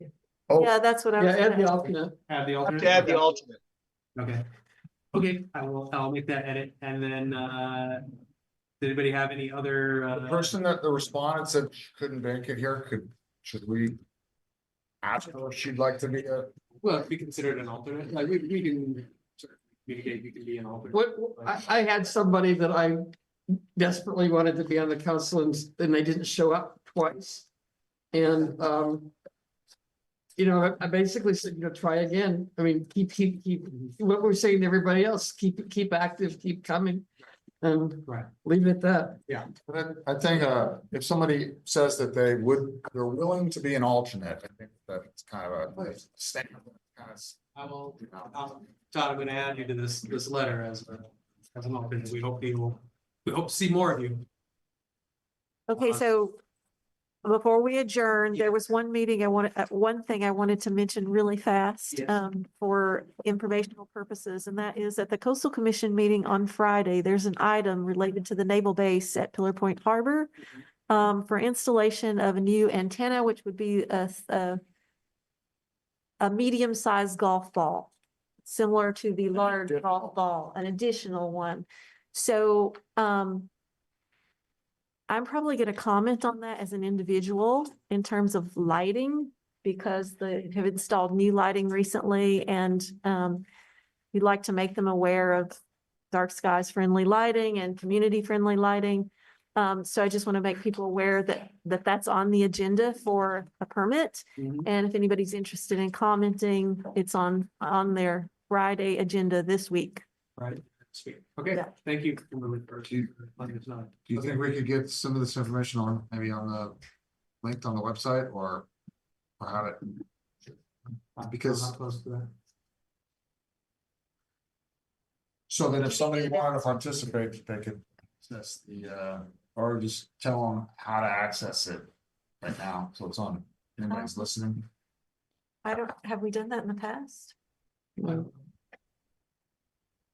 yeah, that's what I was. Yeah, add gonna the ask. alternate. Add the alternate. To add the alternate. Okay. Okay, I'll make that edit and then, does anybody have any other, The person that the respondent said she couldn't make it here, should we ask her if she'd like to be well, be considered an alternate, like we can sort of communicate, you can be an alternate. I had somebody that I desperately wanted to be on the council and they didn't show up twice. And, I basically said, try again. I mean, keep, what we're saying to everybody else, keep active, keep coming. And leave it at that. Yeah. But I think if somebody says that they're willing to be an alternate, I think that's kind of a statement. Todd, I'm gonna add you to this letter as an alternate. We hope to see more of you. Okay, so before we adjourn, there was one thing I wanted to mention really fast, for informational purposes, and that is at the Coastal Commission meeting on Friday, there's an item related to the naval base at Pillar Point Harbor, for installation of a new antenna, which would be a medium-sized golf ball, similar to the large golf ball, an additional one. So, I'm probably going to comment on that as an individual in terms of lighting, because they have installed new lighting recently, and we'd like to make them aware of dark skies friendly lighting and community friendly lighting. So I just want to make people aware that that's on the agenda for a permit. And if anybody's interested in commenting, it's on their Friday agenda this week. Right. Sweet. Okay, thank you. Kimberly, for letting us know. Do you think we could get some of this information linked on the website, or? I have it. Because Not close to that. so that if somebody wanted to participate, they could access the, or just tell them how to access it right now. So it's on, anybody's listening. Have we done that in the past?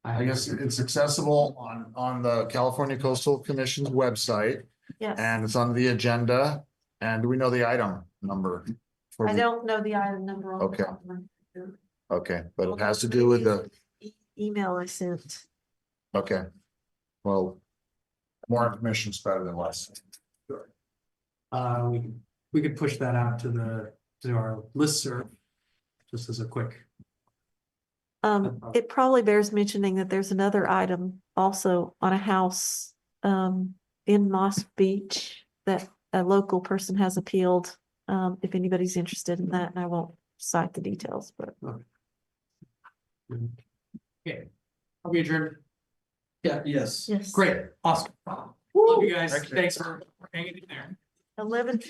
I guess it's accessible on the California Coastal Commission's website Yes. and it's on the agenda. And do we know the item number? for I the- don't know the item number. On the Okay. top of my head. Okay, but it Although has to do with maybe the, Email I sent. okay. Well, more information is better than less. We could push that out to our listserv. Just as a quick. It probably bears mentioning that there's another item also on a house in Moss Beach that a local person has appealed. If anybody's interested in that, and I won't cite the details, but. Okay. Are we adjourned? Yeah, yes. Yes. Great, awesome. Love you guys. Thanks for hanging in there. 11.